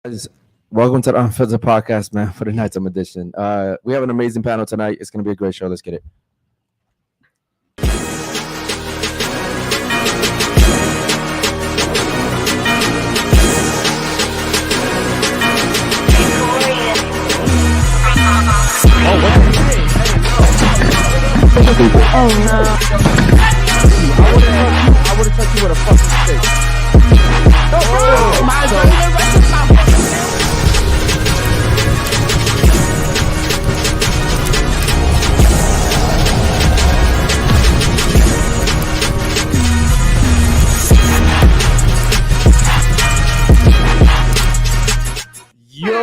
Guys, welcome to the Unfilterd Podcast, man, for the nighttime edition. We have an amazing panel tonight. It's going to be a great show. Let's get it. Oh no. I would have touched you with a fucking stick. Oh my God. Yo,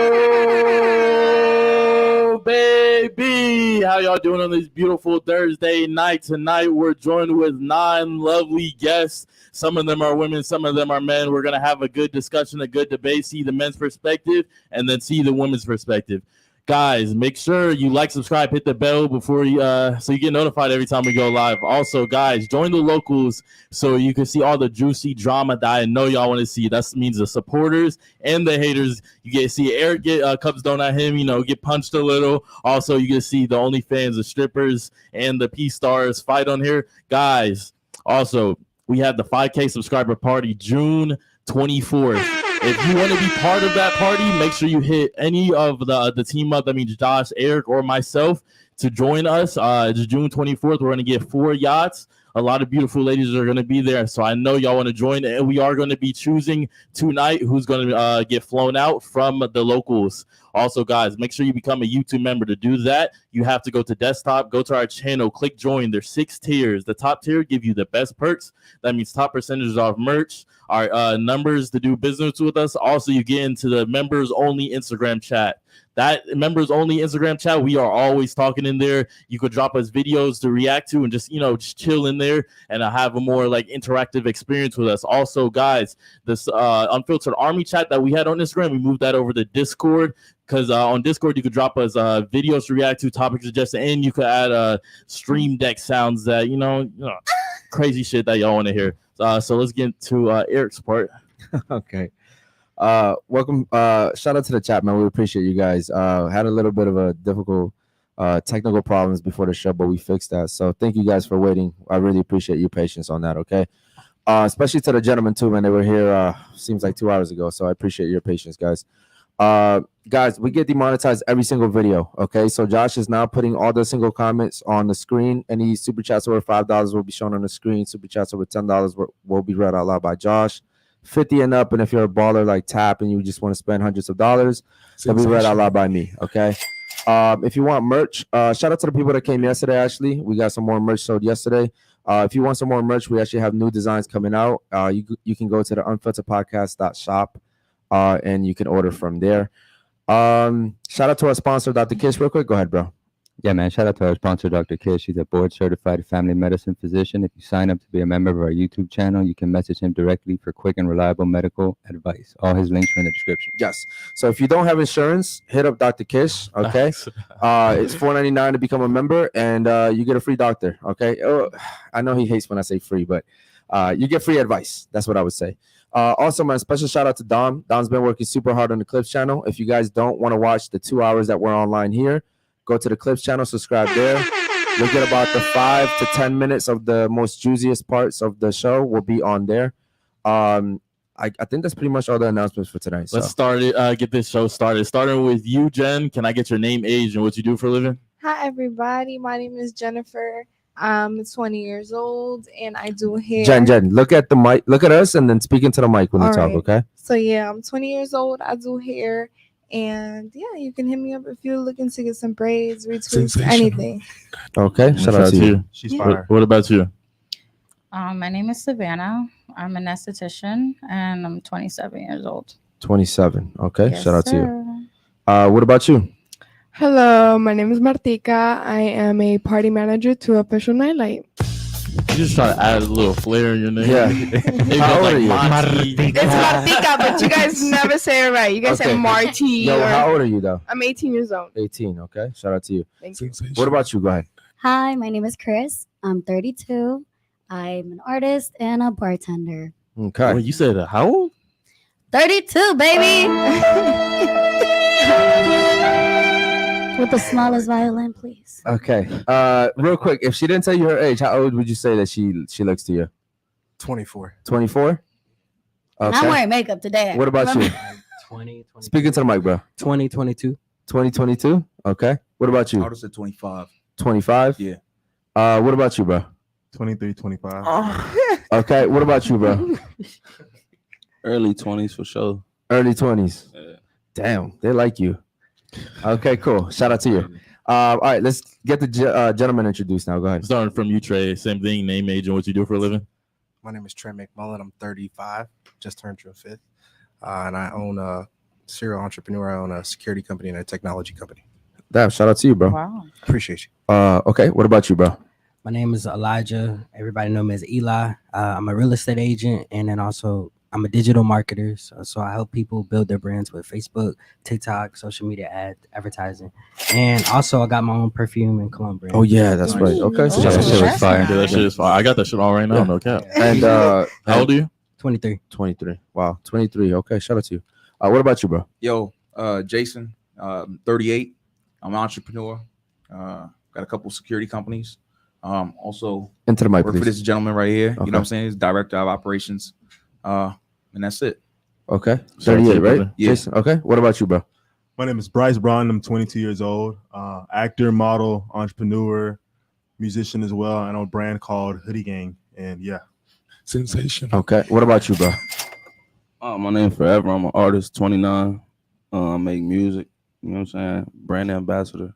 baby, how y'all doing on this beautiful Thursday night? Tonight, we're joined with 9 lovely guests. Some of them are women, some of them are men. We're going to have a good discussion, a good debate, see the men's perspective, and then see the women's perspective. Guys, make sure you like, subscribe, hit the bell before you, so you get notified every time we go live. Also, guys, join the locals so you can see all the juicy drama that I know y'all want to see. That means the supporters and the haters. You get to see Eric get cups thrown at him, get punched a little. Also, you get to see the OnlyFans, the strippers, and the P-stars fight on here. Guys, also, we have the 5K subscriber party June 24th. If you want to be part of that party, make sure you hit any of the team up. That means Josh, Eric, or myself to join us. It's June 24th. We're going to get 4 yachts. A lot of beautiful ladies are going to be there. So I know y'all want to join. And we are going to be choosing tonight who's going to get flown out from the locals. Also, guys, make sure you become a YouTube member. To do that, you have to go to desktop, go to our channel, click join. There's 6 tiers. The top tier give you the best perks. That means top percentages off merch, our numbers to do business with us. Also, you get into the members only Instagram chat. That members only Instagram chat, we are always talking in there. You could drop us videos to react to and just chill in there and have a more like interactive experience with us. Also, guys, this Unfiltered Army chat that we had on Instagram, we moved that over to Discord. Because on Discord, you could drop us videos to react to, topic suggestions, and you could add stream deck sounds that, crazy shit that y'all want to hear. So let's get to Eric's part. Okay. Welcome. Shout out to the chat, man. We appreciate you guys. Had a little bit of a difficult technical problems before the show, but we fixed that. So thank you guys for waiting. I really appreciate your patience on that, okay? Especially to the gentlemen, too, man. They were here, seems like 2 hours ago. So I appreciate your patience, guys. Guys, we get demonetized every single video. Okay, so Josh is now putting all the single comments on the screen. Any super chats over $5 will be shown on the screen. Super chats over $10 will be read out loud by Josh. 50 and up, and if you're a baller like Tap and you just want to spend hundreds of dollars, they'll be read out loud by me. Okay. If you want merch, shout out to the people that came yesterday. Actually, we got some more merch sold yesterday. If you want some more merch, we actually have new designs coming out. You can go to the unfilteredpodcast.shop. And you can order from there. Shout out to our sponsor, Dr. Kish, real quick. Go ahead, bro. Yeah, man. Shout out to our sponsor, Dr. Kish. He's a board-certified family medicine physician. If you sign up to be a member of our YouTube channel, you can message him directly for quick and reliable medical advice. All his links are in the description. Yes. So if you don't have insurance, hit up Dr. Kish, okay? It's $4.99 to become a member, and you get a free doctor, okay? Oh, I know he hates when I say free, but you get free advice. That's what I would say. Also, my special shout out to Dom. Dom's been working super hard on the Clips channel. If you guys don't want to watch the 2 hours that we're online here, go to the Clips channel, subscribe there. You'll get about the 5 to 10 minutes of the most juiciest parts of the show will be on there. I think that's pretty much all the announcements for tonight. Let's start it. Get this show started. Starting with you, Jen. Can I get your name, age, and what you do for a living? Hi, everybody. My name is Jennifer. I'm 20 years old, and I do hair. Jen, look at the mic. Look at us, and then speak into the mic when you talk, okay? So, yeah, I'm 20 years old. I do hair. And, yeah, you can hit me up if you're looking to get some braids, retweets, anything. Okay. Shout out to you. She's fire. What about you? My name is Savannah. I'm an esthetician, and I'm 27 years old. 27. Okay. Yes, shout out sir. to you. What about you? Hello, my name is Martika. I am a party manager to Official Nightlight. You just try to add a little flair in your name. Yeah. How old are you? It's Martika, but you guys never say it right. You guys say Marty. Yo, how old are you, though? I'm 18 years old. 18, okay. Shout out to you. Thank you. What about you? Go ahead. Hi, my name is Chris. I'm 32. I'm an artist and a bartender. Okay. Wait, you said how old? 32, baby. With the smallest violin, please. Okay. Real quick, if she didn't tell you her age, how old would you say that she looks to you? 24. 24. And I'm wearing makeup today. What about you? 20. Speaking to the mic, bro. 2022. 2022. Okay. What about I you? would have said 25. 25. Yeah. What about you, bro? 23, 25. Okay. What about you, bro? Early 20s for sure. Early 20s. Yeah. Damn, they like you. Okay, cool. Shout out to you. All right, let's get the gentleman introduced now. Go ahead. Starting from you, Trey. Same thing, name, age, and what you do for a living. My name is Trey McMullen. I'm 35. Just turned June 5th. And I own a serial entrepreneur. I own a security company and a technology company. Damn, shout out to you, bro. Wow. Appreciate you. Okay, what about you, bro? My name is Elijah. Everybody know me as Eli. I'm a real estate agent, and then also I'm a digital marketer. So I help people build their brands with Facebook, TikTok, social media advertising. And also I got my own perfume and cologne brand. Oh yeah, that's right. Okay, so that shit was fire. Yeah, that shit is fire. I got that shit on right now. No cap. and How old are you? 23. 23. Wow, 23. Okay, shout out to you. What about you, bro? Yo, Jason, 38. I'm an entrepreneur. Got a couple security companies. Also Into the mic, work for please. this gentleman right here. Okay. You know what I'm saying? He's director of operations. And that's it. Okay, Shout out to 38, you, right? brother. Yeah. Jason, okay. What about you, bro? My name is Bryce Brown. I'm 22 years old. Actor, model, entrepreneur, musician as well. I own a brand called Hoodie Gang. And yeah. Sensation. Okay, what about you, bro? My name Forever. I'm an artist, 29. I make music. You know what I'm saying? Brand ambassador,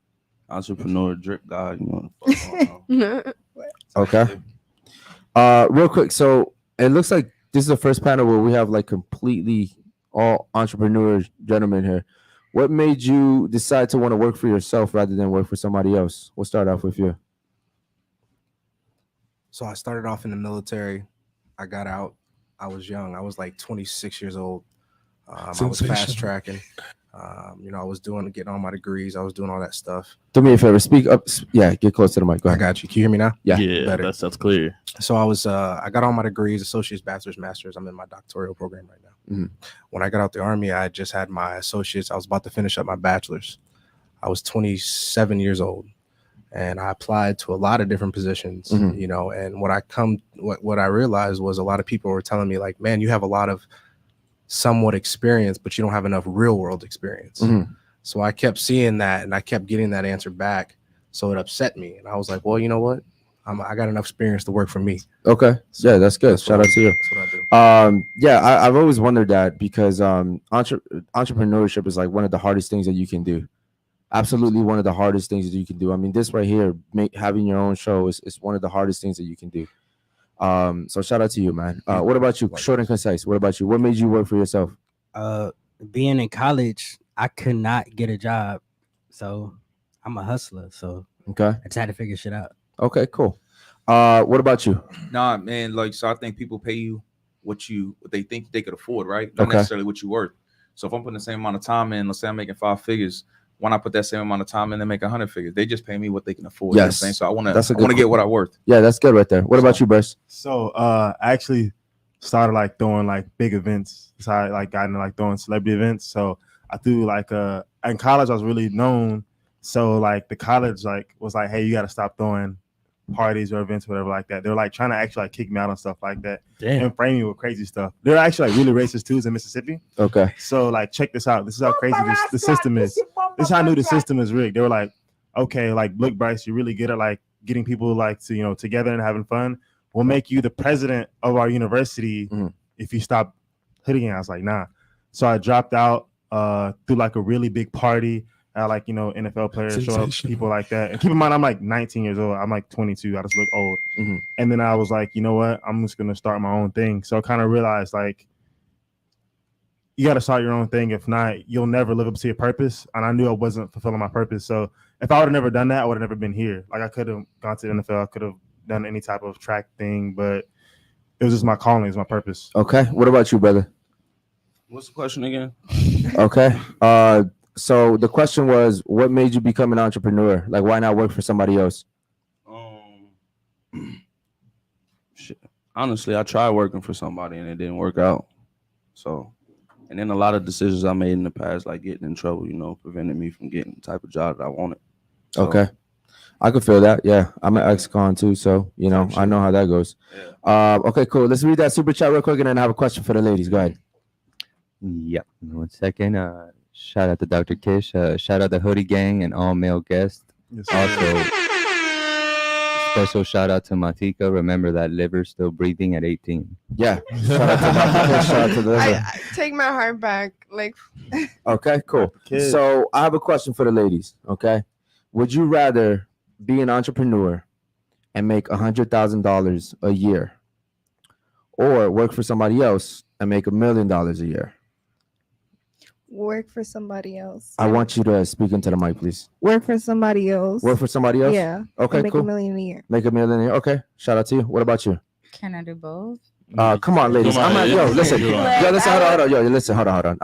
entrepreneur, drip guy. You know what the fuck going on. Okay. Real quick, so it looks like this is the first panel where we have like completely all entrepreneur gentlemen here. What made you decide to want to work for yourself rather than work for somebody else? We'll start off with you. So I started off in the military. I got out. I was young. I was like 26 years old. I was fast tracking. I was getting all my degrees. I was doing all that stuff. Do me a favor, speak up. Yeah, get close to the mic. Go I ahead. got you. Can you hear me now? Yeah, Better. That's clear. So I got all my degrees, associates, bachelor's, master's. I'm in my doctoral program right now. Mhm. When I got out the Army, I just had my associates. I was about to finish up my bachelor's. I was 27 years old, and I applied to a lot of different positions, Mhm. and what I realized was a lot of people were telling me like, man, you have a lot of somewhat experience, but you don't have enough real world experience. Mhm. So I kept seeing that, and I kept getting that answer back. So it upset me, and I was like, well, you know what? I got enough experience to work for me. Okay. Yeah, that's good. That's Shout what out to you. That's what I do. Yeah, I've always wondered that because entrepreneurship is like one of the hardest things that you can do. Absolutely one of the hardest things that you can do. I mean, this right here, having your own show is one of the hardest things that you can do. So shout out to you, man. What about you? Short and concise. What about you? What made you work for yourself? Being in college, I could not get a job. So I'm a hustler. So Okay. I just had to figure shit out. Okay, cool. What about you? Nah, man, so I think people pay you what they think they could afford, right? Not Okay. necessarily what you worth. So if I'm putting the same amount of time in, let's say I'm making 5 figures, why not put that same amount of time in and make 100 figures? They just pay me what they can afford. Yes. You know what I'm saying? So I That's a want good to get what I worth. Yeah, that's good right there. What about you, Bryce? So I actually started like throwing like big events. So I like got into like throwing celebrity events. So I threw like in college I was really known. So like the college like was like, hey, you got to stop throwing parties or events, whatever like that. They were like trying to actually like kick me out and stuff like that. Damn. And frame me with crazy stuff. They're actually like really racist too in Mississippi. Okay. So like check this out. This is how crazy the system is. This is how I knew the system is rigged. They were like, okay, like look, Bryce, you're really good at like getting people like to together and having fun. We'll make you the president of our university if you stop hitting it. I was like, nah. So I dropped out through like a really big party. I like NFL players show up, people like that. And keep in mind, I'm like 19 years old. I'm like 22. I just look old. And then I was like, you know what? I'm just gonna start my own thing. So I kind of realized like you got to start your own thing. If not, you'll never live up to your purpose. And I knew I wasn't fulfilling my purpose. So if I would have never done that, I would have never been here. Like I could have gone to the NFL. I could have done any type of track thing, but it was just my calling. It's my purpose. Okay. What about you, brother? What's the question again? Okay. So the question was, what made you become an entrepreneur? Like, why not work for somebody else? Honestly, I tried working for somebody and it didn't work out. So And then a lot of decisions I made in the past, like getting in trouble, you know, prevented me from getting the type of job that I wanted. So, Okay. I could feel that. Yeah. I'm an ex-con too. So, you know, I know how that goes. Okay, cool. Let's read that super chat real quick and then I have a question for the ladies. Go ahead. Yep. 1 second. Shout out to Dr. Kish. Shout out the Hoodie Gang and all male guests. Yes, Also, special shout out to Matika. Remember that liver still breathing at 18. Yeah. Shout out to Dr. Kish. Shout out to the I take my heart back. Like, Okay, cool. Kid. So I have a question for the ladies. Okay. Would you rather be an entrepreneur and make $100,000 a year or work for somebody else and make $1 million a year? Work for somebody else. I want you to speak into the mic, please. Work for somebody else. Work for somebody else? Yeah. Okay, and make cool. $1 million a year. Make $1 million a year. Okay. Shout out to you. What about you? Can I do both? Come on, ladies. Come on, Yo, listen. Come on. Yo, listen. Hold on. Yo, listen. Hold on.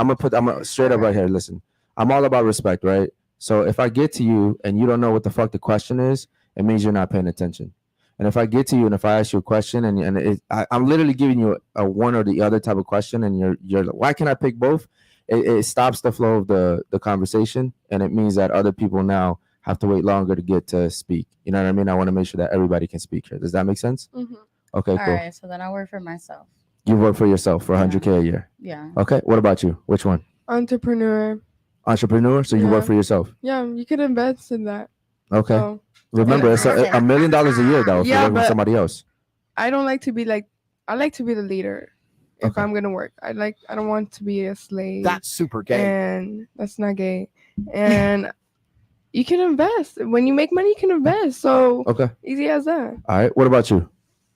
I'm straight up right here. Listen. I'm all about respect, right? So if I get to you and you don't know what the fuck the question is, it means you're not paying attention. And if I get to you and if I ask you a question and I'm literally giving you a one or the other type of question and you're like, why can't I pick both? It stops the flow of the conversation and it means that other people now have to wait longer to get to speak. You know what I mean? I want to make sure that everybody can speak here. Does that make sense? mm-hmm. Okay, All cool. right, so then I work for myself. You work for yourself for $100K a year. Yeah. Okay. What about you? Which one? Entrepreneur. Entrepreneur. So you Yeah. work for yourself. Yeah, you could invest in that. Okay. So, Remember, it's $1 million a year though. If Yeah, you're working for but- somebody else. I don't like to be like. I like to be the leader. If Okay. I'm gonna work, I don't want to be a slave. That's super gay. And that's not gay. And you can invest. When you make money, you can invest. So Okay. easy as that. All right. What about you?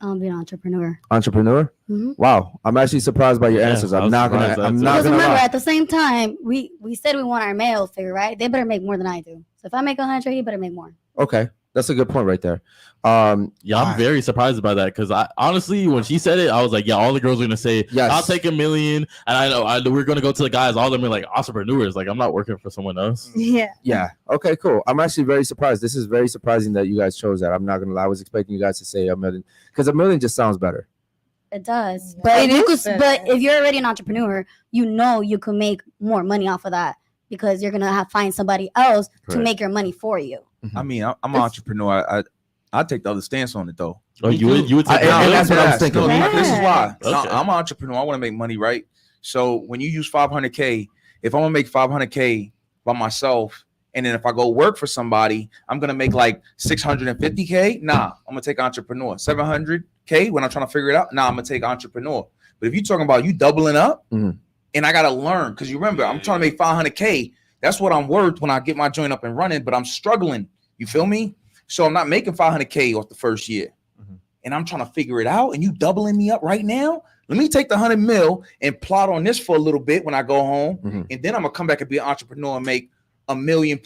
I'll be an entrepreneur. Entrepreneur. Mhm. Wow. I'm actually surprised by your Yeah, answers. I I'm was not surprised gonna. I'm that not Because gonna remember, lie. at the same time, we said we want our male figure, right? They better make more than I do. So if I make 100, he better make more. Okay. That's a good point right there. Yeah, I'm very surprised by that because I honestly, when she said it, I was like, yeah, all the girls are gonna say, Yes. I'll take $1 million, and I know we're gonna go to the guys. All of them are like entrepreneurs. Like I'm not working for someone else. Yeah. Yeah. Okay. Cool. I'm actually very surprised. This is very surprising that you guys chose that. I'm not gonna lie. I was expecting you guys to say $1 million because $1 million just sounds better. It does. Yeah. But It you is could, but if you're already an entrepreneur, you know you can make more money off of that because you're gonna find somebody else to Correct. make your money for you. I mean, I'm an entrepreneur. I take the other stance on it though. Oh, you would take and that's what I was thinking. No, this is why. Okay. No, I'm an entrepreneur. I want to make money, right? So when you use 500K, if I'm gonna make 500K by myself, and then if I go work for somebody, I'm gonna make like 650K. Nah, I'm gonna take entrepreneur. 700K when I'm trying to figure it out. Nah, I'm gonna take entrepreneur. But if you're talking about you doubling up, Mhm. and I gotta learn, because you remember, I'm trying to make 500K. That's what I'm worth when I get my joint up and running, but I'm struggling. You feel me? So I'm not making 500K off the first year. And I'm trying to figure it out. And you doubling me up right now? Let me take the 100 mil and plot on this for a little bit when I go home. Mhm. And then I'm gonna come back and be an entrepreneur and make $1.5 million.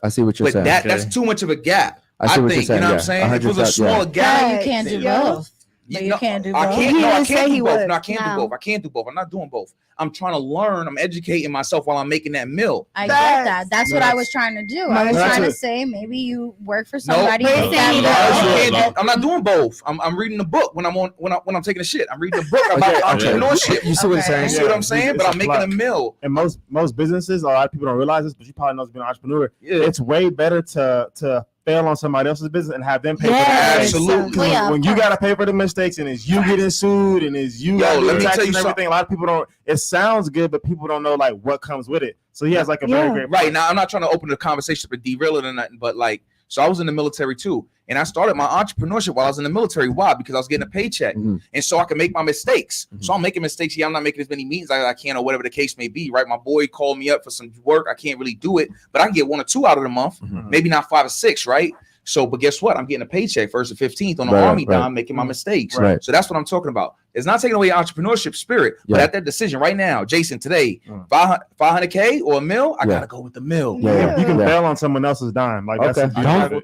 I see what you're But saying. that's too much of a gap. I see what you're think, saying, you know what yeah. I'm saying? If it was a 100,000, yeah. smaller gap, You can't do Yeah. both. But you can't do I both. can't. He No, I didn't say can't he do both. would. No, I can't do No. both. I can't do both. I'm not doing both. I'm trying to learn. I'm educating myself while I'm making that mill. I get that. That's what I was trying to do. I was That's trying to it. say maybe you work for No, somebody. but make it's that saying much. that- I'm not doing both. I'm reading the book when I'm taking a shit. I'm reading a book about entrepreneurship. You see what I'm saying? You see what I'm saying? It's But a I'm making plot. a mill. And most businesses, a lot of people don't realize this, but you probably know as being an entrepreneur, it's way better to fail on somebody else's business and have them pay for Yes. that. Absolutely. Well, yeah, when of you course. gotta pay for the mistakes and it's you getting sued and it's you Yo, gotta let do me taxes tell you and everything. A lot of people don't. It sounds good, but people don't know like what comes with it. So he has like a very Yeah. great Right now, I'm not trying to open the conversation but derail it or nothing, but like, so I was in the military too, and I started my entrepreneurship while I was in the military. Why? Because I was getting a paycheck, Mhm. and so I can make my mistakes. Mhm. So I'm making mistakes. Yeah, I'm not making as many meetings as I can, or whatever the case may be. Right? My boy called me up for some work. I can't really do it, but I can get 1 or 2 out of the month, Mhm. maybe not 5 or 6. Right? So, but guess what? I'm getting a paycheck 1st and 15th on the Right, army right. dime, making my mistakes. Right. So that's what I'm talking about. It's not taking away entrepreneurship spirit, but Yeah. at that decision right now, Jason, today, Mm. 500K or $1 million, I Yeah. gotta go with the mill. Yeah. You can Yeah. bail on someone else's dime. Like that's Okay.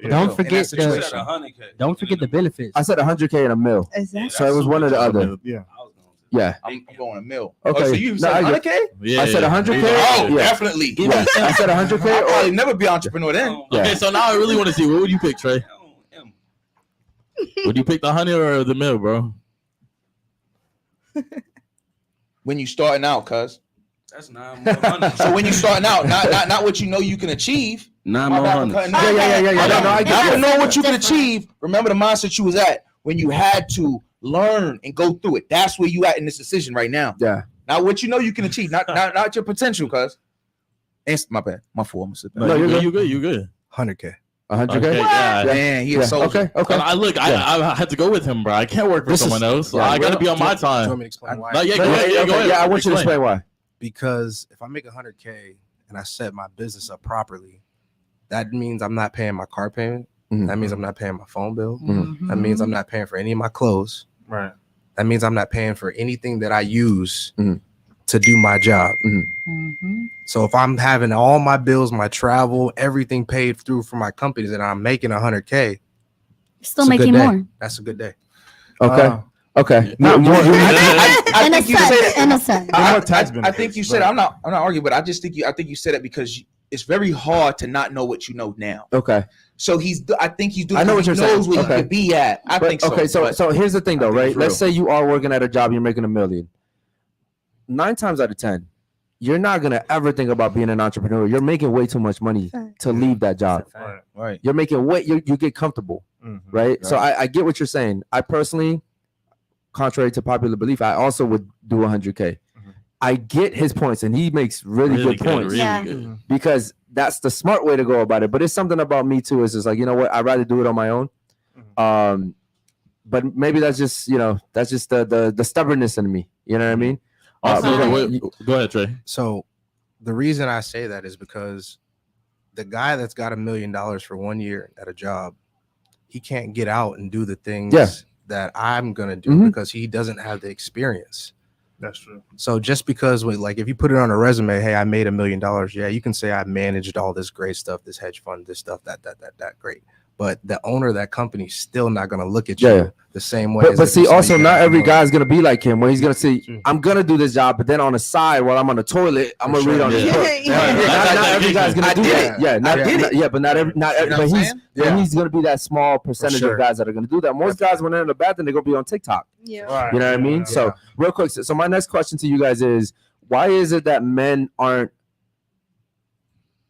Don't forget In that situation. don't forget the benefits. I said 100K and $1 million. Exactly. So it was one or the other. Yeah. Yeah. I'm going a mill. Okay. Oh, so you No, said I get- 100K? Yeah, I said 100K. Oh, Yeah. definitely. Yeah. I said 100K. I'll Or, probably never be an entrepreneur then. Yeah. Okay, so now I really want to see what would you pick, Trey? Would you pick the 100 or the mill, bro? When you starting out, cuz. That's 9 more hundred. So when you starting out, not what you know you can achieve. 9 more hundred. Yeah. No, I get Not it. to know what you can achieve. Remember the mindset you was at when you had to learn and go through it. That's where you at in this decision right now. Yeah. Not what you know you can achieve. Not your potential, cuz. My bad. My fault. I'm sitting No, you good. You good. 100K. 100K. Yeah. Man, he a soldier. Okay. I had to go with him, bro. I can't work for someone else. So I got to be on my Do you want time. me to explain why? No, go ahead. Yeah, I want you to explain why. Because if I make 100K and I set my business up properly, that means I'm not paying my car payment. Mhm. That means I'm not paying my phone bill. Mhm. That means I'm not paying for any of my clothes. Right. That means I'm not paying for anything that I use Mhm. to do my job. Mhm. So if I'm having all my bills, my travel, everything paid through for my companies, and I'm making 100K, Still it's a making good day. more. That's a good day. Okay. Okay. No, I In a think you said sense, in a sense. I think you said I'm not arguing, but I think you said it because it's very hard to not know what you know now. Okay. So I think he's doing. I know what he you're saying. knows where Okay. he could be at. I think so. Okay, so here's the thing though, I think right? it's Let's real. say you are working at a job, you're making $1 million. 9 times out of 10, you're not gonna ever think about being an entrepreneur. You're making way too much money to leave that job. Right. You're making you get comfortable, right? So I get what you're saying. I personally, contrary to popular belief, I also would do 100K. I get his points, and he makes really good points. Because that's the smart way to go about it. But it's something about me too. Is just like, you know what? I'd rather do it on my own. But maybe that's just the stubbornness in me. You know what I mean? Go ahead, Trey. So the reason I say that is because the guy that's got $1 million for 1 year at a job, he can't get out and do the things that I'm gonna do because he doesn't have the experience. That's true. So just because if you put it on a resume, hey, I made $1 million. Yeah, you can say I managed all this great stuff, this hedge fund, this stuff, that great. But the owner of that company is still not going to look at you the same way. But see, also not every guy's going to be like him, where he's going to say, I'm going to do this job, but then on the side while I'm on the toilet, I'm going to read on his book. Not every guy's going to do that. But he's going to be that small percentage of guys that are going to do that. Most guys, when they're in the bathroom, they're going to be on TikTok. Yeah. You know what I mean? So real quick. So my next question to you guys is, why is it that men aren't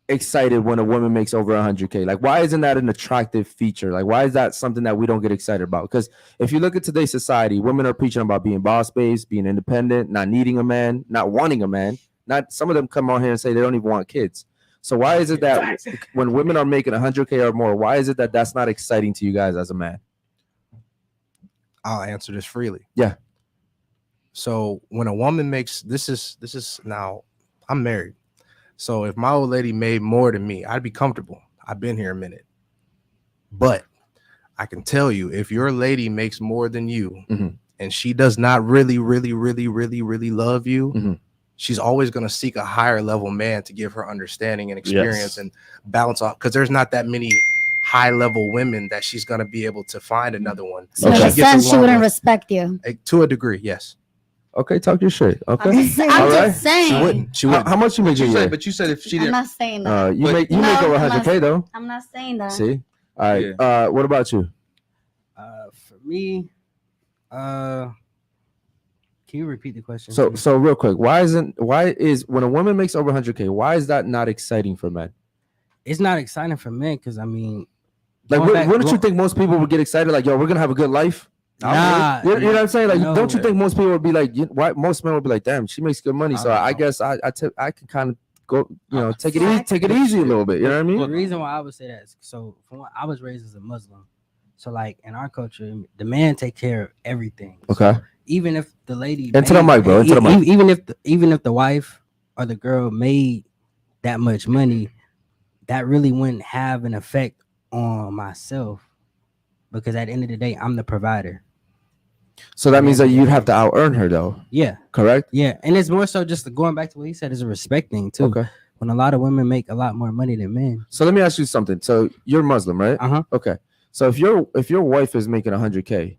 excited when a woman makes over 100K? Like, why isn't that an attractive feature? Like, why is that something that we don't get excited about? Because if you look at today's society, women are preaching about being boss babes, being independent, not needing a man, not wanting a man. Not some of them come on here and say they don't even want kids. So why is it that when women are making 100K or more, why is it that that's not exciting to you guys as a man? I'll answer this freely. Yeah. So when a woman makes this is now, I'm married. So if my old lady made more than me, I'd be comfortable. I've been here a minute. But I can tell you, if your lady makes more than you and she does not really love you, she's always going to seek a higher level man to give her understanding and experience and balance off, because there's not that many high level women that she's going to be able to find another one. So in a sense, she wouldn't respect you. To a degree, yes. Okay, talk your shit. Okay, I'm just saying. She wouldn't. How much you make a year? But you said if she I'm didn't. not saying that. You make over 100K though. I'm not saying that. See, all right. What about you? For me, can you repeat the question? So real quick, why is when a woman makes over 100K, why is that not exciting for men? It's not exciting for men because I mean, like, wouldn't you think most people would get excited? Like, yo, we're gonna have a good life. Nah, you know what I'm saying? Like, no. don't you think most people would be like, why? Most men would be like, damn, she makes good money. So I guess I can kind of go, take it easy a little bit. You know what I mean? The reason why I would say that is so from what I was raised as a Muslim. So like in our culture, the man take care of everything. Okay. So even if the lady into the mic, bro. Into the mic. Even if the wife or the girl made that much money, that really wouldn't have an effect on myself, because at the end of the day, I'm the provider. So that means that you'd have to out earn her, though. Yeah. Correct. Yeah, and it's more so just going back to what he said, is a respect thing too. Okay. When a lot of women make a lot more money than men. So let me ask you something. So you're Muslim, right? Okay. So if your wife is making 100K,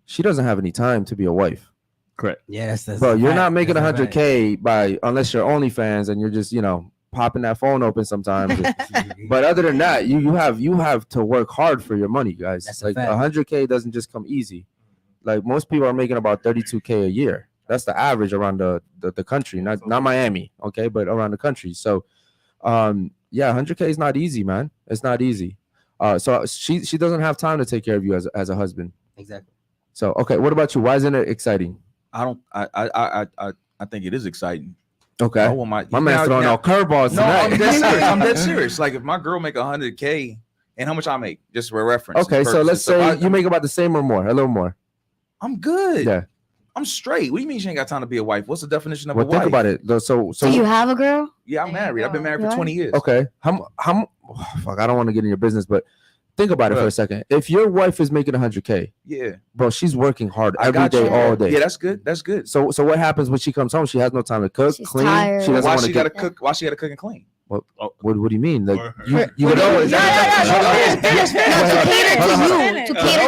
she doesn't have any time to be a wife. Correct. Yeah, that's bro. You're not making 100K unless you're OnlyFans and you're just popping that phone open sometimes. But other than that, you have to work hard for your money, guys. That's like 100K doesn't just come easy. Like most people are making about 32K a year. That's the average around the country, not Miami, okay, but around the country. So, yeah, 100K is not easy, man. It's not easy. So she doesn't have time to take care of you as a husband. Exactly. So, okay, what about you? Why isn't it exciting? I think it is exciting. Okay, I want my man's throwing out curveballs tonight. I'm dead serious. I'm dead serious. Like if my girl make 100K, and how much I make, just for reference. Okay, so let's say you make about the same or more, a little more. I'm good. Yeah, I'm straight. What do you mean she ain't got time to be a wife? What's the definition of a wife? Think about it. So you have a girl? Yeah, I'm married. I've been married for 20 years. Okay, fuck, I don't want to get in your business, but think about it for a second. If your wife is making 100K, yeah, bro, she's working hard every day, all day. Yeah, that's good. That's good. So what happens when she comes home? She has no time to cook, clean. Tired. She doesn't Why want she gotta cook? Why she gotta cook and clean? What do you mean? Like you know, to cater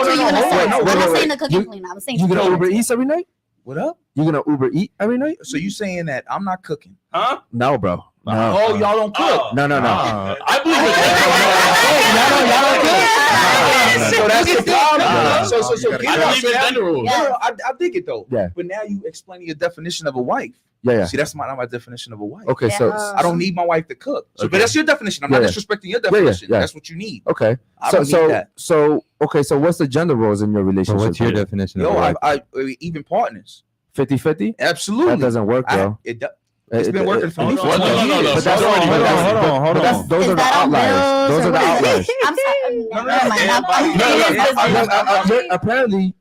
to you in a sense. I'm not saying the cook and clean. I'm saying you gonna Uber Eats every night? What up? You gonna Uber Eat every night? So you saying that I'm not cooking? Huh? No, bro. No. Oh, y'all don't cook? No. I believe it. So that's the problem. So I believe in general. I dig it though. Yeah. But now you explaining your definition of a wife. Yeah. See, that's not my definition of a wife. Okay, so I don't need my wife to cook. So, but that's your definition. I'm not disrespecting your definition. That's what you need. Okay. So what's the gender roles in your relationship? What's your definition? I even partners. 50-50? Absolutely. That doesn't work, bro. It's been working for me for 20 years. But that's hold on. Those are the outliers. Those are the outliers. I'm sorry. Apparently,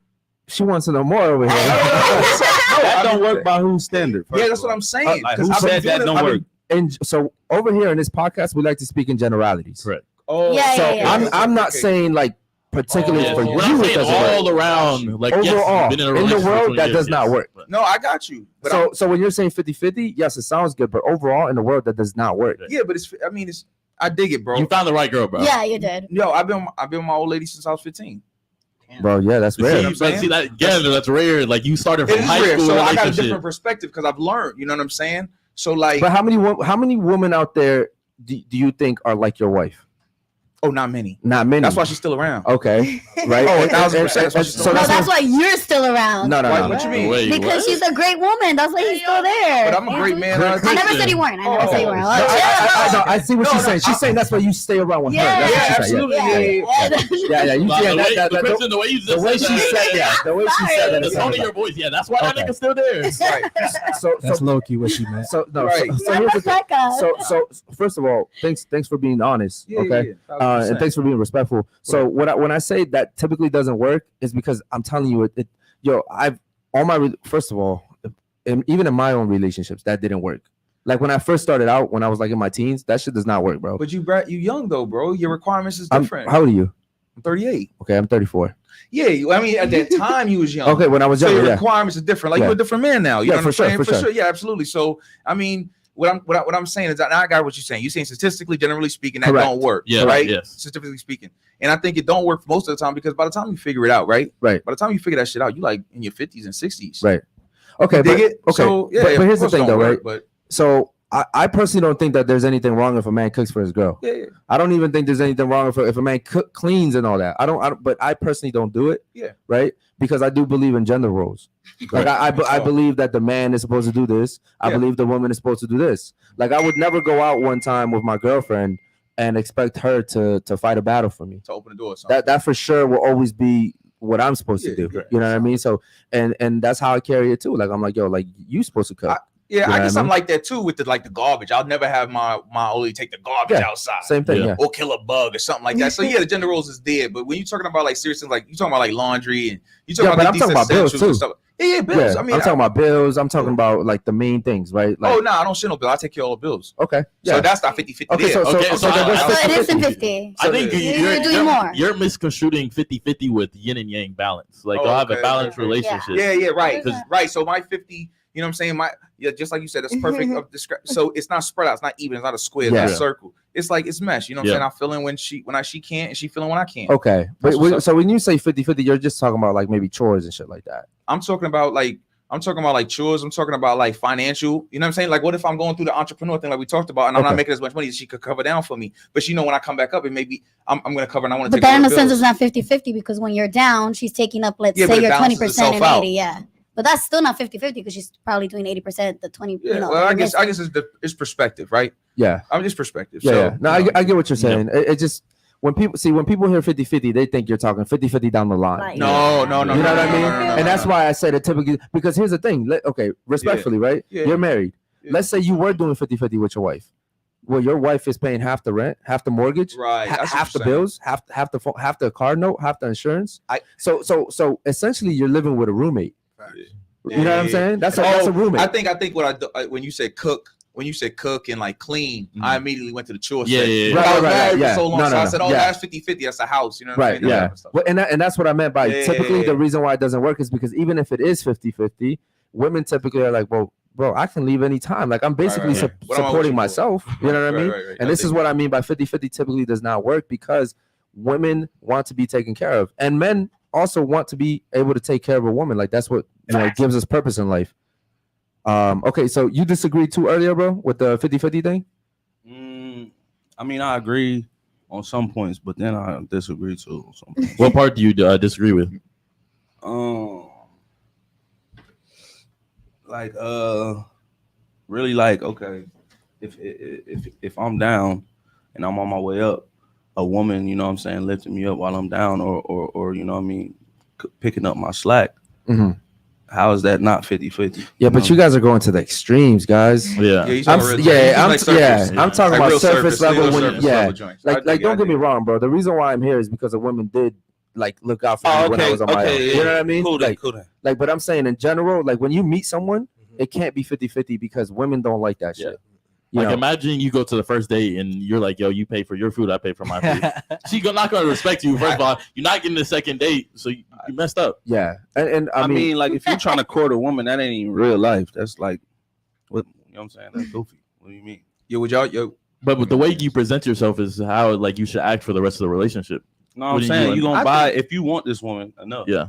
she wants to know more over here. That don't work by whose standard? Yeah, that's what I'm saying. Who said that don't work? And so over here in this podcast, we like to speak in generalities. Correct. Oh, I'm not saying like particularly for you. We're not saying all around. Like overall, yes, in the world, that does not work. No, I got you. But so when you're saying 50-50, yes, it sounds good, but overall in the world, that does not work. Yeah, but I dig it, bro. You found the right girl, bro. Yeah, you did. Yo, I've been with my old lady since I was 15. Bro, yeah, that's rare. See that again? That's rare. Like you started from high rare. school. So I got a different perspective because I've learned. You know what I'm saying? So like, but how many women out there do you think are like your wife? Oh, not many. Not many. That's why she's still around. Okay, right? Oh, 1,000%. So that's why you're still around. No. What you mean? Because she's a great woman. That's why he's still there. But I'm a great man. I never said you weren't. I see what she's saying. She's saying that's why you stay around with her. Yeah, absolutely. Yeah. The way you the way she said that. The way she said that. The tone of your voice. Yeah, that's why that nigga's still there. Right. So that's low key what she meant. So here's the thing. So first of all, thanks for being honest. Okay. And thanks for being respectful. So when I say that typically doesn't work is because I'm telling you first of all, even in my own relationships, that didn't work. Like when I first started out, when I was like in my teens, that shit does not work, bro. But you young though, bro. Your requirements is different. How old are you? I'm 38. Okay, I'm 34. Yeah, I mean at that time you was young. Okay, when I was young, your requirements are different. Like you're a different man now. You know what I'm saying? For sure. Yeah, absolutely. So I mean, what I'm saying is that I got what you're saying. You're saying statistically, generally speaking, that don't work. Yeah, right. Yes. Statistically speaking, and I think it don't work most of the time because by the time you figure it out, right? By the time you figure that shit out, you like in your 50s and 60s. Right. Okay. So, but here's the thing, though, right? But so I personally don't think that there's anything wrong if a man cooks for his girl. Yeah. I don't even think there's anything wrong if a man cleans and all that. I don't. But I personally don't do it. Yeah. Right. Because I do believe in gender roles. Like I believe that the man is supposed to do this. I believe the woman is supposed to do this. Like I would never go out one time with my girlfriend and expect her to fight a battle for me. To open the door. Or something. That for sure will always be what I'm supposed to do. You know what I mean? So and that's how I carry it too. Like I'm like, yo, like you supposed to cook. I guess I'm like that too with the garbage. I'll never have my only take the garbage outside. Same thing, or kill a bug or something like that. So yeah, the gender roles is dead. But when you're talking about like seriously, like you talking about like laundry and you talking about I'm talking about bills too. Stuff. Yeah, bills. I mean, I'm talking about bills. I'm talking about like the main things, right? Like, I don't shit no bill. I take care of all the bills. Okay. Yeah. So that's not 50-50. Okay, so it isn't 50. I think you're misconstruing 50-50 with yin and yang balance. Like they'll have a balanced relationship. Yeah, right. Right. So my 50. You know what I'm saying? Just like you said, it's perfect. So it's not spread out. It's not even. It's not a square. It's not a circle. It's like it's mesh. You know what I'm saying? I feel in when she can't, and she feeling when I can't. Okay. But so when you say 50-50, you're just talking about like maybe chores and shit like that. I'm talking about like chores. I'm talking about like financial. You know what I'm saying? Like what if I'm going through the entrepreneur thing like we talked about, and I'm not making as much money as she could cover down for me. But she know when I come back up, and maybe I'm going to cover and I want to. But that in a sense is not 50-50 because when you're down, she's taking up. Let's say you're 20% and 80. Yeah. But that's still not 50-50 because she's probably doing 80%, the 20. Yeah, You know, well, I the guess rest. it's perspective, right? Yeah. I'm just perspective. Yeah. So, Yeah. No, I get what you're saying. It just when people hear 50-50, they think you're talking 50-50 down the line. Right. No. You know what I mean? And that's why I said it typically, because here's the thing. Okay, respectfully, right? Yeah. You're married. Yeah. Let's say you were doing 50-50 with your wife. Well, your wife is paying half the rent, half the mortgage, Right. That's half the what you're bills, half the car note, half the insurance. So essentially, you're living with a roommate. You know what I'm saying? That's a roommate. I think what I do, when you said cook and like clean, I immediately went to the chore section. Yeah. I was married for so long, No, so I said, yeah. that's 50-50. That's a house. You know what Right, I mean? yeah. Well, and that's what I meant by typically Yeah. the reason why it doesn't work is because even if it is 50-50, women typically are like, well, bro, I can leave anytime. Like I'm basically What am I supporting wishing for? myself. You know what I mean? Right. And this is what I mean by 50-50 typically does not work because women want to be taken care of. And men also want to be able to take care of a woman. Like that's what gives us purpose in life. Okay, so you disagreed too earlier, bro, with the 50-50 thing? I mean, I agree on some points, but then I disagree too on some points. What part do you disagree with? Like really like, okay, if I'm down and I'm on my way up, a woman, you know what I'm saying, lifting me up while I'm down or you know what I mean, picking up my slack. Mm-hmm. How is that not 50-50? Yeah, but you guys are going to the extremes, guys. Yeah. I'm talking about surface level. Like don't get me wrong, bro. The reason why I'm here is because a woman did like look out for me when I was on my own. You know what I mean? Cool. Like, but I'm saying in general, like when you meet someone, it can't be 50-50 because women don't like that shit. You know? Imagine you go to the first date and you're like, yo, you pay for your food, I pay for my food. She's not going to respect you. First of all, you're not getting the second date, so you messed up. Yeah. And I mean, like if you're trying to court a woman, that ain't even real life. That's like, what you know what I'm saying? That's goofy. What do you mean? But the way you present yourself is how like you should act for the rest of the relationship. No, I'm saying you're going to buy, if you want this woman enough. Yeah.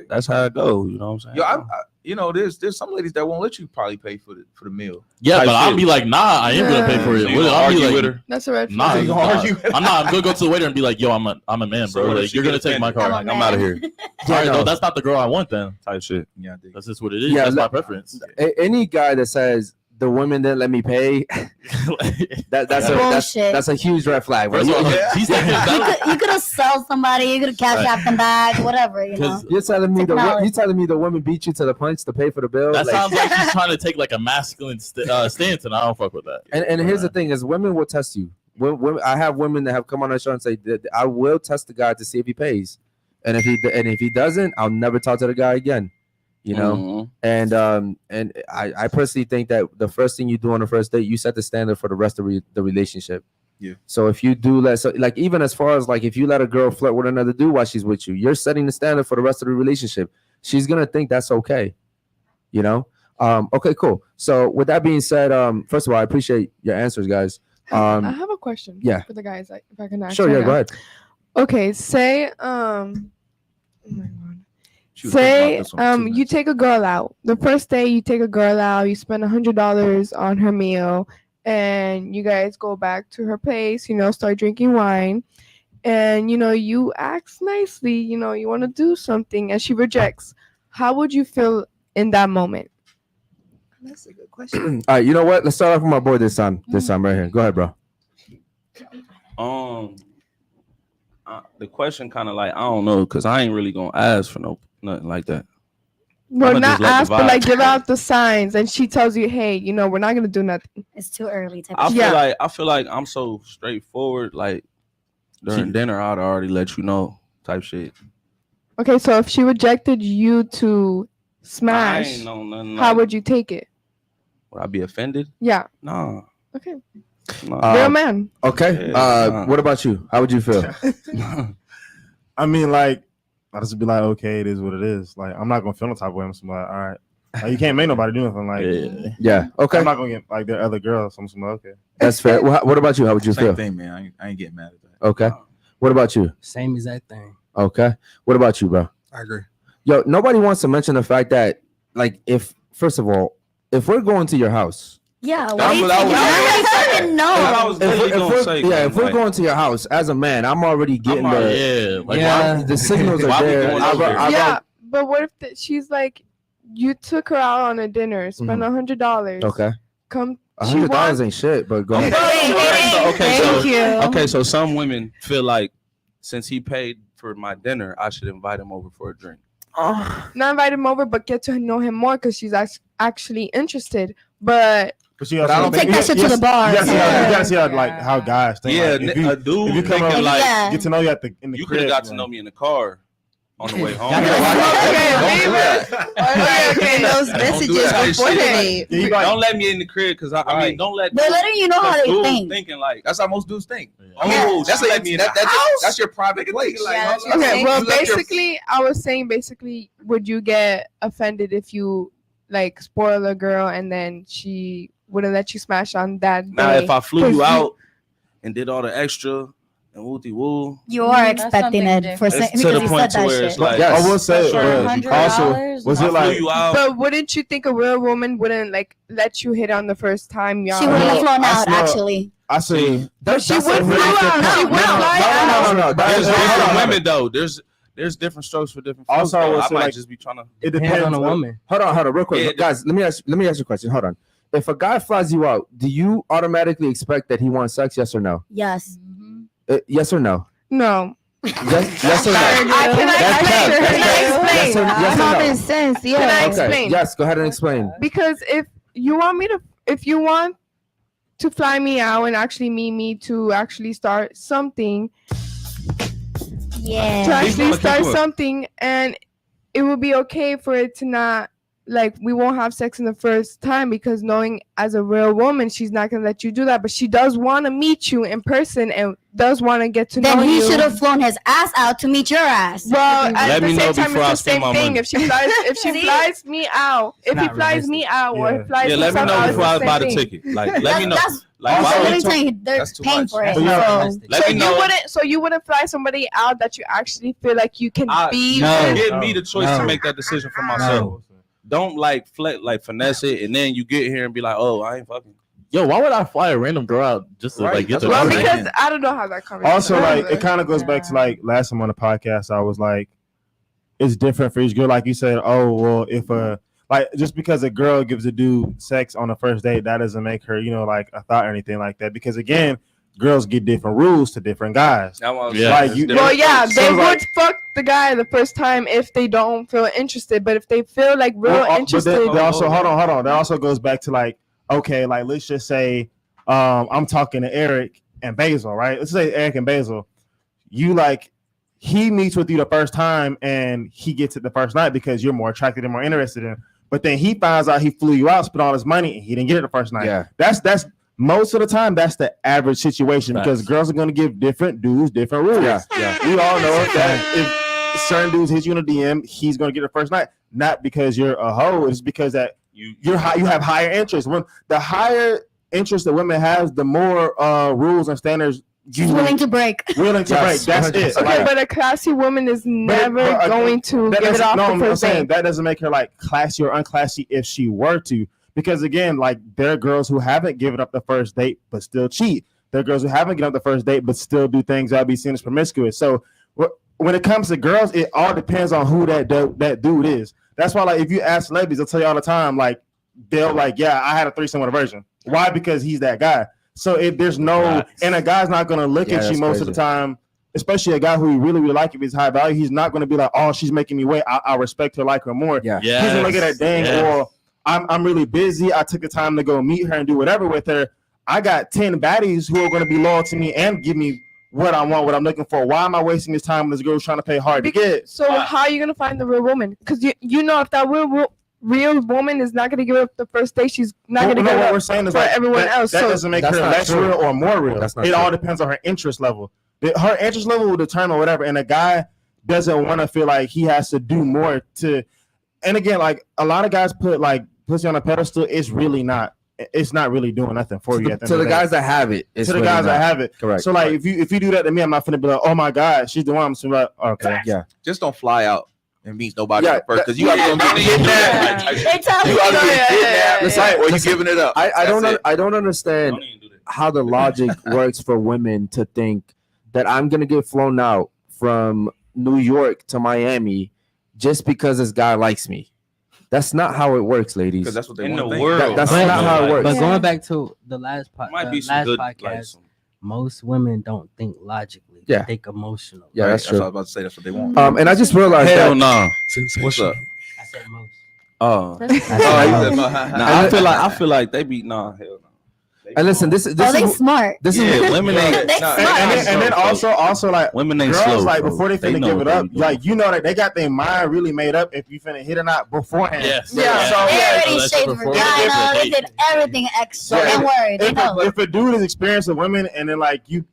That's how it goes. You know what I'm saying? Yo, you know, there's some ladies that won't let you probably pay for the meal. Yeah, but I'll be like, nah, I ain't gonna pay for it. So I'll be like, with her? That's a red nah, flag. I'm gonna go to the waiter and be like, yo, I'm a man, So bro. what if Like, she you're gonna gets take my offended? car. I'm out of here. All right, no, that's not the girl I want then. Type shit. Yeah, I dig. That's just what it is. Yeah, That's my preference. Any guy that says the women didn't let me pay, that's a huge red flag. Bro. First of all, she's taking that. You could have sold somebody. You could have cash out them back, whatever. You know. You're telling me the woman beat you to the punch to pay for the bill. That sounds like she's trying to take like a masculine stance, and I don't fuck with that. And here's the thing: is women will test you. I have women that have come on our show and say that I will test the guy to see if he pays, and if he doesn't, I'll never talk to the guy again. You know, and I personally think that the first thing you do on the first date, you set the standard for the rest of the relationship. Yeah. So if you do like even as far as like if you let a girl flirt with another dude while she's with you, you're setting the standard for the rest of the relationship. She's gonna think that's okay. You know. Okay, cool. So with that being said, first of all, I appreciate your answers, guys. I have a question. Yeah. For the guys, if I can ask. Sure. right Yeah. now. Go ahead. Okay. Say oh my God. Say you take a girl out. The first day you take a girl out, you spend $100 on her meal, and you guys go back to her place, you know, start drinking wine, and you know, you ask nicely, you know, you want to do something, and she rejects. How would you feel in that moment? That's a good question. All right, you know what? Let's start off with my boy this time right here. Go ahead, bro. The question kind of like, I don't know, because I ain't really gonna ask for nothing like that. Well, I'ma not just let the ask, but vibe. like give out the signs, and she tells you, "Hey, you know, we're not gonna do nothing." It's too early. I feel like I'm so straightforward. Like during dinner, I'd already let you know, type shit. Okay, so if she rejected you to I smash, ain't know nothing. how would you take it? Would I be offended? Yeah. No. Okay. Nah. You're a man. Okay. Yeah, what about you? How would you feel? I mean, like, I just be like, okay, it is what it is. Like, I'm not gonna feel no type of way. I'm just like, all right. Like, you can't make nobody do anything. Like, yeah. Okay. I'm not gonna get like there are other girls. So I'm just like, okay. That's fair. What about you? How would you feel? Same thing, man. I ain't getting mad at that. Okay. What about you? Same exact thing. Okay. What about you, bro? I agree. Yo, nobody wants to mention the fact that, like, first of all, if we're going to your house. Yeah, That's what I was- no. If we're going to your house as a man, I'm already getting the signals are there. Yeah, but what if she's like, you took her out on a dinner, spent $100. Okay. Come. $100 ain't shit, but go ahead. Okay, so some women feel like since he paid for my dinner, I should invite him over for a drink. Not invite him over, but get to know him more because she's actually interested. But you also I don't take that shit to the bar. You gotta see how guys think. Yeah, like, a dude if you come thinking like like get to know you in the you crib. could have got to know me in the car on the way home. Those messages before the date. Don't let me in the crib because I mean don't let. They're letting you know how they dudes think. Thinking like That's how most dudes think. oh, That's let me in the house. that's your private place. Yeah, that's okay, well, You left your- basically, I was saying would you get offended if you like spoil a girl and then she wouldn't let you smash on that day? Now if I flew 'Cause you out and did all the extra and wooty woo, You are expecting it for saying it's to because the he point said to that where shit. it's like I will say, For but also $100? was I it flew like? you out. But wouldn't you think a real woman wouldn't like let you hit on the first time? Y'all She wouldn't have flown I out, smell- actually. I say But she that's would a fly really good out. point. She would fly out. No. There's Hold different on. women though. There's different strokes for different folks. Also, I though. would I say, might like, just be trying to. it Depends depends on a woman. Hold on, real quick, Yeah, guys. Let me ask you a question. Hold on. If a guy flies you out, do you automatically expect that he wants sex? Yes or no? Yes. Yes or no? No. Yes or no? Yes or no? Common sense, Can I yeah. explain? Okay. Yes. Go ahead and explain. Because if you want to fly me out and actually meet me to actually start something, Yeah. to actually going, start keep going. something, and it will be okay for it to not like we won't have sex in the first time, because knowing as a real woman she's not gonna let you do that, but she does want to meet you in person and does want to get to know Then he you. should have flown his ass out to meet your ass. Well, at Let the me know same time, before I it's the spend same my thing. money. If she flies me out, if he not flies me out, or Yeah. flies Yeah, let me himself know out, before it's I the buy same the thing. ticket. Like let me know. That's Like also why really would saying they're That's too paying much. for it. So yeah. So let me know. You wouldn't fly somebody out that you actually feel like you can be No. with. Give me the choice to No. make that decision for myself. Don't like finesse it, and then you get here and be like, oh, I ain't fucking. Yo, why would I fly a random girl out just to Right, like get that's to what Well, I'm know? saying. because I don't know how that conversation. Also, like goes. it kind of goes back to like last time on the podcast. I was like, it's different for each girl. Like you said, oh well, if like just because a girl gives a dude sex on the first date, that doesn't make her, like a thought or anything like that. Because again, girls get different rules to different guys. That's what I'm Yeah. saying. Like you, Well, yeah, So, they like- would fuck the guy the first time if they don't feel interested. But if they feel like real Well, interested, But they also hold on. That also goes back to like, okay, like let's just say, I'm talking to Eric and Basil, right? Let's say Eric and Basil. You like, he meets with you the first time and he gets it the first night because you're more attracted and more interested in. But then he finds out he flew you out, spent all his money, and he didn't get it the first night. Yeah. That's most of the time that's the average situation because Facts. girls are going to give different dudes different rules. Yeah. We all know that if certain dudes hit you in a DM, he's going to get it the first night. Not because you're a hoe, it's because that you have higher interest. When the higher interest that women have, the more rules and standards she's willing to break. break. That's it. okay, Like, but a classy woman is never but, going to that give it doesn't- off no, the I'm first saying date. that doesn't make her like classy or unclassy if she were to. Because again, like there are girls who haven't given up the first date but still cheat. There are girls who haven't given up the first date but still do things that'll be seen as promiscuous. So when it comes to girls, it all depends on who that dude is. That's why, like, if you ask celebrities, they'll tell you all the time, like they'll like, yeah, I had a threesome with a virgin. Why? Because he's that guy. So if there's no, and a guy's not gonna look at you most of the time. Especially a guy who you really, really like, if he's high value, he's not going to be like, oh, she's making me wait. I respect her, like her more. Yeah. He's going to look at that dang, or I'm really busy. I took the time to go meet her and do whatever with her. I got 10 baddies who are going to be loyal to me and give me what I want, what I'm looking for. Why am I wasting this time when this girl's trying to pay hard to get? So how are you going to find the real woman? Because you know if that real woman is not going to give up the first date, she's not going to give what up we're saying is for like, everyone else. That So doesn't make her that's not less true. real or more real. That's not It true. all depends on her interest level. Her interest level will determine whatever. And a guy doesn't want to feel like he has to do more to. And again, like a lot of guys put like pussy on a pedestal. It's really not. It's not really doing nothing for you. To the guys that have it, it's to the really guys that not. have it. Correct. So like if you do that to me, I'm not gonna be like, oh my god, she's the one. I'm just like, okay, Yeah. Just don't fly out and meet nobody Yeah, at first because you either gonna get kidnapped. They tell You me. either get kidnapped, Listen, or you listen, giving it up. I That's it. don't understand Don't even do that. how the logic works for women to think that I'm gonna get flown out from New York to Miami just because this guy likes me. That's not how it works, ladies. Because that's what they In want the to world. think. That's not how it works. But going back to the last Might be some last good, podcast, like, some- most women don't think logically. Yeah. They think emotionally. Yeah, that's what I true. was about to say. That's what they want. And I just realized Hell that. no. What's up? I said most. Oh, That's nah, I feel like they be hell no. And listen, this Oh, they is smart. this Yeah, is women ain't. They nah, smart. And then also like women ain't girls slow. like bro. before they finna know give what it they up, be doing. like you know that they got their mind really made up if you finna hit or not beforehand. Yes. Yeah. Yeah. So They already that's shaped before- vagina. They did everything extra. Yeah. Don't worry. They know. if a dude is experienced with women and then like you,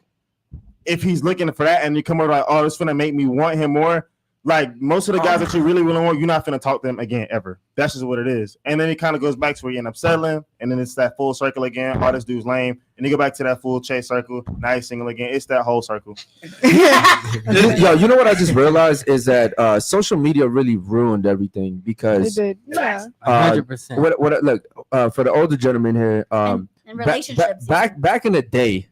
if he's looking for that and you come over like, oh, this finna make me want him more. Like most of the guys that you really want, you're not finna talk to them again ever. That's just what it is. And then it kind of goes back to where you end up settling, and then it's that full circle again. Oh, this dude's lame, and you go back to that full chase circle. Now he's single again. It's that whole circle. Yo, you know what I just realized is that social media really ruined everything They because did. Yeah. 100%. what look for the older gentleman here, In relationships. back in the day,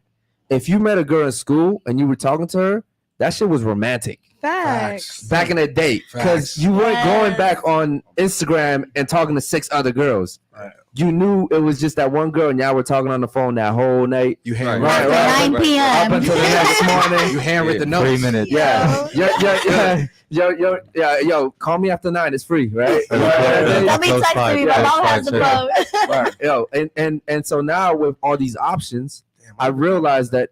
if you met a girl in school and you were talking to her, that shit was romantic. Facts. Back in the day, because Facts. you weren't going back on Instagram and talking to 6 other girls. Right. You knew it was just that one girl, and y'all were talking on the phone that whole night. You hand Right, After 9 up p.m. until the next morning. you handwritten the notes. 3 minutes. Yo, call me after 9. It's free, right? Let me text me. My mom has the phone. Right. Yo, and so now with all these options, I realized that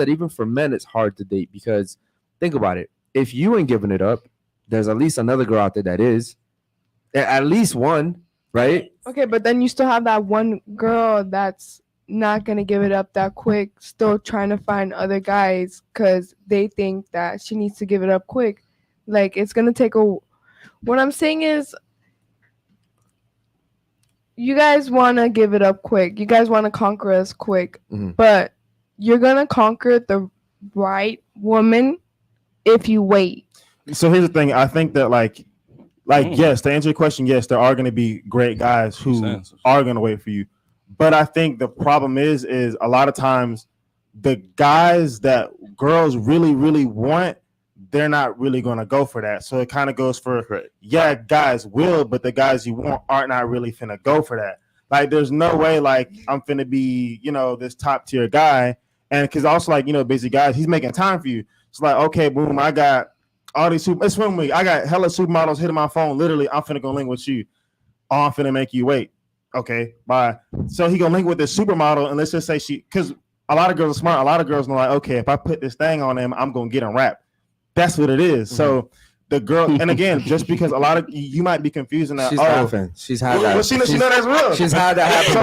even for men it's hard to date because think about it. If you ain't giving it up, there's at least another girl out there that is. At least one, right? Okay, but then you still have that one girl that's not gonna give it up that quick, still trying to find other guys because they think that she needs to give it up quick. Like it's gonna take a. What I'm saying is, you guys want to give it up quick. You guys want to conquer us quick, but you're gonna conquer the right woman if you wait. So here's the thing. I think that like yes, to answer your question, yes, there are going to be great guys who are going to wait for you. But I think the problem is a lot of times the guys that girls really, really want, they're not really going to go for that. So it kind of goes for, guys will, but the guys you want aren't not really finna go for that. Like, there's no way, like, I'm finna be, this top tier guy. And because also, like, busy guys, he's making time for you. It's like, okay, boom, I got all these it's swim week. I got hella supermodels hitting my phone. Literally, I'm finna go link with you. Oh, I'm finna make you wait. Okay, bye. So he gonna link with this supermodel, and let's just say because a lot of girls are smart. A lot of girls know, like, okay, if I put this thing on him, I'm gonna get him wrapped. That's what it is. So the girl, and again, just because a lot of you might be confusing that. She's laughing. She's had that. Well, she know that's real. She's had that happen.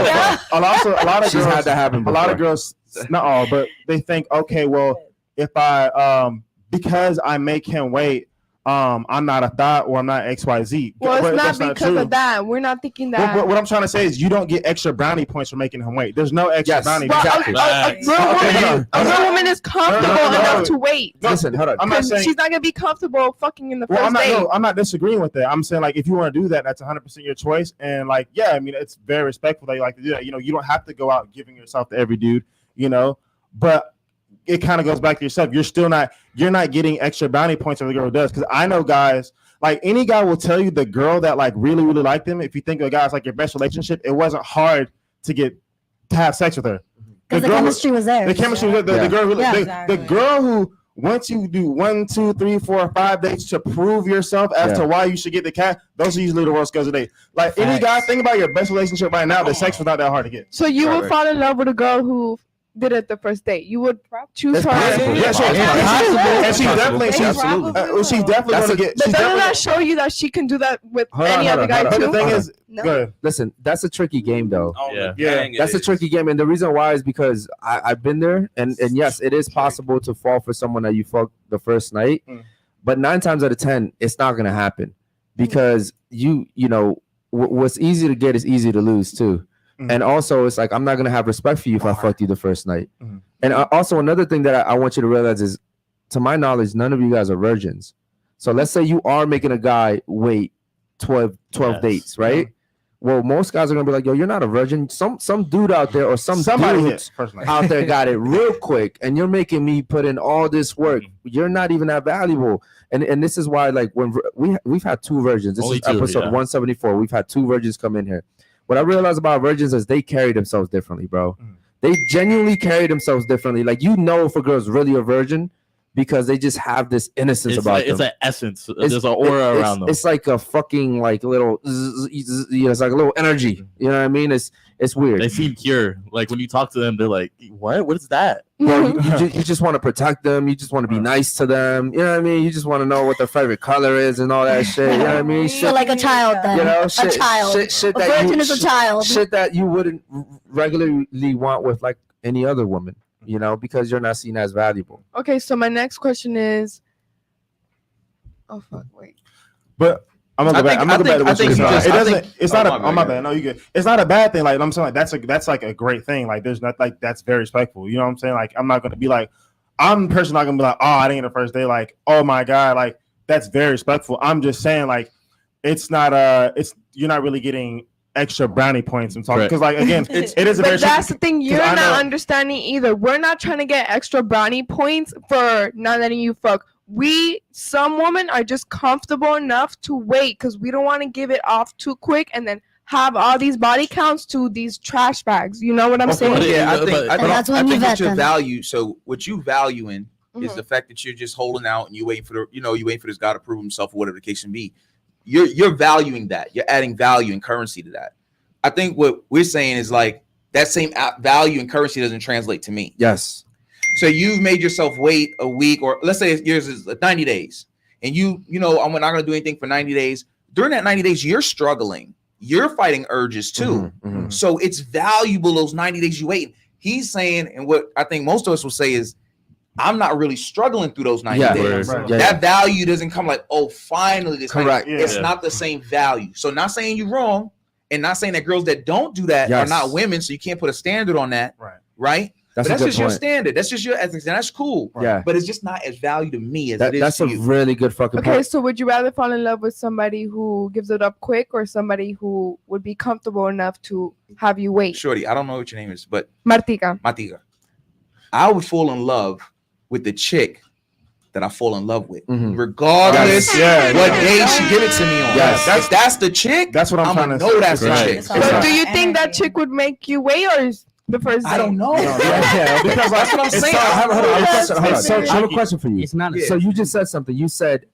So, a lot of she's girls had that happen. A lot of girls, not all, but they think, okay, well, if I because I make him wait, I'm not a thought or I'm not XYZ. Well, But it's that's not because true. of that. We're not thinking that. What I'm trying to say is you don't get extra brownie points for making him wait. There's no extra brownie points. A real woman is comfortable enough to wait. Listen, hold on. I'm not saying she's not gonna be comfortable fucking in the well, first date. I'm not disagreeing with that. I'm saying, like, if you want to do that, that's 100% your choice. And like, yeah, I mean, it's very respectful that you like to do that. You don't have to go out giving yourself to every dude, but it kind of goes back to yourself. You're not getting extra bounty points if the girl does. Because I know guys, like any guy will tell you the girl that like really, really liked them. If you think of guys like your best relationship, it wasn't hard to have sex with her. Because the chemistry was there. The chemistry was there. The girl really, the girl who once you do 1, 2, 3, 4, 5 dates to prove yourself as to why you should get the cat, those are usually the worst girls of date. Like any guy, think about your best relationship right now. The sex was not that hard to get. So you would fall in love with a girl who did it the first date. You would choose her. Yeah, sure. And she's definitely gonna get. But doesn't that show you that she can do that with any other guy too? The thing is, listen, that's a tricky game though. Yeah, that's a tricky game, and the reason why is because I've been there, and yes, it is possible to fall for someone that you fucked the first night, but 9 times out of 10, it's not gonna happen because what's easy to get is easy to lose too. And also, it's like, I'm not going to have respect for you if I fucked you the first night. And also, another thing that I want you to realize is, to my knowledge, none of you guys are virgins. So let's say you are making a guy wait 12 dates, right? Well, most guys are gonna be like, yo, you're not a virgin. Some dude out there or somebody dudes out there got it real quick, and you're making me put in all this work. You're not even that valuable. And this is why, like, when we've had 2 virgins. This Only is 2, episode 174. We've had 2 virgins come in here. What I realized about virgins is they carry themselves differently, bro. They genuinely carry themselves differently. Like, you know, if a girl's really a virgin, because they just have this innocence about them. It's an essence. There's an aura around them. It's like a fucking like little, it's like a little energy. You know what I mean? It's weird. They seem pure. Like when you talk to them, they're like, "What? What is that?" Well, you just want to protect them. You just want to be nice to them. You know what I mean? You just want to know what their favorite color is and all that shit. You know what I mean? So like a child, then. You know, a child. Shit a that virgin is a child. Shit that you wouldn't regularly want with like any other woman. You know, because you're not seen as valuable. Okay, so my next question is, oh fuck, wait. But I'm gonna go back. I'm gonna go back to what you said. It doesn't. It's not a. my Oh my bad. No, you good. It's not a bad thing. Like I'm saying, like that's like a great thing. Like there's not like that's very respectful. You know what I'm saying? Like I'm not gonna be like, I'm personally not gonna be like, oh, I didn't get the first day. Like, oh my god, like that's very respectful. I'm just saying, like, it's not it's you're not really getting extra brownie points and talking because like again it is a but that's the thing you're not understanding either. We're not trying to get extra brownie points for not letting you fuck. Some women are just comfortable enough to wait because we don't want to give it off too quick and then have all these body counts to these trash bags. You know what I'm saying? Yeah, I think that's when you what vet your them. value. So what you valuing is the fact that you're just holding out and you waiting for this guy to prove himself or whatever the case may be. You're valuing that. You're adding value and currency to that. I think what we're saying is like that same value and currency doesn't translate to me. Yes. So you've made yourself wait a week, or let's say yours is 90 days, and you know I'm not going to do anything for 90 days. During that 90 days, you're struggling. You're fighting urges too. So it's valuable those 90 days you wait. He's saying, and what I think most of us will say is, I'm not really struggling through those 90 days. That value doesn't come like, oh, finally this. Correct. It's not the same value. So not saying you're wrong, and not saying that girls that don't do that are not women. So you can't put a standard on that. Right. That's just your standard. That's just your ethics, and that's cool. Yeah. But it's just not as value to me as it is that's to a you. really good fucking point. Okay, so would you rather fall in love with somebody who gives it up quick or somebody who would be comfortable enough to have you wait? Shorty, I don't know what your name is, but Martika. I would fall in love with the chick that I fall in love with, regardless what day she give it to me on. Yes. That's the chick. That's what I'm trying to know. That's the chick. But do you think that chick would make you wait, or is the first day? I don't know. Because that's what I'm saying. I have a question for you. It's not. So you just said something. You said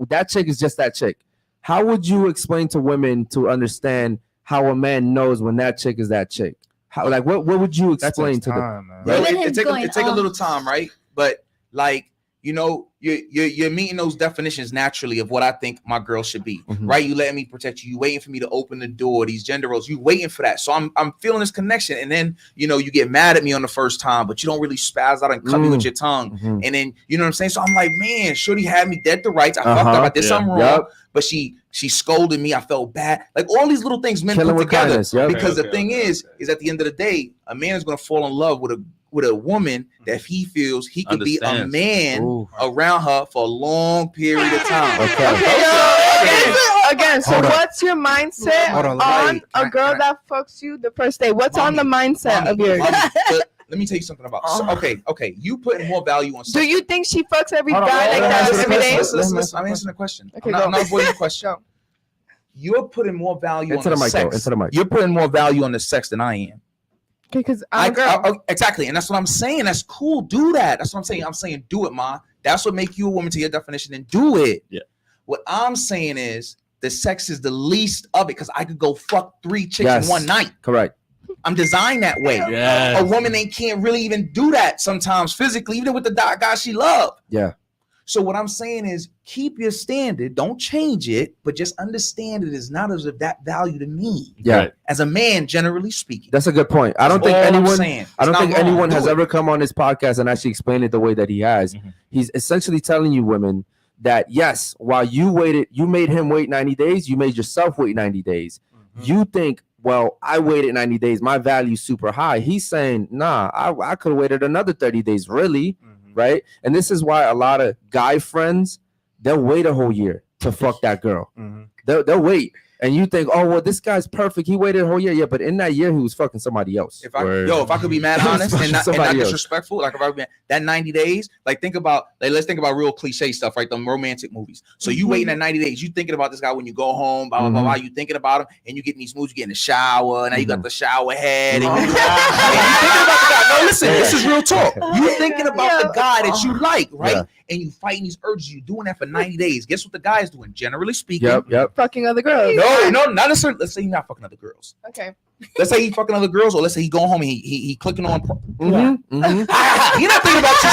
that chick is just that chick. How would you explain to women to understand how a man knows when that chick is that chick? How, like, what would you explain to them? It take a little time, right? But like, you know, you're meeting those definitions naturally of what I think my girl should be, right? You letting me protect you. You waiting for me to open the door. These gender roles. You waiting for that. So I'm feeling this connection, and then you know you get mad at me on the first time, but you don't really spaz out and cut me with your tongue, and then you know what I'm saying. So I'm like, man, shorty had me dead to rights. I fucked up. I did something wrong, but she scolded me. I felt bad. Like all these little things men put together. Because the thing is at the end of the day, a man is gonna fall in love with a woman that if he feels he can be a man around her for a long period of time. Again, so what's your mindset on a girl that fucks you the first day? What's on the mindset of yours? Let me tell you something about. Okay. You putting more value on. Do you think she fucks every guy like that every day? Listen, I'm answering the question. I'm not avoiding the question. You're putting more value on the sex. You're putting more value on the sex than I am. Okay, because I'm a girl. Exactly, and that's what I'm saying. That's cool. Do that. That's what I'm saying. I'm saying do it, ma. That's what make you a woman to your definition, and do it. Yeah. What I'm saying is the sex is the least of it because I could go fuck 3 chicks in one night. Correct. I'm designed that way. Yes. A woman can't really even do that sometimes physically, even with the guy she loved. Yeah. So what I'm saying is keep your standard, don't change it, but just understand it is not as of that value to me. Yeah. As a man, generally speaking. That's a good point. I don't think anyone has ever come on this podcast and actually explained it the way that he has. He's essentially telling you women that yes, while you made him wait 90 days, you made yourself wait 90 days. You think, well, I waited 90 days, my value's super high. He's saying, nah, I could have waited another 30 days, really. Right. And this is why a lot of guy friends, they'll wait a whole year to fuck that girl. They'll wait. and you think, oh well, this guy's perfect. He waited a whole year, yeah, but in that year he was fucking somebody else. If I could be mad honest and not disrespectful, like if I be that 90 days, like let's think about real cliche stuff, right? Them romantic movies. So you waiting at 90 days, you thinking about this guy when you go home, blah blah blah blah. You thinking about him, and you get in these moods. You get in the shower, and now you got the shower head, and you thinking about the guy. No, listen, this is real talk. You thinking about the guy that you like, right? Yeah. And you fighting these urges. You doing that for 90 days. Guess what the guy is doing? Generally speaking, fucking other girls. No, not necessarily. Let's say he's not fucking other girls. Okay. Let's say he fucking other girls, or let's say he going home and he clicking on. He not thinking about you,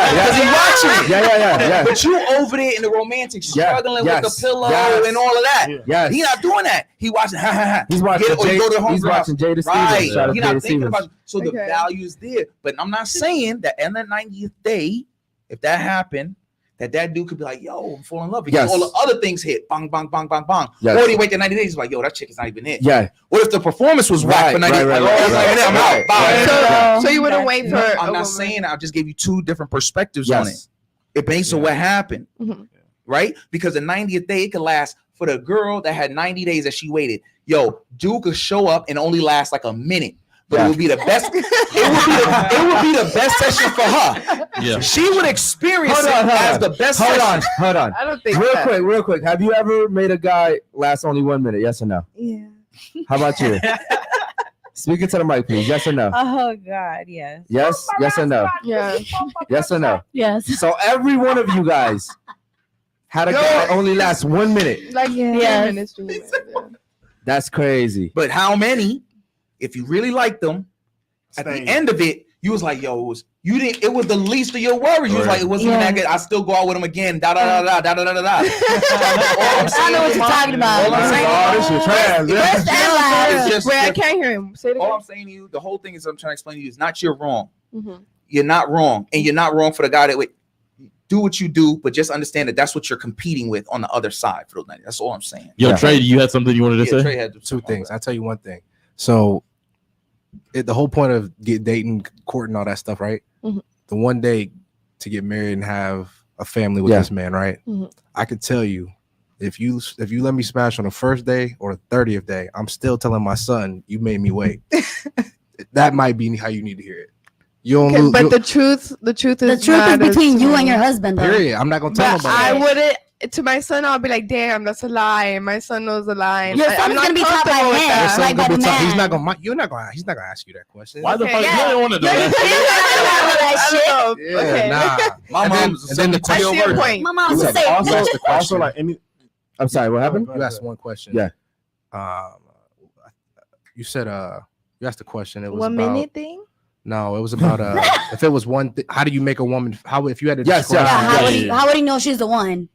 because he watching. Yeah. But you over there in the romantic, struggling with the pillow and all of that. Yes. He not doing that. He watching. He's watching. He's watching Jada Stevens. Right. He not thinking about you. So the value is there. But I'm not saying that in the 90th day, if that happened, that dude could be like, yo, I'm falling in love because all the other things hit. Bang, bang, bang, bang, bang. Or he wait the 90 days, he's like, yo, that chick is not even it. Yeah. What if the performance was whack for 90 days? I'm out. So you wouldn't wait for I'm not saying I just gave you two different perspectives on it. It based on what happened. Right? Because the 90th day, it could last for the girl that had 90 days that she waited. Yo, dude could show up and only last like a minute. But it would be the best. It would be the best session for her. Yeah. She would experience it as the best session. Hold on. I don't think real quick. Have you ever made a guy last only 1 minute? Yes or no? Yeah. How about you? Speak into the mic, please. Yes or no? Oh God, yes. Yes. Yes or no? Yeah. Yes or no? Yes. So every one of you guys had a guy only last 1 minute. Like minutes. That's crazy. But how many? If you really liked them, at the end of it, you was like, yo, it was the least of your worries. You was like, it wasn't even that good. I still go out with him again. Da da da da da da da da. I know what you're talking about. All I'm saying, Wait, I can't hear him. Say it again. All I'm saying to you, the whole thing is I'm trying to explain to you is not you're wrong. You're not wrong, and you're not wrong for the guy that would do what you do, but just understand that that's what you're competing with on the other side for those 90. That's all I'm saying. Yo, Trey, you had something you wanted to say? Trey had two things. I'll tell you one thing. So the whole point of dating, courting, all that stuff, right? The one day to get married and have a family with this man, right? I could tell you, if you let me smash on the first day or the 30th day, I'm still telling my son, you made me wait. That might be how you need to hear it. You don't lose, but the truth is between you and your husband, though. Period. I'm not gonna tell him about I that. wouldn't. To my son, I'll be like, "Damn, that's a lie." And my son knows the lie. Your son's gonna be taught by him, like by the man. He's not gonna ask you that question. Why the fuck? You don't want to do that. My mom's and then the question. My mom's the same. Also, like I'm sorry. What happened? You asked one question. Yeah. You said you asked a question. It was 1 about, minute thing. No, it was about if it was one how do you make a woman, how if you had to describe how would he know she's the one?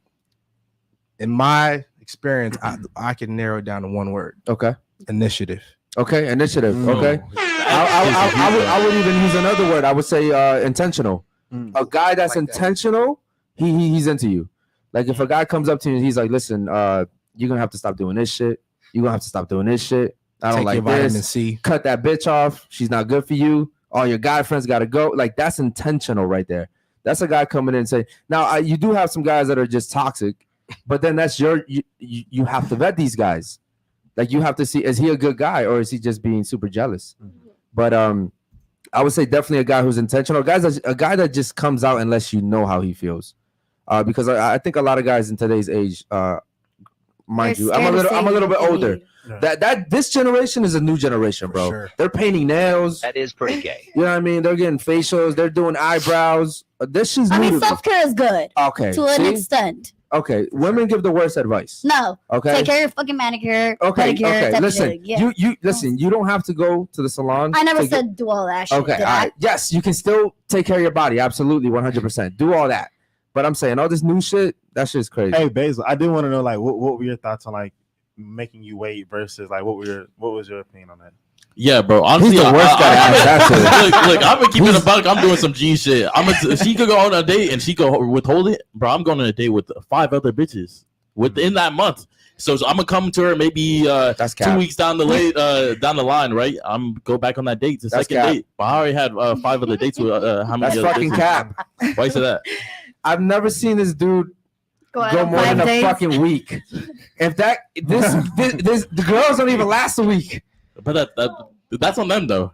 In my experience, I can narrow it down to one word. Okay. Initiative. Okay, initiative. Okay. I would even use another word. I would say intentional. A guy that's intentional, he's into you. Like if a guy comes up to you and he's like, listen, you're gonna have to stop doing this shit. You're gonna have to stop doing this shit. I don't like this. C. Cut that bitch off. She's not good for you. All your guy friends gotta go. Like that's intentional right there. That's a guy coming in and say. Now you do have some guys that are just toxic, but then that's you have to vet these guys. Like you have to see, is he a good guy or is he just being super jealous? But I would say definitely a guy who's intentional. A guy that just comes out and lets you know how he feels. Because I think a lot of guys in today's age, mind you, I'm a little bit older. That this generation is a new generation, bro. Sure. They're painting nails. That is pretty gay. You know what I mean? They're getting facials. They're doing eyebrows. This is. I mean, self-care is good. Okay. To an extent. Okay. Women give the worst advice. No. Okay. Take care of your fucking manicure. Okay. Pedicure, Okay. Listen. yeah. You listen. You don't have to go to the salon. I never said do all that shit. Okay. All right. Yes, you can still take care of your body. Absolutely, 100%. Do all that. But I'm saying all this new shit. That shit's crazy. Hey, Basil, I do want to know like what were your thoughts on like making you wait versus like what was your opinion on that? Yeah, bro. Honestly, He's the worst guy to ask that to. Look, I've been keeping a buck. I'm doing some G shit. She could go on a date and she could withhold it, bro. I'm going on a date with 5 other bitches within that month. So I'm gonna come to her maybe 2 weeks down the line, right? I'm go back on that date, the second date. But I already had 5 other dates with how many? That's fucking cap. Why you say that? I've never seen this dude go more than a fucking week. If this the girls don't even last a week. But that's on them though.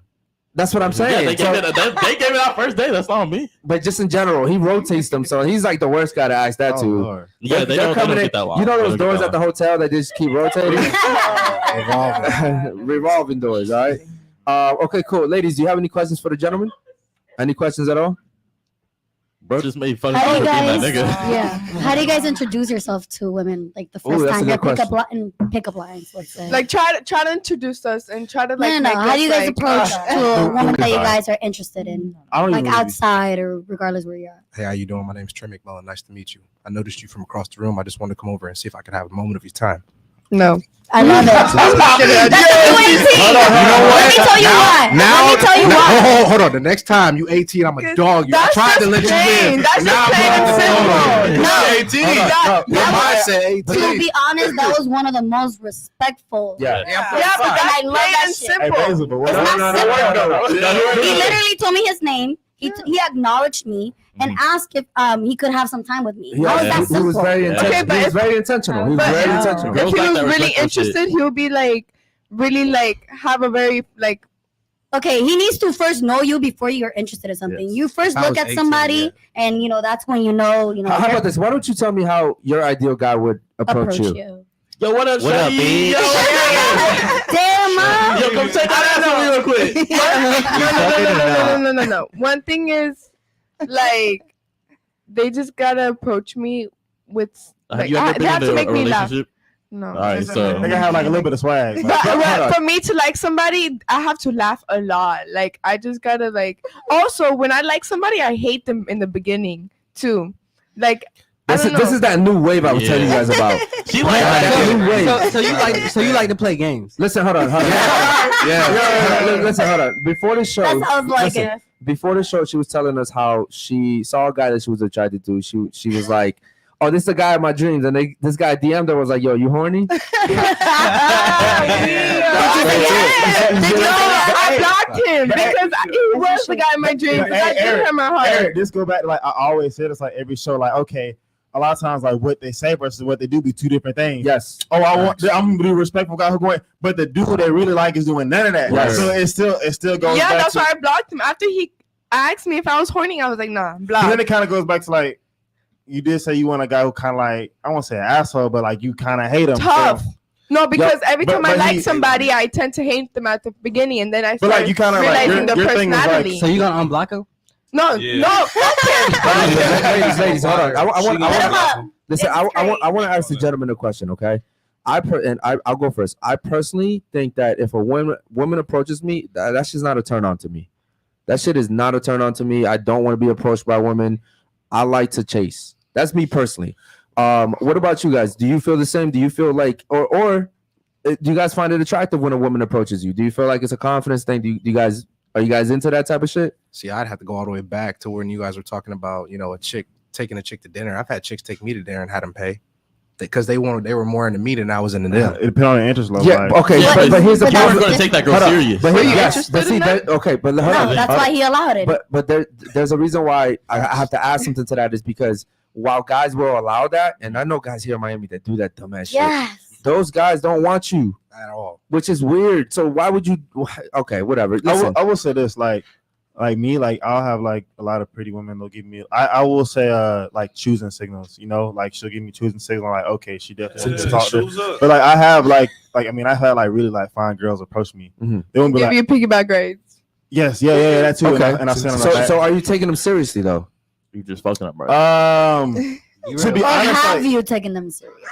That's what I'm saying. Yeah, they gave it out first day. That's not on me. But just in general, he rotates them, so he's like the worst guy to ask that to. Lord. Yeah, they don't get that long. You know those doors at the hotel that just keep rotating? Revolving doors, all right? Okay, cool. Ladies, do you have any questions for the gentleman? Any questions at all? Bro just made fun of How do you that guys, nigga. How do you guys introduce yourself to women like the first time your pickup lines, let's say? Like try to introduce us and try to like. No. How do you guys approach to a woman that you guys are interested in, like outside or regardless where you're at? Hey, how you doing? My name's Trey McMillan. Nice to meet you. I noticed you from across the room. I just wanted to come over and see if I could have a moment of your time. No. I love it. Let me tell you why. Let me tell you why. Hold on. The next time you 18, I'm a dog you. I tried to let you live. That's now just plain and simple. To be honest, that was one of the most respectful. Yeah, but I love that shit. He literally told me his name. He acknowledged me and asked if he could have some time with me. How is that simple? He was very intentional. He was very intentional. He was very intentional. If he was really interested, he would be like, really like have a very like. Okay, he needs to first know you before you're interested in something. Yes. You first look at 18, somebody, and that's when you know. How about this? Why don't you tell me how your ideal guy would approach you? Yo, what up, B? Damn, Mom. Yo, come check that out real quick. No. One thing is, like, they just gotta approach me with. Like, they have to make me laugh. No. All right, so they gotta have like a little bit of swag. But for me to like somebody, I have to laugh a lot. Like, I just gotta like. Also, when I like somebody, I hate them in the beginning too. Like. This is that new wave I was telling you guys about. She like that new wave. So you like to play games? Listen, hold on. Listen, hold on. Before the show, before the show, she was telling us how she saw a guy that she was attracted to. She was like, "Oh, this is the guy of my dreams," and this guy DM'd her, was like, "Yo, you horny?" I blocked him because he was the guy of my dreams. I gave him my heart. Eric, this go back to like I always said. It's like every show, like okay. A lot of times, like what they say versus what they do be two different things. Yes. Oh, I'm gonna be a respectful guy who going, but the dude they really like is doing none of that. Right. So it still goes. Yeah, back that's why I blocked him. After he asked me if I was horny, I was like, nah, block. Then it kind of goes back to like, you did say you want a guy who kind of like, I won't say an asshole, but like you kind of hate him. Tough. So. No, because every time I like somebody, I tend to hate them at the beginning, and then I start like you kind of realizing like, the personality. Like, so you gonna unblock him? No. Ladies, hold on. I want to ask the gentleman a question, okay? I'll go first. I personally think that if a woman approaches me, that's just not a turn on to me. That shit is not a turn on to me. I don't want to be approached by women. I like to chase. That's me personally. What about you guys? Do you feel the same? Do you feel like, or do you guys find it attractive when a woman approaches you? Do you feel like it's a confidence thing? Are you guys into that type of shit? See, I'd have to go all the way back to when you guys were talking about, a chick taking a chick to dinner. I've had chicks take me to dinner and had them pay because they were more into me than I was into them. It depends on the interest level. Yeah, okay, but here's the problem. We're going to take that girl serious. But that's why he allowed it. But there's a reason why I have to add something to that is because while guys will allow that, and I know guys here in Miami that do that dumbass shit. Those guys don't want you at all, which is weird. So why would you? Okay, whatever. I will say this, like me, like I'll have like a lot of pretty women. They'll give me. I will say, like choosing signals. Like she'll give me choosing signal. Like okay, she definitely talk to. But like I have like I mean I had like really like fine girls approach me. Mm-hmm. They won't be give you piggyback grades. Yes, yeah, that too. Okay, and I send them. So are you taking them seriously though? You just fucking up, bro. To be honest, have you taken them serious?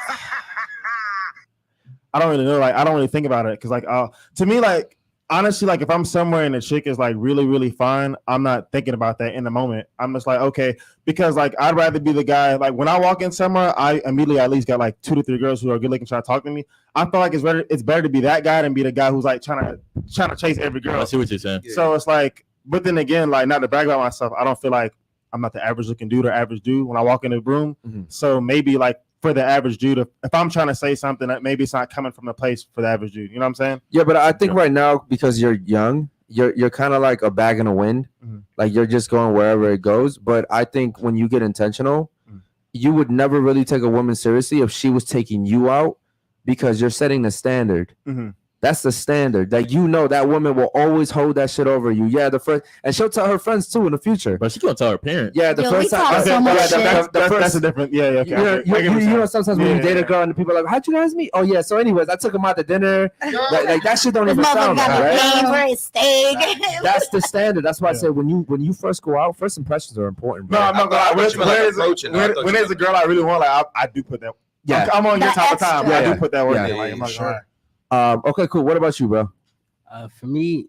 I don't really know. Like, I don't really think about it because, like, to me, like, honestly, like, if I'm somewhere and the chick is like really, really fine, I'm not thinking about that in the moment. I'm just like, okay, because like I'd rather be the guy. Like when I walk in somewhere, I immediately at least got like 2 to 3 girls who are good looking trying to talk to me. I feel like it's better to be that guy than be the guy who's like trying to chase every girl. I see what you're saying. So it's like, but then again, like not to brag about myself, I don't feel like I'm not the average looking dude or average dude when I walk in the room. Mm-hmm. So maybe like for the average dude, if I'm trying to say something that maybe it's not coming from the place for the average dude, you know what I'm saying? Yeah, but I think right now because you're young, you're kind of like a bag in the wind, like you're just going wherever it goes. But I think when you get intentional, you would never really take a woman seriously if she was taking you out, because you're setting the standard. Mm-hmm. That's the standard. Like, you know, that woman will always hold that shit over you. Yeah, the first, and she'll tell her friends too in the future. But she's gonna tell her parents. Yeah, the first time. That's a different. Yeah, okay. You know, sometimes when you date a girl and people are like, "How'd you guys meet?" Oh yeah. So, anyways, I took him out to dinner. Like that shit don't even sound right. That's the standard. That's why I said when you first go out, first impressions are important. Bro. No, I'm not gonna lie. When there's a girl I really want, like I do put that. Yeah, I'm on your top of time. I do put that work in. Like, I'm not gonna lie. Okay, cool. What about you, bro? For me,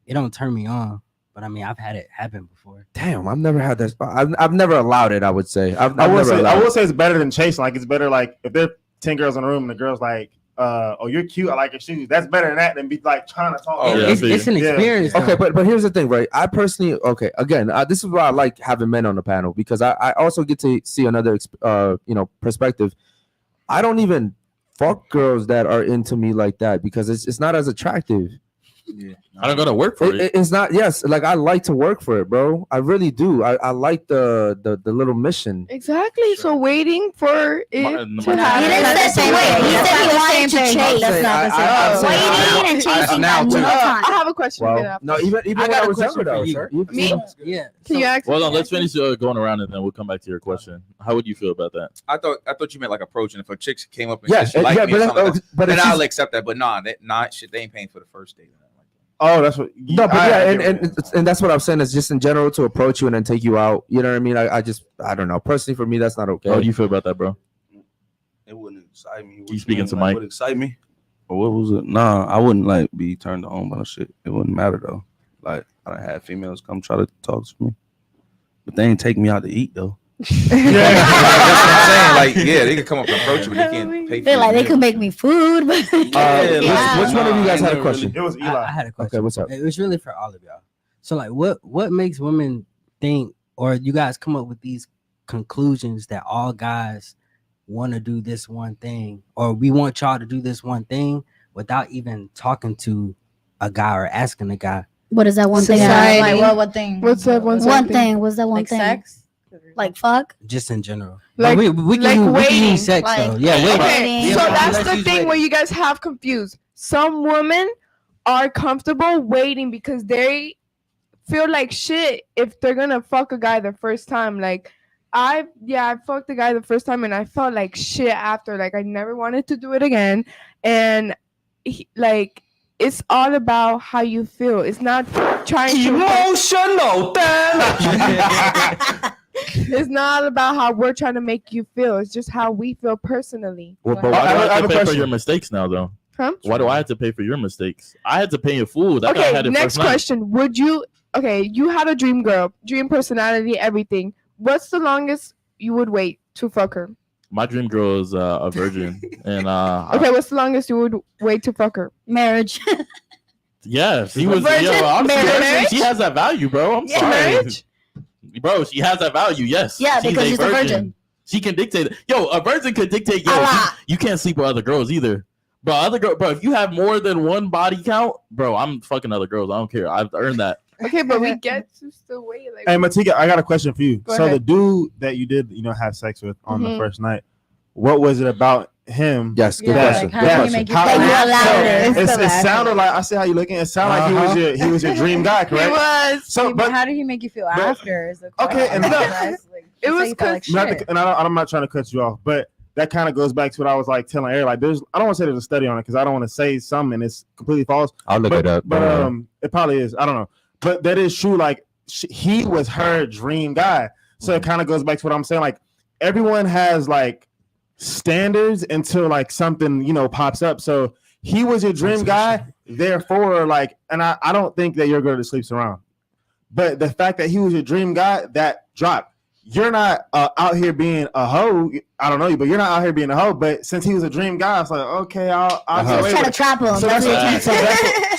it don't turn me on, but I mean, I've had it happen before. Damn, I've never had that. I've never allowed it. I would say. I will say it's better than chasing. Like, it's better. Like, if there are 10 girls in the room and the girl's like, "Oh, you're cute. I like your shoes." That's better than that than be like trying to talk. Oh, yeah, it's an experience. Okay, but here's the thing, right? I personally, again, this is why I like having men on the panel, because I also get to see another, perspective. I don't even fuck girls that are into me like that, because it's not as attractive. Yeah, I don't gotta work for it. It's not. Yes, like I like to work for it, bro. I really do. I like the little mission. Exactly. So waiting for it to happen. He didn't say wait. He said he wanted to chase. That's not the same. Waiting and chasing. I have a question. Well, no, even when I was younger, though, sir. Me? Yeah. Can you ask? Well, let's finish going around and then we'll come back to your question. How would you feel about that? I thought you meant like approaching. If a chick came up and said she liked me or something like that, but then I'll accept that. But shit, they ain't paying for the first date. Oh, that's what. No, but and that's what I'm saying is just in general to approach you and then take you out. You know what I mean? I don't know. Personally, for me, that's not okay. How do you feel about that, bro? It wouldn't excite me. You speaking to Mike? Would excite me? Or what was it? Nah, I wouldn't like be turned on by the shit. It wouldn't matter though. Like, I done had females come try to talk to me, but they ain't take me out to eat though. That's what I'm saying. Like, yeah, they can come up and approach you, but they can't pay for They're like, they can make me food. But which one of you guys had a question? It was Eli. I had a question. Okay, what's up? It was really for all of y'all. So, like, what makes women think, or you guys come up with these conclusions that all guys want to do this one thing, or we want y'all to do this one thing without even talking to a guy or asking a guy? What is that one thing? Like, what thing? What's that one thing? What's that one like thing? Sex? Like fuck? Just in general. Like, we can waiting. use sex though. Yeah, waiting. Okay, so that's the thing where you guys have confused. Some women are comfortable waiting because they feel like shit if they're gonna fuck a guy the first time. Like, I fucked a guy the first time and I felt like shit after. Like, I never wanted to do it again. And it's all about how you feel. It's not trying to emotional. It's not about how we're trying to make you feel. It's just how we feel personally. Well, but why do I have to pay for your mistakes now, though? Huh? Why do I have to pay for your mistakes? I had to pay in full. That guy had it next first question. Would you? Okay, you had a dream girl, dream personality, everything. What's the longest you would wait to fuck her? My dream girl is a virgin, and okay, what's the longest you would wait to fuck her? Marriage. Yeah, she was. Virgin? Marriage? She has that value, bro. I'm sorry. Marriage? Bro, she has that value. Yes. Yeah, because she's a virgin. She can dictate. Yo, a virgin could dictate. Yo, you can't sleep with other girls either, bro. Bro. If you have more than one body count, bro, I'm fucking other girls. I don't care. I've earned that. Okay, but we get to still wait. Like, hey, Matika, I got a question for you. Go so ahead. the dude that you did, have sex with on the first night, what was it about him? Yes, good question. Like, how do you make you feel it sounded like I see how you looking. It sounded like he was your dream guy, correct? He was. So, but how did he make you feel after? Is the question. Okay, and it was I'm not trying to cut you off, but that kind of goes back to what I was like telling Eric. Like, I don't want to say there's a study on it because I don't want to say something and it's completely false. I'll look it up. But it probably is. I don't know. But that is true. Like, he was her dream guy. So it kind of goes back to what I'm saying. Like, everyone has like standards until like something pops up. So he was your dream guy. Therefore, like, and I don't think that your girl that sleeps around. But the fact that he was your dream guy, that dropped. You're not out here being a hoe. I don't know you, but you're not out here being a hoe. But since he was a dream guy, it's like, okay, I'll try to trap him. So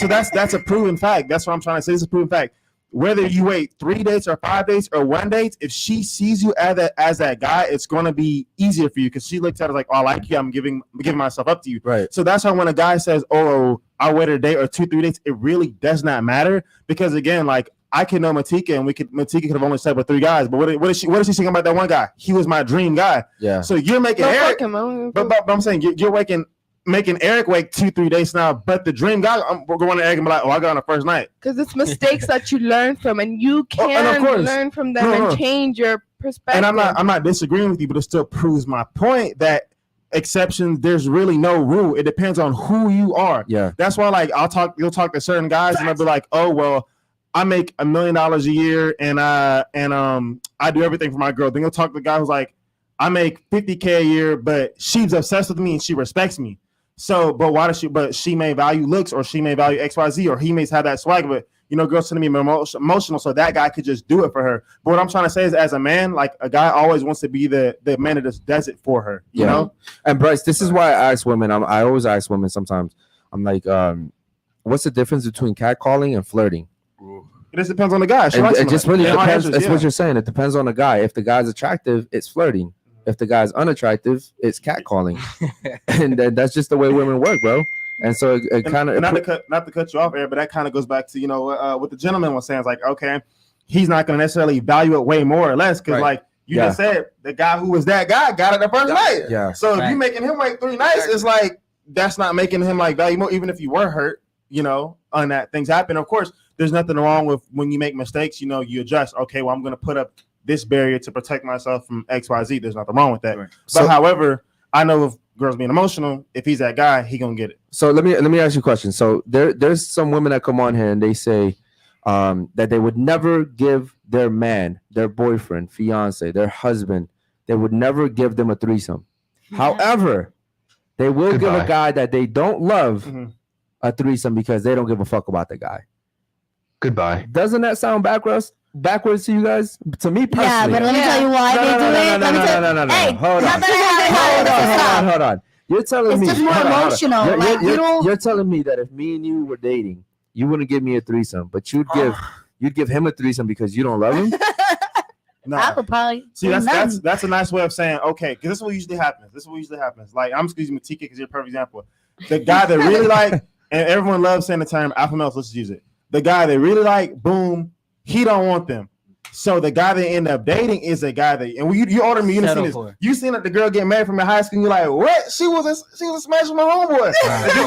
that's a proven fact. That's what I'm trying to say. It's a proven fact. Whether you wait 3 dates or 5 dates or 1 date, if she sees you as that guy, it's going to be easier for you because she looks at it like, oh, I like you. I'm giving myself up to you. Right. So that's why when a guy says, oh, I waited a date or 2-3 dates, it really does not matter because, again, like, I can know Matika, and Matika could have only slept with 3 guys. But what is she saying about that one guy? He was my dream guy. Yeah. So you're making Eric, but I'm saying you're making Eric wait 2-3 days now. But the dream guy, we're going to Eric and be like, oh, I got on the first night. Because it's mistakes that you learn from, and you can learn from them and change your perspective. And I'm not disagreeing with you, but it still proves my point that exceptions, there's really no rule. It depends on who you are. Yeah. That's why, like, you'll talk to certain guys, and they'll be like, oh, well, I make $1 million a year, and I do everything for my girl. Then you'll talk to the guy who's like, I make $50K a year, but she's obsessed with me and she respects me. So, but why does she? But she may value looks, or she may value XYZ, or he may have that swag. But girls tend to be emotional, so that guy could just do it for her. But what I'm trying to say is, as a man, like, a guy always wants to be the man that just does it for her. You know. And Bryce, this is why I ask women. I always ask women. Sometimes I'm like, what's the difference between catcalling and flirting? It just depends on the guy. It just really depends. That's what you're saying. It depends on the guy. If the guy's attractive, it's flirting. If the guy's unattractive, it's catcalling. And that's just the way women work, bro. And so it kind of not to cut you off, Eric, but that kind of goes back to what the gentleman was saying. It's like, okay, he's not going to necessarily value it way more or less because, like you just said, the guy who was that guy got it the first night. Yeah. So if you making him wait 3 nights, it's like that's not making him like value more. Even if you were hurt, on that, things happen. Of course, there's nothing wrong with when you make mistakes. You adjust. Okay, well, I'm going to put up this barrier to protect myself from XYZ. There's nothing wrong with that. Right. But however, I know if girls being emotional, if he's that guy, he gonna get it. So let me ask you a question. So there's some women that come on here and they say that they would never give their man, their boyfriend, fiance, their husband, they would never give them a threesome. Yeah. However, they will give a guy that they don't love a threesome because they don't give a fuck about the guy. Goodbye. Doesn't that sound backwards to you guys? To me personally. Yeah, but let me tell you why they do it. No. Hold on. You're telling me it's just more emotional. You're telling me that if me and you were dating, you wouldn't give me a threesome, but you'd give him a threesome because you don't love him? No. I would probably see that's a nice way of saying okay, because this is what usually happens. Like, I'm just using Matika because you're a perfect example. The guy that really like, and everyone loves saying the term alpha males, let's just use it. The guy they really like, boom, he don't want them. So the guy they end up dating is a guy that, and you older than me, you seen that the girl get married from in high school, and you're like, what? She was smashing my homeboy.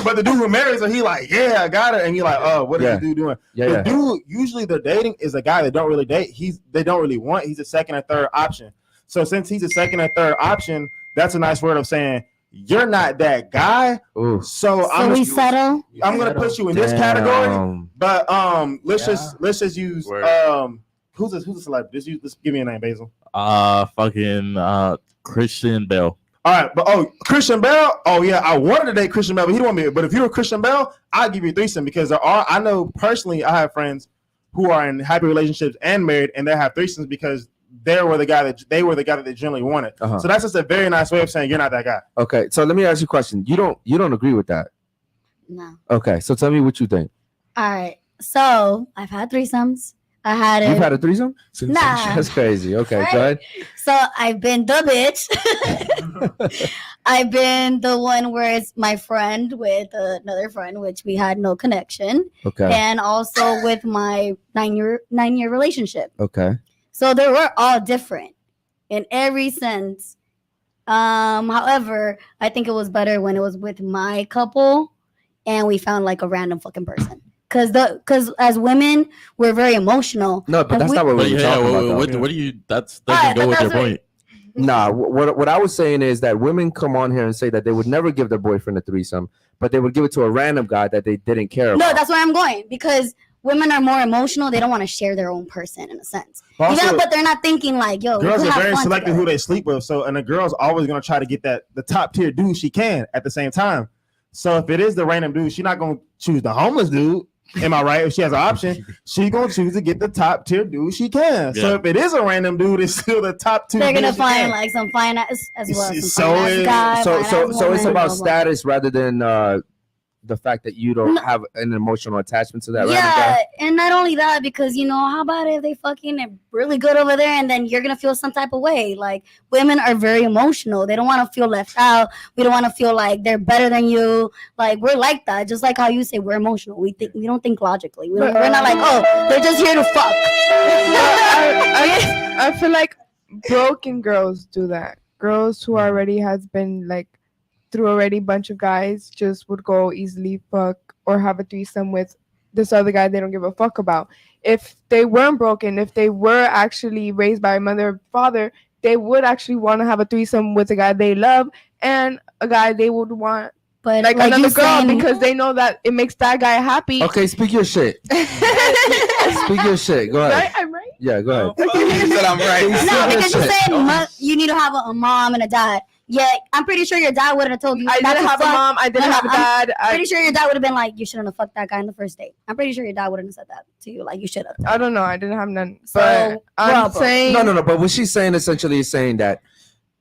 But the dude who marries her, he like, yeah, I got her. And you're like, oh, what is the dude doing? The dude, usually they're dating is a guy that don't really date. They don't really want. He's a second or third option. So since he's a second or third option, that's a nice word of saying, you're not that guy. Ooh. So we settle. I'm gonna put you in this category, but let's just use who's a celebrity? Just give me a name, Basil. Christian Bale. All right, but Christian Bale. Oh yeah, I wanted to date Christian Bale, but he didn't want me. But if you were Christian Bale, I'd give you a threesome because I know personally I have friends who are in happy relationships and married, and they have threesomes because they were the guy that they generally wanted. So that's just a very nice way of saying you're not that guy. Okay, so let me ask you a question. You don't agree with that? No. Okay, so tell me what you think. All right. So I've had threesomes. You've had a threesome? Nah. That's crazy. Okay, right? go ahead. So I've been the bitch. I've been the one where it's my friend with another friend, which we had no connection. Okay. And also with my 9-year relationship. Okay. So they were all different in every sense. However, I think it was better when it was with my couple and we found like a random fucking person. Because as women, we're very emotional. No, but that's not what we're talking about. What do you? That doesn't go with your point. Nah, what I was saying is that women come on here and say that they would never give their boyfriend a threesome, but they would give it to a random guy that they didn't care about. No, that's where I'm going because women are more emotional. They don't want to share their own person in a sense. Also, but they're not thinking like, yo, girls are very selective who they sleep with. So, and a girl's always gonna try to get the top tier dude she can at the same time. So if it is the random dude, she's not gonna choose the homeless dude. Am I right? If she has an option, she's gonna choose to get the top tier dude she can. Yeah. So if it is a random dude, it's still the top two. They're gonna find like some fine ass as well. So it's about status rather than the fact that you don't have an emotional attachment to that random Yeah, guy? and not only that, because how about if they fucking are really good over there, and then you're gonna feel some type of way? Like, women are very emotional. They don't want to feel left out. We don't want to feel like they're better than you. Like, we're like that. Just like how you say we're emotional. We don't think logically. We're not like, oh, they're just here to fuck. I feel like broken girls do that. Girls who already has been like through already a bunch of guys just would go easily fuck or have a threesome with this other guy they don't give a fuck about. If they weren't broken, if they were actually raised by a mother or father, they would actually want to have a threesome with a guy they love and a guy they would want, but like another girl, because they know that it makes that guy happy. Okay, speak your shit. Speak your shit. Go ahead. Right? I'm right? Yeah, go ahead. You said I'm right. No, because you're saying you need to have a mom and a dad. Yeah, I'm pretty sure your dad wouldn't have told you. I didn't have a mom. I didn't have a dad. I'm pretty sure your dad would have been like, you shouldn't have fucked that guy on the first date. I'm pretty sure your dad wouldn't have said that to you. Like, you should have. I don't know. I didn't have none. So, But I'm saying No. But what she's saying essentially is saying that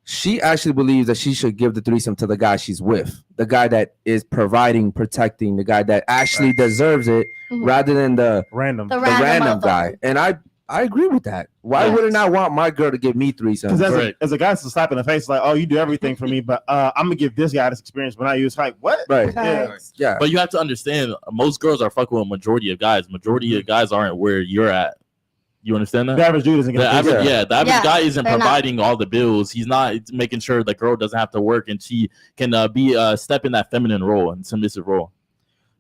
she actually believes that she should give the threesome to the guy she's with, the guy that is providing, protecting, the guy that actually deserves it, rather than the random guy. And I agree with that. Why would I not want my girl to give me threesomes? Because as a guy, it's a slap in the face, like, oh, you do everything for me, but I'm gonna give this guy this experience, but not you. It's like, what? Right. Yeah. But you have to understand, most girls are fucking with a majority of guys. Majority of guys aren't where you're at. You understand that? The average dude isn't the average, the average guy isn't they're providing all the bills. He's not making sure the girl doesn't have to work and she can be step in that feminine role and submissive role.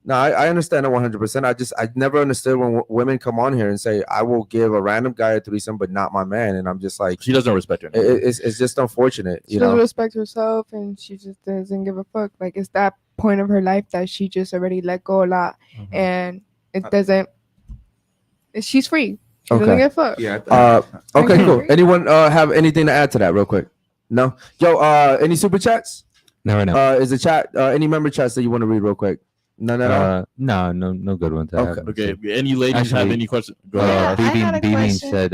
No, I understand it 100%. I never understood when women come on here and say, I will give a random guy a threesome, but not my man. And I'm just like, she doesn't respect her. It's just unfortunate. She doesn't respect herself and she just doesn't give a fuck. Like, it's that point of her life that she just already let go a lot. And it doesn't, she's free. She doesn't give a fuck. Yeah. Okay, cool. Anyone have anything to add to that real quick? No? Yo, any super chats? No, right now. Is the chat, any member chats that you want to read real quick? None at all? No good ones. Okay. Any ladies have any questions? Go ahead. Bean said,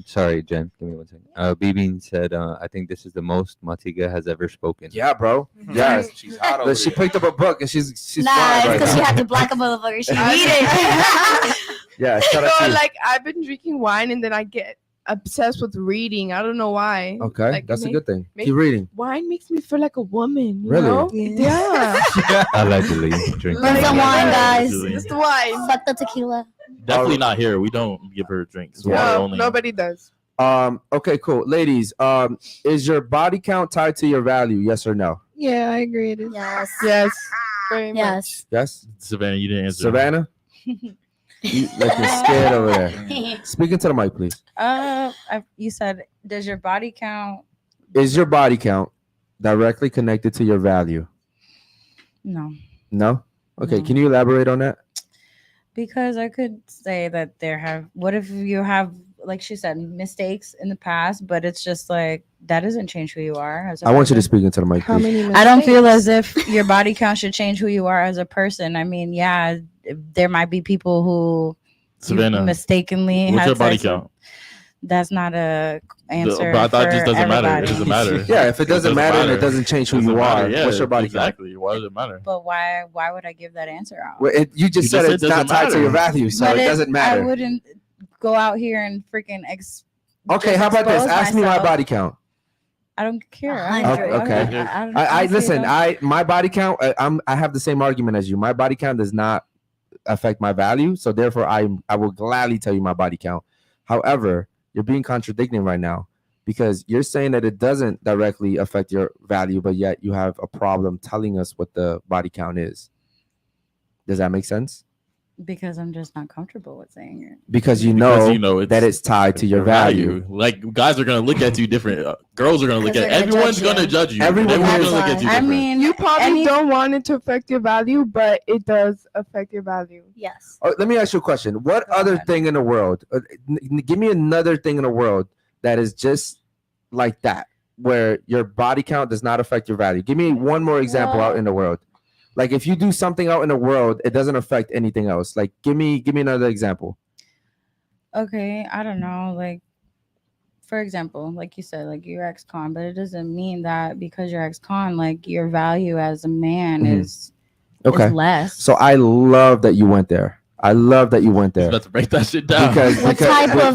sorry, Jen, give me 1 second. Bean said, I think this is the most Matiga has ever spoken. Yeah, bro. Yeah, she's hot over she picked up a book and she's Nah, it's because she had to block a motherfucker. She read it. Yeah, shout out to you. Like, I've been drinking wine and then I get obsessed with reading. I don't know why. Okay, like, that's a good thing. Keep reading. Wine makes me feel like a woman. You Really? know? Yeah. Allegedly. Drink Bring some wine, guys. It's the wine. Fuck the tequila. Definitely not here. We don't give her drinks. No, nobody does. Okay, cool. Ladies, is your body count tied to your value? Yes or no? Yeah, I agree. It is. Yes. Yes. Very Yes. Yes. Savannah, you didn't answer. Savannah? You looking scared over there. Speaking to the mic, please. You said, does your body count? Is your body count directly connected to your value? No. No? Okay, No. can you elaborate on that? Because I could say that what if you have, like she said, mistakes in the past, but it's just like, that doesn't change who you are. As a I want you to person. speak into the mic, How please. many mistakes? I don't feel as if your body count should change who you are as a person. I mean, yeah, there might be people who Savannah, mistakenly what's had your body sex with. count? That's not a answer. But I thought it just for doesn't matter. It everybody. doesn't matter. Yeah, if it doesn't matter and it doesn't change who you are, Yeah, what's your body count? exactly. Why does it matter? But why would I give that answer out? Well, you just said it's not tied to your value, so But it doesn't matter. I wouldn't go out here and freaking Okay, how about this? Ask me my body count. I don't care. Okay. I listen. My body count. I have the same argument as you. My body count does not affect my value, so therefore I will gladly tell you my body count. However, you're being contradicting right now because you're saying that it doesn't directly affect your value, but yet you have a problem telling us what the body count is. Does that make sense? Because I'm just not comfortable with saying it. Because you know that it's tied to your value. Like, guys are gonna look at you different. Girls are gonna look at. Everyone's gonna judge you. Everyone's gonna look at you I different. mean, you probably don't want it to affect your value, but it does affect your value. Yes. Let me ask you a question. What other thing in the world? Give me another thing in the world that is just like that, where your body count does not affect your value. Give me one more example out in the world. Like, if you do something out in the world, it doesn't affect anything else. Like, give me another example. Okay, I don't know. Like, for example, like you said, like you're ex-con, but it doesn't mean that because you're ex-con, like your value as a man is Okay. is less. So I love that you went there. I love that you went there. Let's break that shit down. What type of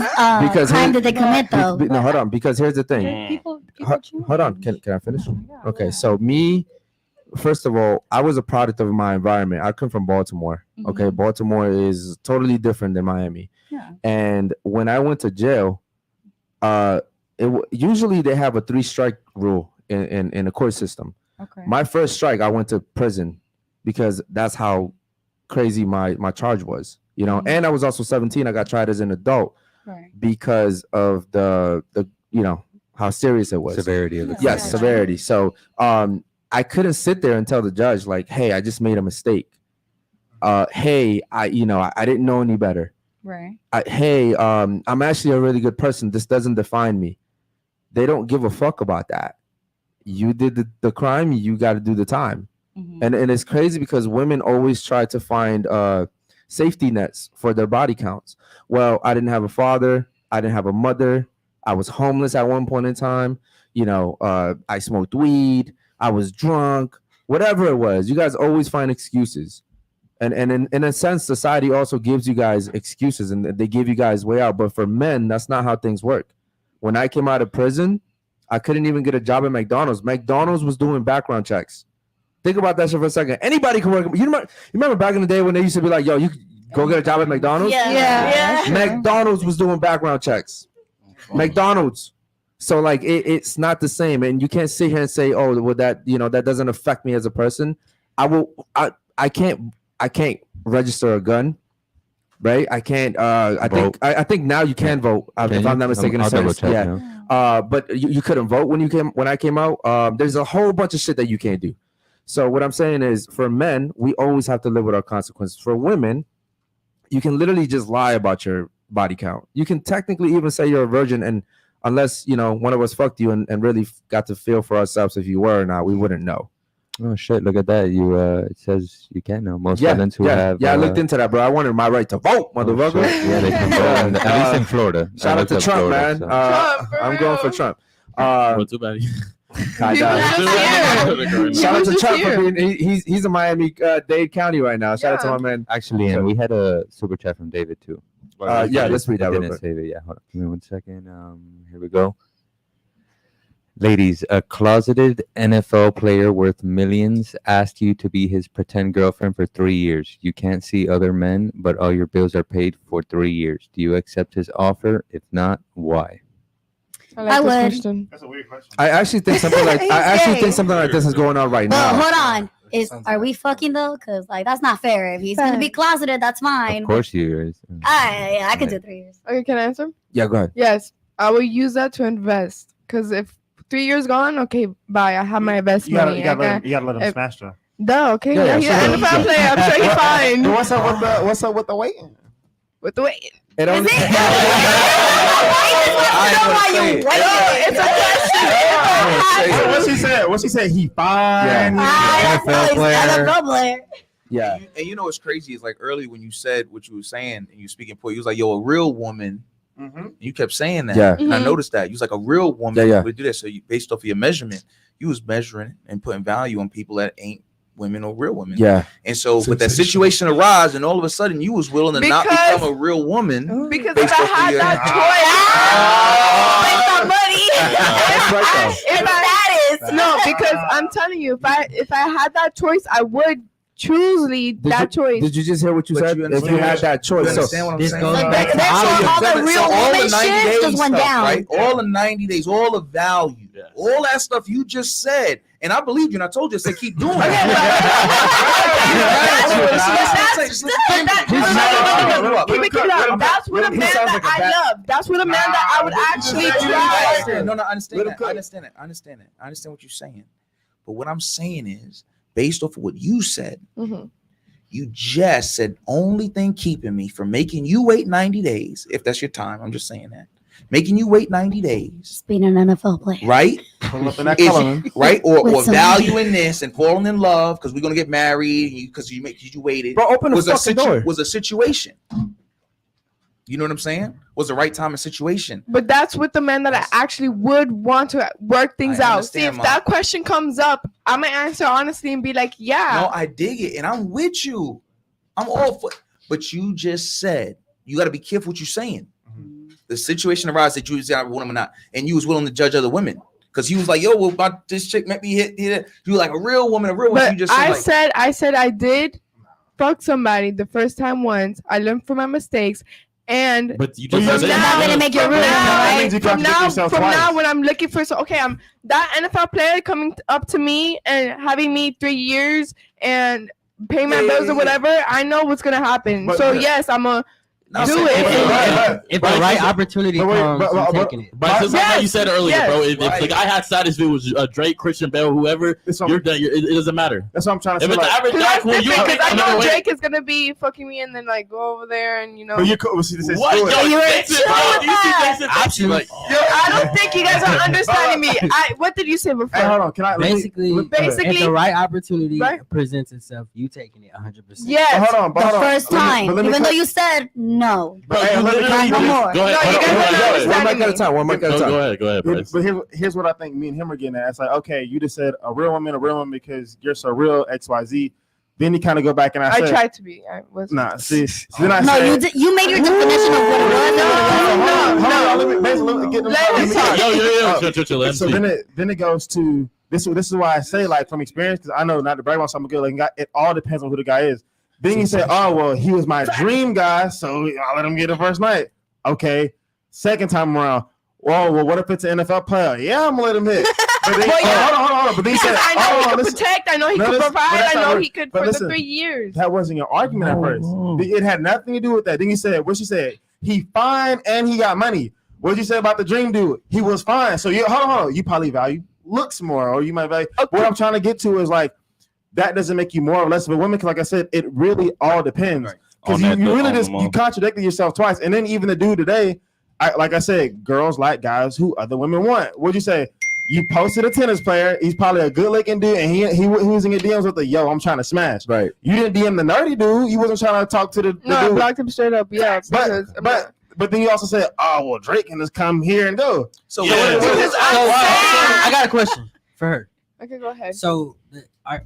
crime did they commit, though? No, hold on. Because here's the thing. People Hold on. Can I finish? Okay. So me, first of all, I was a product of my environment. I come from Baltimore. Okay. Baltimore is totally different than Miami. Yeah. And when I went to jail, usually they have a 3-strike rule in the court system. Okay. My first strike, I went to prison because that's how crazy my charge was, you know. And I was also 17. I got tried as an adult because of the you know how serious it was. Severity of the yes, crime. severity. So I couldn't sit there and tell the judge like, hey, I just made a mistake. Hey, I didn't know any better. Right. Hey, I'm actually a really good person. This doesn't define me. They don't give a fuck about that. You did the crime, you got to do the time. And it's crazy because women always try to find safety nets for their body counts. Well, I didn't have a father. I didn't have a mother. I was homeless at one point in time. You know, I smoked weed. I was drunk. Whatever it was, you guys always find excuses. And in a sense, society also gives you guys excuses and they give you guys way out. But for men, that's not how things work. When I came out of prison, I couldn't even get a job at McDonald's. McDonald's was doing background checks. Think about that shit for a second. Anybody can work. You remember back in the day when they used to be like, yo, you go get a job at McDonald's? Yeah. McDonald's was doing background checks. McDonald's. So like it's not the same. And you can't sit here and say, oh, well, that doesn't affect me as a person. I can't register a gun. Right? I can't I think now you can vote if I'm not mistaken. But you couldn't vote when I came out. There's a whole bunch of shit that you can't do. So what I'm saying is, for men, we always have to live with our consequences. For women, you can literally just lie about your body count. You can technically even say you're a virgin, and unless one of us fucked you and really got to feel for ourselves if you were or not, we wouldn't know. Oh shit! Look at that. You it says you can know. Most women who have. I looked into that, bro. I wanted my right to vote, motherfucker. Yeah, they can vote. At least in Florida. Shout out to Trump, man. I'm going for Trump. Well, too bad. Shout out to Trump for being he's in Miami-Dade County right now. Shout out to my man. Actually, and we had a super chat from David too. Let's read that real quick. Save it. Yeah, hold on. Give me 1 second. Here we go. Ladies, a closeted NFL player worth millions asked you to be his pretend girlfriend for 3 years. You can't see other men, but all your bills are paid for 3 years. Do you accept his offer? If not, why? I would. That's a weird question. I actually think something like this is going on right now. Hold on. Are we fucking though? Because like that's not fair. If he's gonna be closeted, that's fine. Of course you is. I could do 3 years. Okay, can I answer? Yeah, go ahead. Yes, I will use that to invest. Because if 3 years gone, okay, bye. I have my invest money. You gotta let him smash though. Duh, okay. Yeah, he's an NFL player. I'm sure he's fine. What's up with the waiting? With the waiting. It only. It's a question. What she said? He fine. NFL player. Yeah. And you know what's crazy is like earlier when you said what you were saying and you speaking for, you was like, yo, a real woman. You kept saying that. Yeah. And I noticed that. You was like a real woman Yeah. would do that. So you, based off of your measurement, you was measuring and putting value on people that ain't women or real women. Yeah. And so with that situation arise, and all of a sudden you was willing to not become a real woman. Because if I had that choice, no, because I'm telling you, if I had that choice, I would choose that choice. Did you just hear what you said? If you had that choice, This goes back to all the real woman shit just went down. Right? All the 90 days, all the value, all that stuff you just said. And I believe you, and I told you, I said, keep doing it. That's what a man that I love. That's what a man that I would actually try. No, I understand that. I understand what you're saying. But what I'm saying is, based off of what you said, you just said, only thing keeping me from making you wait 90 days, if that's your time, I'm just saying that. Making you wait 90 days. Being an NFL player. Right? Right? Or Some valuing this and falling in love because we're going to get married because you waited. Bro, open the fucking door. Was a situation. You know what I'm saying? Was the right time and situation. But that's with the man that I actually would want to work things out. See, if that question comes up, I'm gonna answer honestly and be like, yeah. No, I dig it, and I'm with you. I'm all for. But you just said you got to be careful what you're saying. The situation arises that you was out with him or not, and you was willing to judge other women because he was like, "Yo, well, about this chick met me hit." You were like a real woman, But You just I said I did fuck somebody the first time once. I learned from my mistakes, and but you just from now gonna make it real. From now, when I'm looking for I'm that NFL player coming up to me and having me 3 years and pay my bills or whatever. I know what's gonna happen. Yes, I'm a. Do it. If the right opportunity comes, I'm taking it. But just like how you said earlier, bro, if the guy had status, if it was Drake, Christian Bale, whoever, you're done. It doesn't matter. That's what I'm trying to say. If it's the average guy, because I know Drake is gonna be fucking me and then like go over there and But you could see this. What? Yo, you I don't think you guys are understanding me. What did you say before? Hey, hold on. Can I basically if the right opportunity presents itself, you taking it 100%. Yes. Hold on. The first time, even though you said no. Go ahead. One mic at a time. Go ahead, Bryce. But here's what I think me and him are getting at. It's like, okay, you just said a real woman because you're so real, XYZ. Then you kind of go back and I tried to be. I was. Nah, see. Then I said, you made your definition of what it was. No. So then it goes to this is why I say, like, from experience, because I know not to brag about some good looking guy. It all depends on who the guy is. Then you say, oh, well, he was my dream guy, so I'll let him get the first night. Okay. Second time around, well, what if it's an NFL player? Yeah, I'm going to let him hit. But then, hold on. But then you said, I know he could protect. I know he could provide. I know he could for the 3 years. That wasn't your argument at first. It had nothing to do with that. Then you said, what she said? He fine and he got money. What did you say about the dream dude? He was fine. So hold on. You probably value looks more, or you might value. Okay. What I'm trying to get to is like, that doesn't make you more or less of a woman. Because like I said, it really all depends. Because you really you contradicted yourself twice. And then even the dude today, like I said, girls like guys who other women want. What'd you say? You posted a tennis player. He's probably a good looking dude. And he was in your DMs with the, I'm trying to smash. Right. You didn't DM the nerdy dude. You wasn't trying to talk to the dude. I blocked him straight up. Yeah. But then you also said, oh, well, Drake can just come here and go. So I got a question for her. Okay, go ahead. So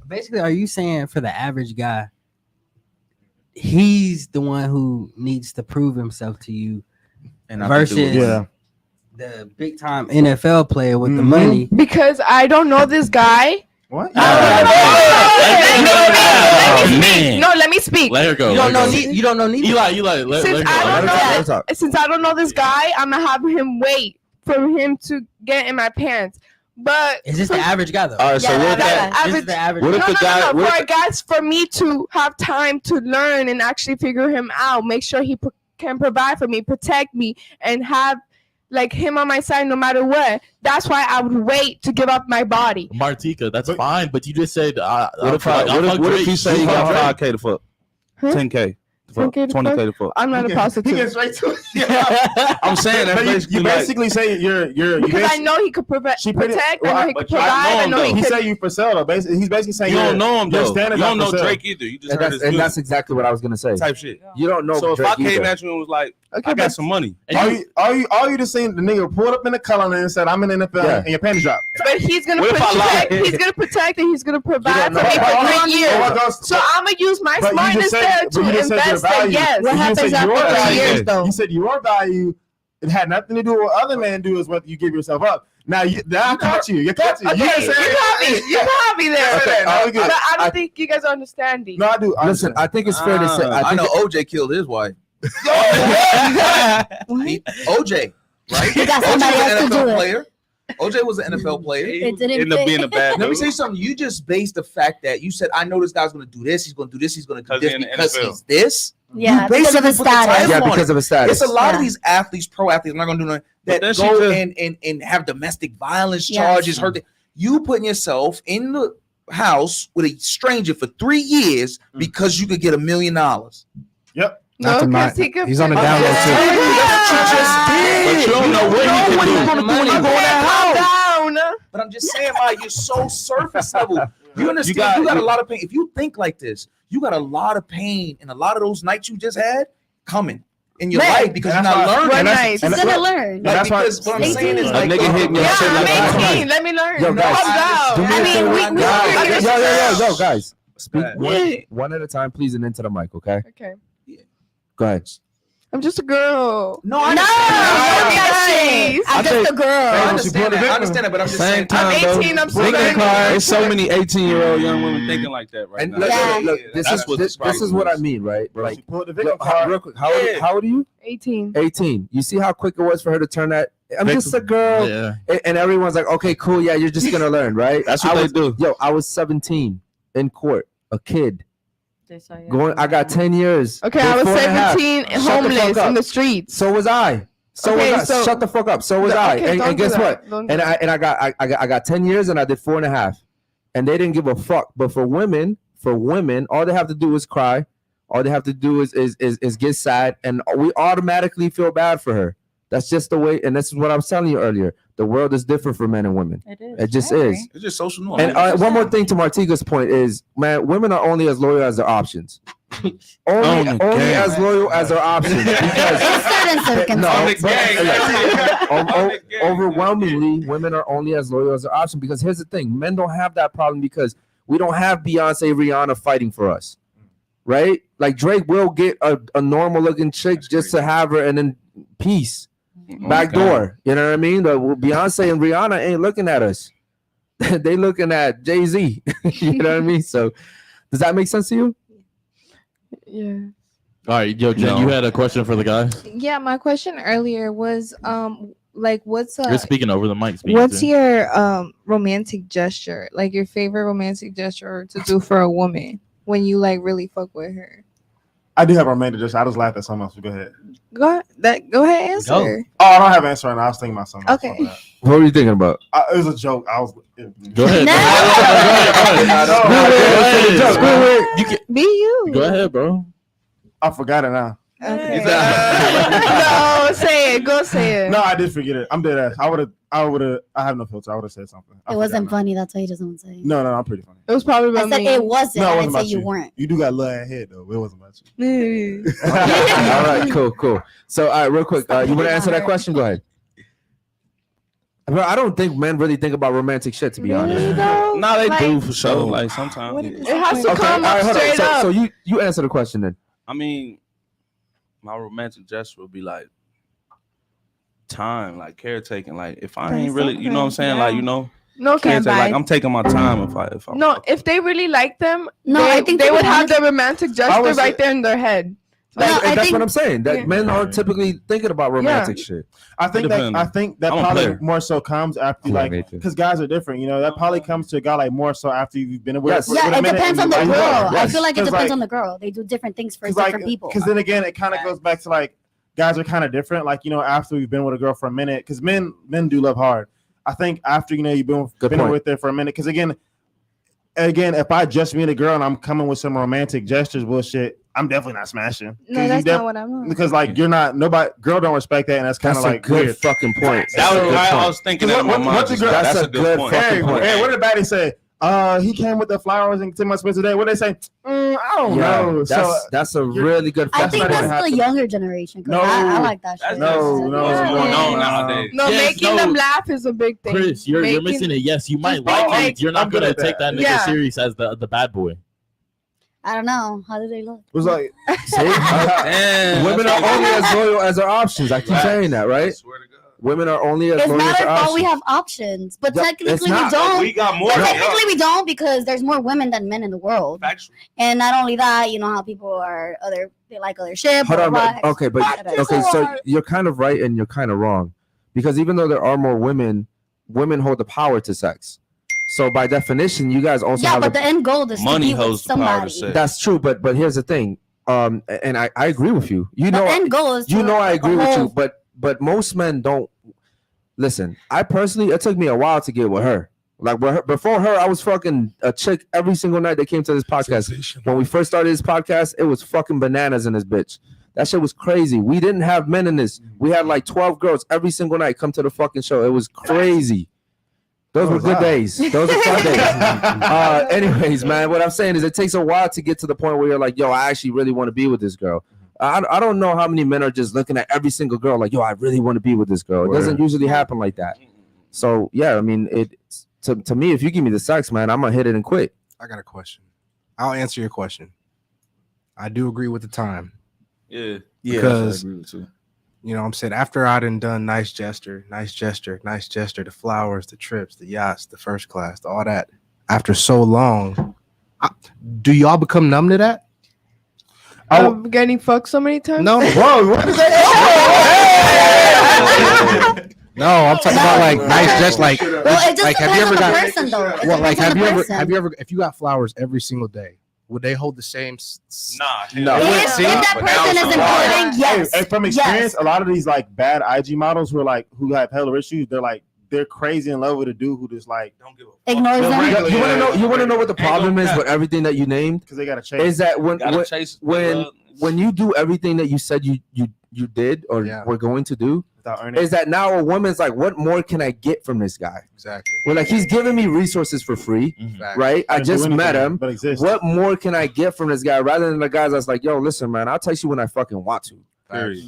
basically, are you saying for the average guy, he's the one who needs to prove himself to you versus the big time NFL player with the money? Because I don't know this guy. What? Let me speak. Let her go. You don't know neither. Eli. Since I don't know this guy, I'm gonna have him wait for him to get in my pants. But is this the average guy though? All right, so what is the average? What if the guy? For guys, for me to have time to learn and actually figure him out, make sure he can provide for me, protect me, and have like him on my side no matter what. That's why I would wait to give up my body. Martika, that's fine, but you just said what if you say you got 5K to fuck, 10K? 20K to fuck. I'm not a prostitute. He gets right to it. I'm saying that you basically say you're because I know he could protect. I know he could provide. I know he say you for sale though. Basically, he's basically saying you don't know him though. You don't know Drake either. You just heard his music. That's exactly what I was gonna say. Type shit. You don't know. So Drake if I came either. at you and was like, I got some money. Are you just saying the nigga pulled up in the color and said I'm in the NFL and your panties drop? But he's gonna protect. He's gonna protect and he's gonna provide for me for 3 years. So I'm gonna use my smartness there to invest it. Yes. What happens after 3 years though? You said your value. It had nothing to do with what other men do. Is what you give yourself up. Now I caught you. You caught you. Okay, you caught me there. Okay, but I don't think you guys are understanding. No, I do. Listen, I think it's fair to say. I know OJ killed his wife. OJ, right? You got somebody else to do it. Player. OJ was an NFL player. It didn't End up being a bad. Let me say something. You just based the fact that you said, I know this guy's going to do this. He's going to do this. He's going to do this because he's this. Yeah, because of his status. Yeah, because of his status. It's a lot of these athletes, pro athletes, I'm not going to do nothing, that go and have domestic violence charges. Hurt. You putting yourself in the house with a stranger for 3 years because you could get $1 million. Yep. He's on the download too. But you don't know what he can do. But I'm just saying, Mike, you're so surface level. You understand? You got a lot of pain. If you think like this, you got a lot of pain, and a lot of those nights you just had coming. in your life because you're not learning. One night. She's gonna learn. Like, because what I'm saying is like, nigga hit me. Yeah, I'm 18. Let me learn. Yo, guys, I mean, yo, guys. Speak one at a time, please, and into the mic, okay? Okay. Go ahead. I'm just a girl. No, I'm just a girl. I understand that, but I'm just saying. I'm 18. I'm so learning. There's so many 18-year-old young women thinking like that right And now. look, this is what I mean, right? Like, Pull the look, real quick, how old are you? 18. 18. You see how quick it was for her to turn that? I'm just a girl. Yeah. And everyone's like, okay, cool. Yeah, you're just going to learn, right? That's what they do. Yo, I was 17 in court, a kid. They saw you. I got 10 years. Okay, I was 17 and homeless in the streets. So was I. Shut the fuck up. So was I. And guess what? And I got 10 years and I did 4.5. And they didn't give a fuck. But for women, all they have to do is cry. All they have to do is get sad, and we automatically feel bad for her. That's just the way, and this is what I was telling you earlier. The world is different for men and women. It is. It just is. It's just social norm. And one more thing to Martiga's point is, man, women are only as loyal as their options. only as loyal as their options. Overwhelmingly, women are only as loyal as their options, because here's the thing: men don't have that problem because we don't have Beyonce, Rihanna fighting for us, right? Like Drake will get a normal looking chick just to have her, and then peace. Back door, you know what I mean? The Beyonce and Rihanna ain't looking at us. They looking at Jay-Z. You know what I mean? So does that make sense to you? Yeah. All right, yo, Jen, you had a question for the guys? Yeah, my question earlier was like what's You're speaking over the mic. What's your romantic gesture? Like your favorite romantic gesture to do for a woman when you like really fuck with her? I do have a romantic gesture. I just laughed at something else. Go ahead. Go ahead, answer. Oh, I don't have an answer right now. I was thinking about something. Okay. What were you thinking about? It was a joke. I was. Go ahead. Be you. Go ahead, bro. I forgot it now. Okay. No, say it. Go say it. No, I did forget it. I'm dead ass. I have no filter. I would have said something. It wasn't funny. That's why he doesn't want to say it. No, I'm pretty funny. It was probably about I said me. it wasn't. No, it I wasn't didn't say about you you. weren't. You do got a little ahead though. It wasn't about you. All right, cool. So, all right, real quick, you want to answer that question? Go ahead. Bro, I don't think men really think about romantic shit, to be honest. No, they do for sure. Like sometimes. It has to come up straight up. So you answer the question then. I mean, my romantic gesture would be like time, like caretaking. Like if I ain't really, you know what I'm saying? Like, you know, No, like I'm taking my time if I no, if they really like them, I think they would have their romantic gesture right there in their head. That's what I'm saying. That men aren't typically thinking about romantic shit. I think that probably more so comes after because guys are different. You know, that probably comes to a guy like more so after you've been away. It depends on the girl. I feel like it depends on the girl. They do different things for different people. Because then again, it kind of goes back to like guys are kind of different. Like, you know, after we've been with a girl for a minute, because men do love hard. I think after, you know, you've been with her for a minute, because again, if I just meet a girl and I'm coming with some romantic gestures bullshit, I'm definitely not smashing. No, that's not what I'm on. Because like girl don't respect that, and that's kind of like good weird. Fucking point. That was I was thinking that in my mind. That's a good point. Hey, what did Batty say? He came with the flowers and 10 months today. What did they say? I don't know. That's a really good. I think that's the younger generation. No, I like that shit. No. nowadays. No, making them laugh is a big thing. Chris, you're missing it. Yes, you might like it. You're not gonna take that nigga serious as the bad boy. I don't know. How do they look? It was like, women are only as loyal as their options. I keep saying that, right? Women are only as loyal as their options. It's not our fault we have options, but technically we don't. We got more. Technically we don't, because there's more women than men in the world. Factual. And not only that, you know how people are they like other shit. Hold on, okay, so you're kind of right and you're kind of wrong, because even though there are more women hold the power to sex. So by definition, you guys also have but the end goal is money to be with holds the power to somebody. sex. That's true, but here's the thing, and I agree with you. You know, end goal is I agree with you, but most men don't listen. I personally, it took me a while to get with her. Like before her, I was fucking a chick every single night that came to this podcast. When we first started this podcast, it was fucking bananas in this bitch. That shit was crazy. We didn't have men in this. We had like 12 girls every single night come to the fucking show. It was crazy. Those were good days. Those are fun days. Anyways, man, what I'm saying is it takes a while to get to the point where you're like, yo, I actually really want to be with this girl. I don't know how many men are just looking at every single girl like, yo, I really want to be with this girl. It doesn't usually happen like that. So yeah, I mean, to me, if you give me the sex, man, I'm gonna hit it and quit. I got a question. I'll answer your question. I do agree with the time. Yeah. Because, you know what I'm saying, after I done nice gesture, the flowers, the trips, the yachts, the first class, all that, after so long, do y'all become numb to that? I'm getting fucked so many times. No, whoa, what is that? No, I'm talking about like nice, just like. Well, it just like, depends on the person, though. It Well, like, depends on the have you person. ever, if you got flowers every single day, would they hold the same? No. If that person is important, yes. And from experience, a lot of these like bad IG models who have hella issues, they're crazy in love with a dude who just like don't give a ignores them. You want to know what the problem is with everything that you named? Because they gotta chase. Is that when you do everything that you said you did or were going to do, is that now a woman's like, what more can I get from this guy? Exactly. Well, like he's giving me resources for free, right? I just met him. What more can I get from this guy rather than the guys that's like, yo, listen, man, I'll text you when I fucking want to.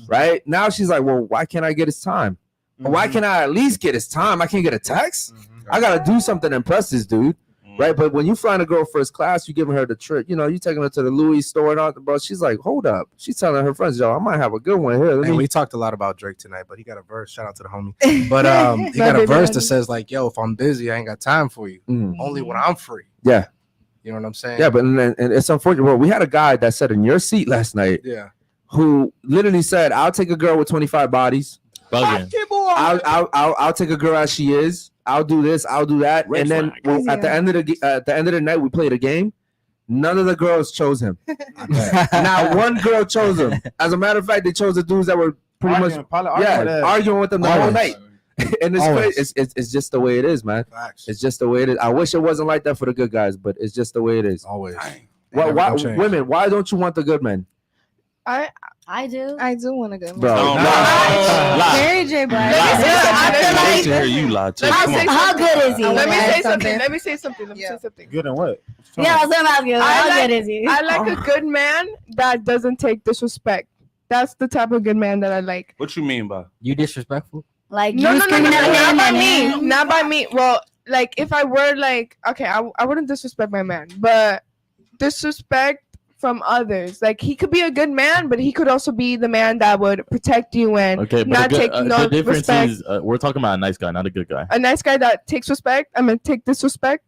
Right? Now she's like, well, why can't I get his time? Why can't I at least get his time? I can't get a text. I gotta do something to impress this dude. Right, but when you flying a girl first class, you giving her the trip. You know, you taking her to the Louis store and all, bro. She's like, hold up. She's telling her friends, yo, I might have a good one here. And we talked a lot about Drake tonight, but he got a verse. Shout out to the homie. But he got a verse that says like, yo, if I'm busy, I ain't got time for you. Only when I'm free. Yeah. You know what I'm saying? Yeah, but and it's unfortunate. Well, we had a guy that sat in your seat last night. Yeah. Who literally said, I'll take a girl with 25 bodies. Bugging. I'll take a girl as she is. I'll do this. I'll do that. And then at the end of the night, we played a game. None of the girls chose him. Not one girl chose him. As a matter of fact, they chose the dudes that were pretty much arguing with them the whole night. And it's crazy. It's just the way it is, man. It's just the way it is. I wish it wasn't like that for the good guys, but it's just the way it is. Always. Why women? Why don't you want the good men? I do. I do want to go. Bro, Mary J. Blige. How good is he? Let me say something. Good and what? Yeah, I was gonna ask you. How good is he? I like a good man that doesn't take disrespect. That's the type of good man that I like. What you mean by you disrespectful? Like no, not by me. him? Not by me. Well, like if I were like, okay, I wouldn't disrespect my man, but disrespect from others. Like he could be a good man, but he could also be the man that would protect you and not take no the difference respect. is we're talking about a nice guy, not a good guy. A nice guy that takes respect. I mean, take disrespect.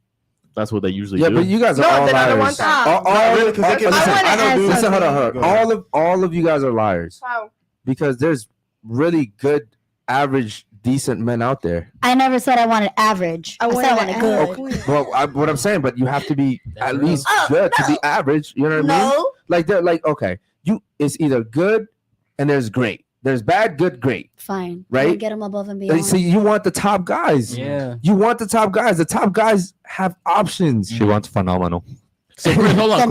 That's what they usually Yeah, do. but you guys are all liars. I don't want that. Listen, hold on. All of you guys are liars. How? Because there's really good, average, decent men out there. I never said I wanted average. I said I wanted good. Well, what I'm saying, but you have to be at least good to be average. You know what I mean? Like they're like, okay, it's either good and there's great. There's bad, good, great. Fine. Right? Get them above and beyond. So you want the top guys. Yeah. You want the top guys. The top guys have options. She wants phenomenal. So Chris, hold on,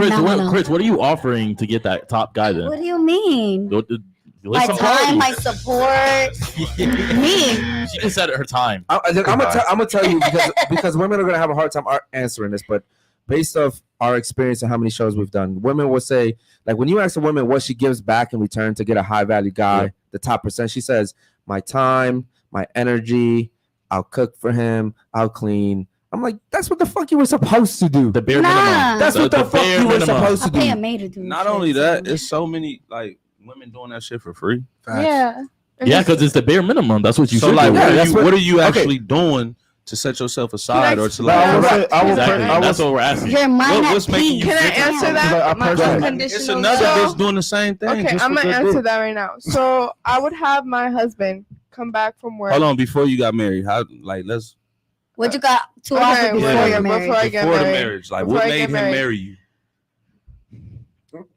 Chris, what are you offering to get that top guy then? What do you mean? My time, my support, me. She just said her time. I'm gonna tell you because women are gonna have a hard time answering this, but based off our experience and how many shows we've done, women will say, like when you ask a woman what she gives back in return to get a high value guy, the top percent, she says, my time, my energy, I'll cook for him, I'll clean. I'm like, that's what the fuck you were supposed to do. The bare minimum. That's what the fuck you were supposed to do. Pay a maid to do. Not only that, it's so many like women doing that shit for free. Yeah. Yeah, because it's the bare minimum. That's what you so should like, do. what are you actually doing to set yourself aside or to like? That's what we're asking. Your mind what's making you? Can I answer that? It's another bitch doing the same thing. Okay, I'm gonna answer that right now. So I would have my husband come back from work. Hold on, before you got married, how let's. What you got to offer before you're married? Before the marriage, like what made him marry you?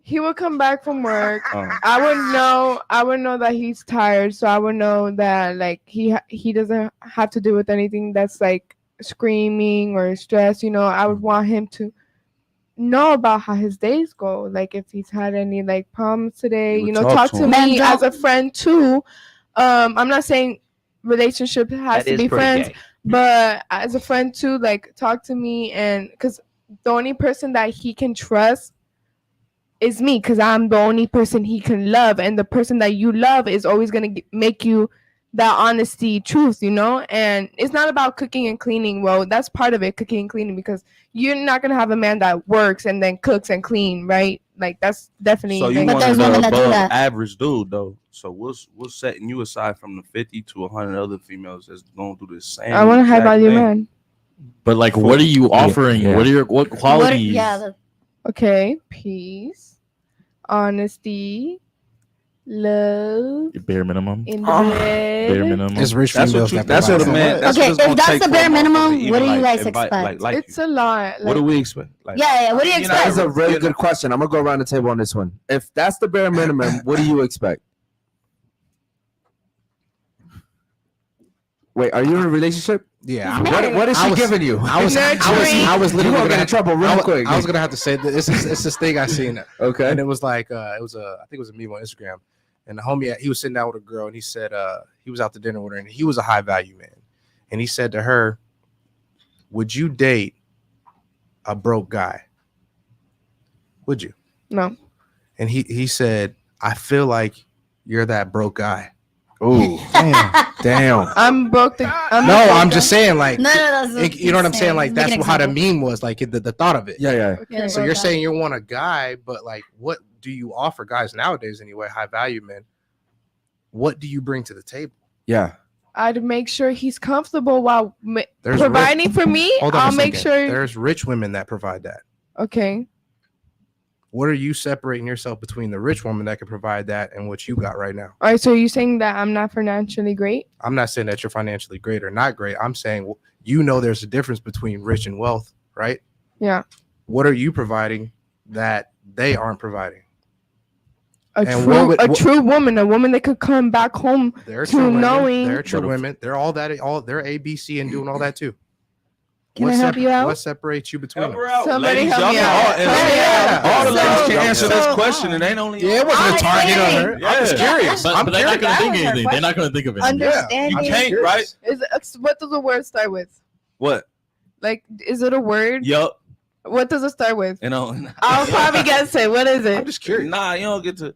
He would come back from work. I would know that he's tired, so I would know that like he doesn't have to deal with anything that's like screaming or stress. You know, I would want him to know about how his days go. Like if he's had any like problems today, you know, talk to me as a friend too. I'm not saying relationship has to be friends, but as a friend too, like talk to me, and because the only person that he can trust is me, because I'm the only person he can love, and the person that you love is always gonna make you that honesty, truth, you know. And it's not about cooking and cleaning. Well, that's part of it, cooking and cleaning, because you're not gonna have a man that works and then cooks and clean, right? Like that's definitely. So you But want there's an women that do above that. average dude though. So what's setting you aside from the 50 to 100 other females that's going through the same? I want a high exact value thing? man. But like, what are you offering? Yeah. What qualities? Okay, peace, honesty, love, Your bare minimum. in the Bare bed. minimum. It's rich That's females what that the provide man. that. Okay, what it's gonna if that's take the for bare a motherfucker minimum, to even, what do you like, guys invite- expect? Like It's a lot. what do Like, we expect? Like, Yeah, what do you You know, expect? That's a really You know. good question. I'm gonna go around the table on this one. If that's the bare minimum, what do you expect? Wait, are you in a relationship? Yeah. What is she giving you? I was You literally gonna gonna get in have- trouble real quick. I was gonna have to say that it's this thing I seen, Okay. and it was like I think it was a meme on Instagram, and the homie he was sitting down with a girl, and he said he was out to dinner with her, and he was a high value man, and he said to her, "Would you date a broke guy? Would you?" no. And he said, "I feel like you're that broke guy." Ooh, damn. I'm broke. I'm just saying, like, No, that's you know what I'm saying? Like, Make that's an how the example. meme was, like, the thought of it. Yeah. Okay. So you're saying you want a guy, but like, what do you offer guys nowadays anyway? High value men. What do you bring to the table? Yeah. I'd make sure he's comfortable while There's providing for me. Hold on a I'll make second. sure. There's rich women that provide that. Okay. What are you separating yourself between the rich woman that can provide that and what you got right now? All right. So you're saying that I'm not financially great? I'm not saying that you're financially great or not great. I'm saying you know there's a difference between rich and wealth, right? Yeah. What are you providing that they aren't providing? A And true woman, a woman that could come back home They're to true women. knowing. They're true women. They're all that. All they're A, B, C, and doing all that too. Can I help you out? What separates you between them? Somebody Ladies, help y'all me can out. all the ladies can So- answer this question. It ain't only Yeah, it wasn't a target on her. Yeah. I'm just curious. But they're not gonna think of anything. They're not gonna think of anything. Understanding. You can't, right? What does the word start with? What? Like, is it a word? Yup. What does it start with? You know. I'll probably guess it. What is I'm it? just curious. Nah, you don't get to.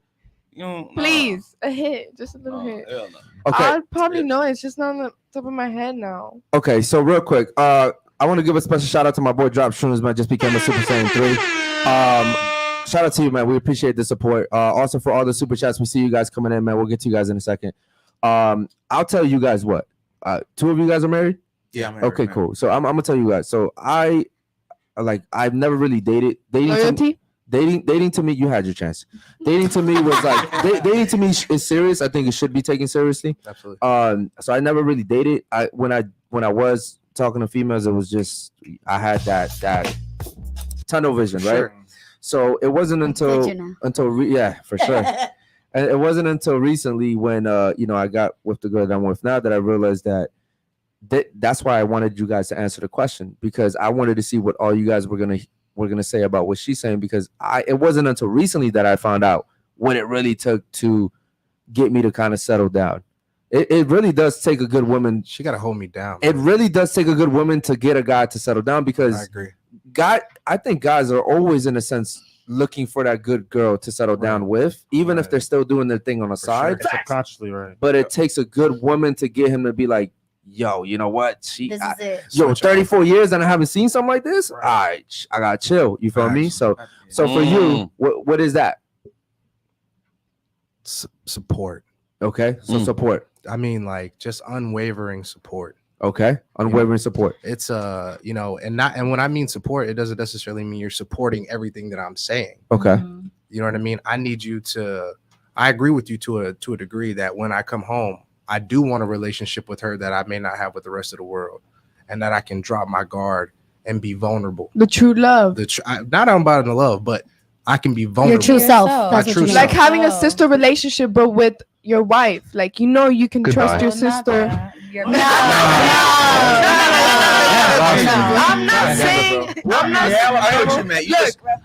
You don't. Please, a hit, just a little Nah. hit. Hell no. Okay. I'll probably know. It's just not on the top of my head now. Okay. So real quick, I want to give a special shout out to my boy Drop Shrooms, man. Just became a Super Saiyan 3. Shout out to you, man. We appreciate the support. Also for all the super chats, we see you guys coming in, man. We'll get to you guys in a second. I'll tell you guys what. Two of you guys are married? Yeah, I'm married, Okay, man. cool. So I'm gonna tell you guys. So I've never really dated. Loyalty? Dating to me, you had your chance. Dating to me was like dating to me is serious. I think it should be taken seriously. Absolutely. So I never really dated. When I was talking to females, it was just I had that tunnel vision, right? Sure. So it wasn't until yeah, for sure. And it wasn't until recently when I got with the girl that I'm with now that I realized that that's why I wanted you guys to answer the question, because I wanted to see what all you guys were gonna say about what she's saying, because it wasn't until recently that I found out what it really took to get me to kind of settle down. It really does take a good woman. She got to hold me down. It really does take a good woman to get a guy to settle down, because I agree. I think guys are always in a sense looking for that good girl to settle down with, even if they're still doing their thing on the side. Sure. Subconsciously, right? But it takes a good woman to get him to be like, yo, you know what? This is it. Yo, 34 years and I haven't seen something like this. All right, I gotta chill. You feel me? So for you, what is that? Support. Okay, so support. I mean, like, just unwavering support. Okay, unwavering support. It's and when I mean support, it doesn't necessarily mean you're supporting everything that I'm saying. Okay. You know what I mean? I need you to. I agree with you to a degree that when I come home, I do want a relationship with her that I may not have with the rest of the world, and that I can drop my guard and be vulnerable. The true love. Not about the love, but I can be vulnerable. Your true self. My true Like self. having a sister relationship, but with your wife. Like, you can trust your sister. I'm not saying. I get what you meant.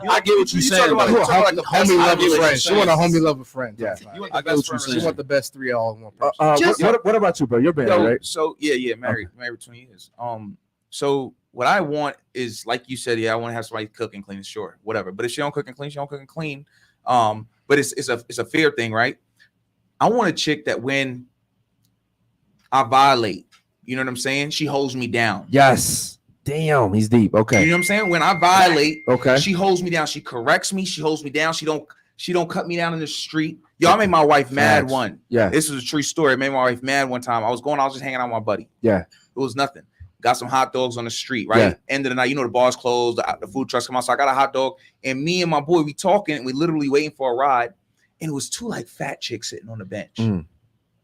I get what you're saying. Homie love a friend. She want a homie love a friend. Yeah. I get what you're She saying. want the best three all in one person. What about you, bro? You're married, right? So yeah, married 20 years. So what I want is, like you said, I want to have somebody cook and clean, sure, whatever. But if she don't cook and clean, But it's a fair thing, right? I want a chick that when I violate, you know what I'm saying? She holds me down. Yes. Damn, he's deep. Okay. You know what I'm saying? When I violate, okay, she holds me down. She corrects me. She holds me down. She don't cut me down in the street. Yo, I made my wife mad one. Yeah. This is a true story. I made my wife mad one time. I was just hanging out with my buddy. Yeah. It was nothing. Got some hot dogs on the street, right? Yeah. End of the night, the bar's closed, the food trucks come out. So I got a hot dog, and me and my boy, we talking, and we literally waiting for a ride. And it was two like fat chicks sitting on the bench.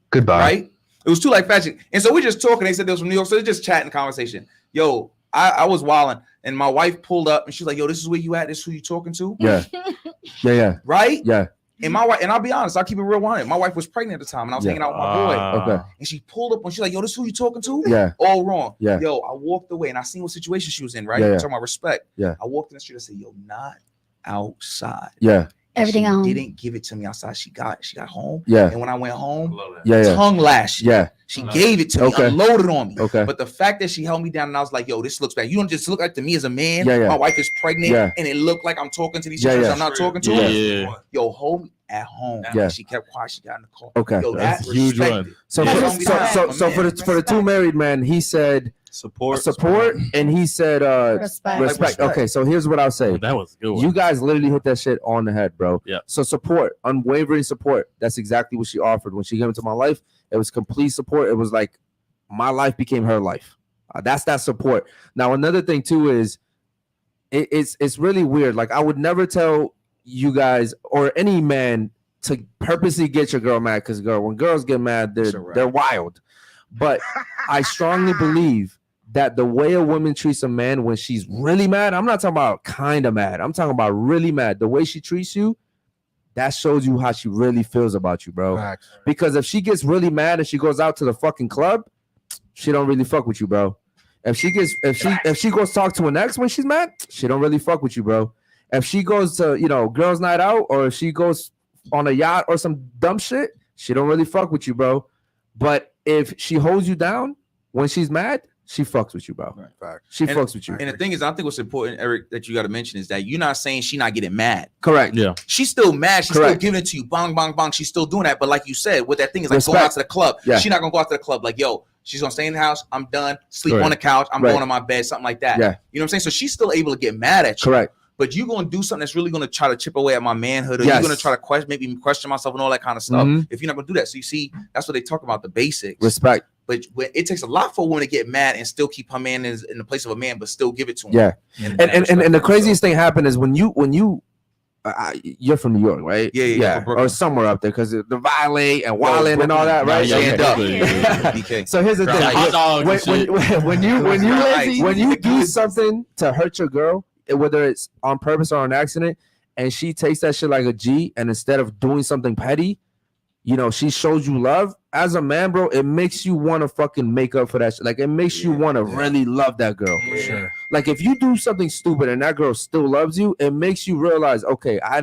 Goodbye. Right? It was two like fat chicks. And so we just talking. They said they was from New York. So they're just chatting conversation. Yo, I was wilding. And my wife pulled up and she's like, yo, this is where you at? This is who you talking to? Yeah. Yeah. Right? Yeah. And my wife, and I'll be honest, I'll keep it real 100. My wife was pregnant at the time and I was hanging out with my boy. Okay. And she pulled up and she's like, yo, this is who you talking to? Yeah. All wrong. Yeah. Yo, I walked away and I seen what situation she was in, right? Yeah, yeah. I'm talking about respect. Yeah. I walked in the street. I said, yo, not outside. Yeah. Everything she at home. Didn't give it to me outside. She got home. Yeah. And when I went home, Yeah. tongue lashing. Yeah. She gave it to me, Okay. unloaded on me. Okay. But the fact that she held me down and I was like, yo, this looks bad. You don't just look like to me as a man. Yeah, yeah. My wife is pregnant Yeah. and it looked like I'm talking to these Yeah, chicks yeah. I'm not talking to. Yeah. Yo, hold me at home. Yeah. And she kept quiet. She got in the car. Okay. Yo, That's that a huge respect. one. So That's for, what I'm so saying. for the two married men, he said Support, and he said Respect. respect. Okay, so here's what I'll say. That was a good one. You guys literally hit that shit on the head, bro. Yeah. So support, unwavering support. That's exactly what she offered when she came into my life. It was complete support. It was like my life became her life. That's that support. Now another thing too is it's really weird. Like I would never tell you guys or any man to purposely get your girl mad because when girls get mad, they're wild. But I strongly believe that the way a woman treats a man when she's really mad, I'm not talking about kind of mad. I'm talking about really mad. The way she treats you, that shows you how she really feels about you, bro. Facts. Because if she gets really mad and she goes out to the fucking club, she don't really fuck with you, bro. If she goes talk to an ex when she's mad, she don't really fuck with you, bro. If she goes to, girls' night out, or if she goes on a yacht or some dumb shit, she don't really fuck with you, bro. But if she holds you down when she's mad, she fucks with you, bro. Facts. She fucks with you. And the thing is, I think what's important, Eric, that you got to mention is that you're not saying she not getting mad. Correct. Yeah. She's still mad. She's Correct. still giving it to you. Bang, bang, bang. She's still doing that. But like you said, what that thing is like Respect. going out to the club. Yeah. She's not going to go out to the club like, yo, she's going to stay in the house. I'm done. Sleep Right. on the couch. I'm Right. going to my bed. Something like that. Yeah. You know what I'm saying? So she's still able to get mad at you. Correct. But you're going to do something that's really going to try to chip away at my manhood, or Yes. you're going to try to make me question myself and all that kind of stuff. Mhm. If you're not going to do that. So you see, that's what they talk about, the basics. Respect. But it takes a lot for a woman to get mad and still keep her man in the place of a man, but still give it to him. Yeah. And And the craziest thing happened is when you you're from New York, right? Yeah, from Brooklyn. or somewhere up there, because the violate and wilding and all that, right? Yeah, Okay. BK. So here's the thing: Hot dogs and shit. when you do something to hurt your girl, whether it's on purpose or on accident, and she takes that shit like a G, and instead of doing something petty, she shows you love. As a man, bro, it makes you want to fucking make up for that shit. Like it makes you want to really love that girl. For sure. Like if you do something stupid and that girl still loves you, it makes you realize, okay, I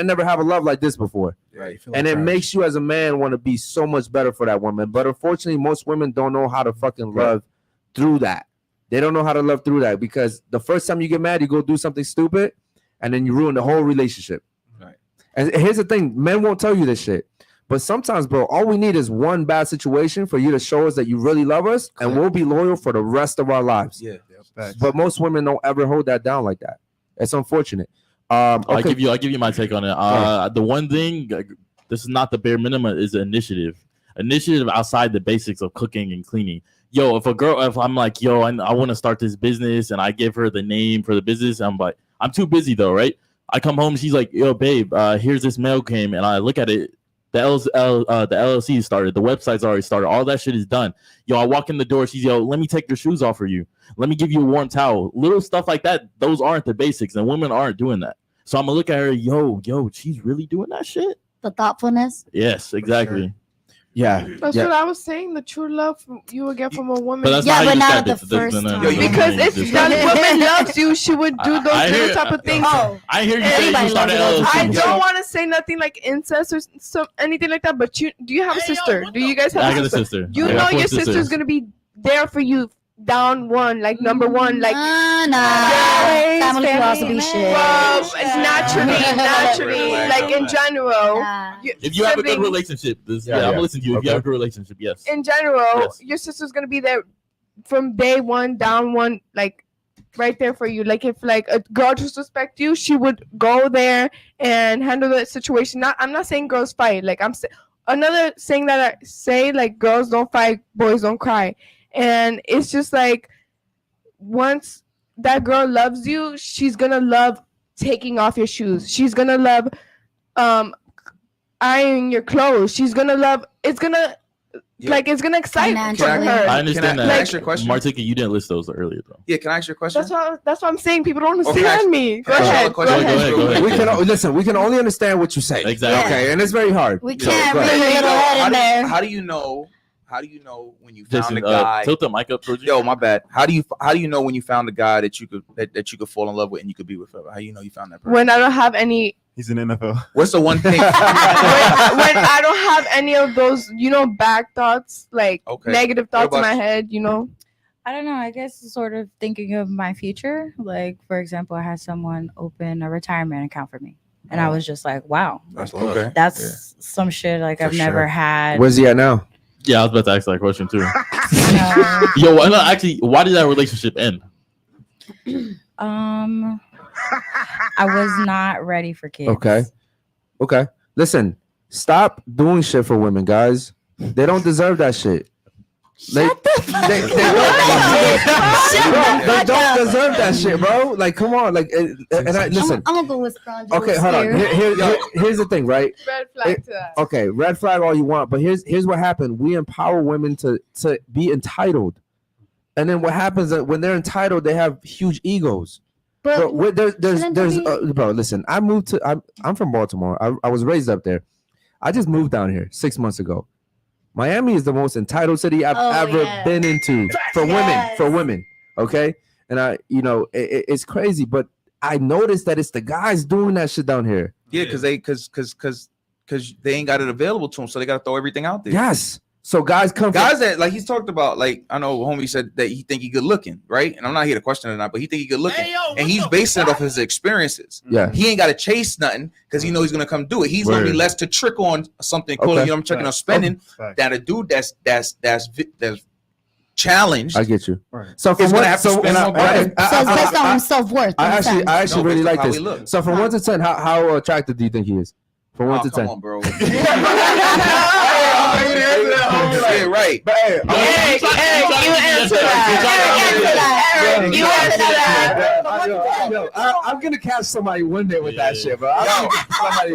never have a love like this before. Right. And it makes you as a man want to be so much better for that woman. But unfortunately, most women don't know how to fucking love through that. They don't know how to love through that, because the first time you get mad, you go do something stupid and then you ruin the whole relationship. Right. And here's the thing, men won't tell you this shit. But sometimes, bro, all we need is one bad situation for you to show us that you really love us, and we'll be loyal for the rest of our lives. Yeah. But most women don't ever hold that down like that. It's unfortunate. Okay. I'll give you my take on it. The one thing, this is not the bare minimum, is initiative outside the basics of cooking and cleaning. Yo, if I'm like, yo, I want to start this business, and I give her the name for the business, I'm like, I'm too busy though, right? I come home, she's like, yo, babe, here's this mail came, and I look at it. The LLC is started. The website's already started. All that shit is done. Yo, I walk in the door. She's, yo, let me take your shoes off for you. Let me give you a warm towel. Little stuff like that. Those aren't the basics, and women aren't doing that. So I'm gonna look at her. Yo, she's really doing that shit. The thoughtfulness. Yes, exactly. Yeah. That's what I was saying. The true love you will get from a woman. But that's Yeah, not but how you not describe the it. first time. Because if that woman loves you, she would do those little type of things. I hear you say you started LLC. I don't want to say nothing like incest or anything like that. But do you have a sister? Do you guys have I got a a sister? sister. You I know got 4 your sisters. sister's gonna be there for you down one, like number one, like family philosophy shit. Well, naturally, like in general. If you have a good relationship, I'm gonna listen to you. If you have a good relationship, yes. In general, your sister's gonna be there from day one, down one, like right there for you. Like if like a girl disrespect you, she would go there and handle the situation. I'm not saying girls fight. Like another saying that I say, like girls don't fight, boys don't cry. And it's just like once that girl loves you, she's gonna love taking off your shoes. She's gonna love ironing your clothes. She's gonna love. It's gonna it's gonna excite her. I understand that. Can I ask your question? Martika, you didn't list those earlier though. Yeah, can I ask your question? That's what I'm saying. People don't understand me. Go ahead. Go ahead. We can listen. We can only understand what you say. Exactly. Okay, and it's very hard. We can't bring a little head in there. How do you know? How do you know when you found a guy? Tilt the mic up towards you. Yo, my bad. How do you know when you found a guy that you could fall in love with and you could be with forever? How do you know you found that person? When I don't have any. He's in NFL. What's the one thing? when I don't have any of those, back thoughts, like negative thoughts in my head, I don't know. I guess sort of thinking of my future. Like, for example, I had someone open a retirement account for me. And I was just like, wow. That's some shit like I've never had. Where's he at now? Yeah, I was about to ask that question too. Yo, actually, why did that relationship end? I was not ready for kids. Okay. Listen, stop doing shit for women, guys. They don't deserve that shit. They don't deserve that shit, bro. Like, come on. Like, listen. I'm gonna go with Strong. Okay, hold on. Here's the thing, right? Red flag to that. Okay, red flag all you want, but here's what happened. We empower women to be entitled, and then what happens is when they're entitled, they have huge egos. But bro, listen. I'm from Baltimore. I was raised up there. I just moved down here 6 months ago. Miami is the most entitled city I've ever been into for women. Okay, and it's crazy, but I noticed that it's the guys doing that shit down here. Yeah, because they ain't got it available to them, so they got to throw everything out there. Yes. So guys that like he's talked about, like I know homie said that he think he good looking, right? And I'm not here to question it or not, but he think he good looking, and he's basing it off his experiences. Yeah, he ain't got to chase nothing because he know he's gonna come do it. He's gonna be less to trick on something cool. Okay. I'm checking on spending that a dude that's challenged. I get you. Right. So from what so it's based on self-worth. I actually really like this. So from 1 to 10, how attractive do you think he is? From 1 to 10. Come on, bro. Yeah, right. But you answer that. You answer that. Yo, I'm gonna catch somebody one day with that shit, bro. I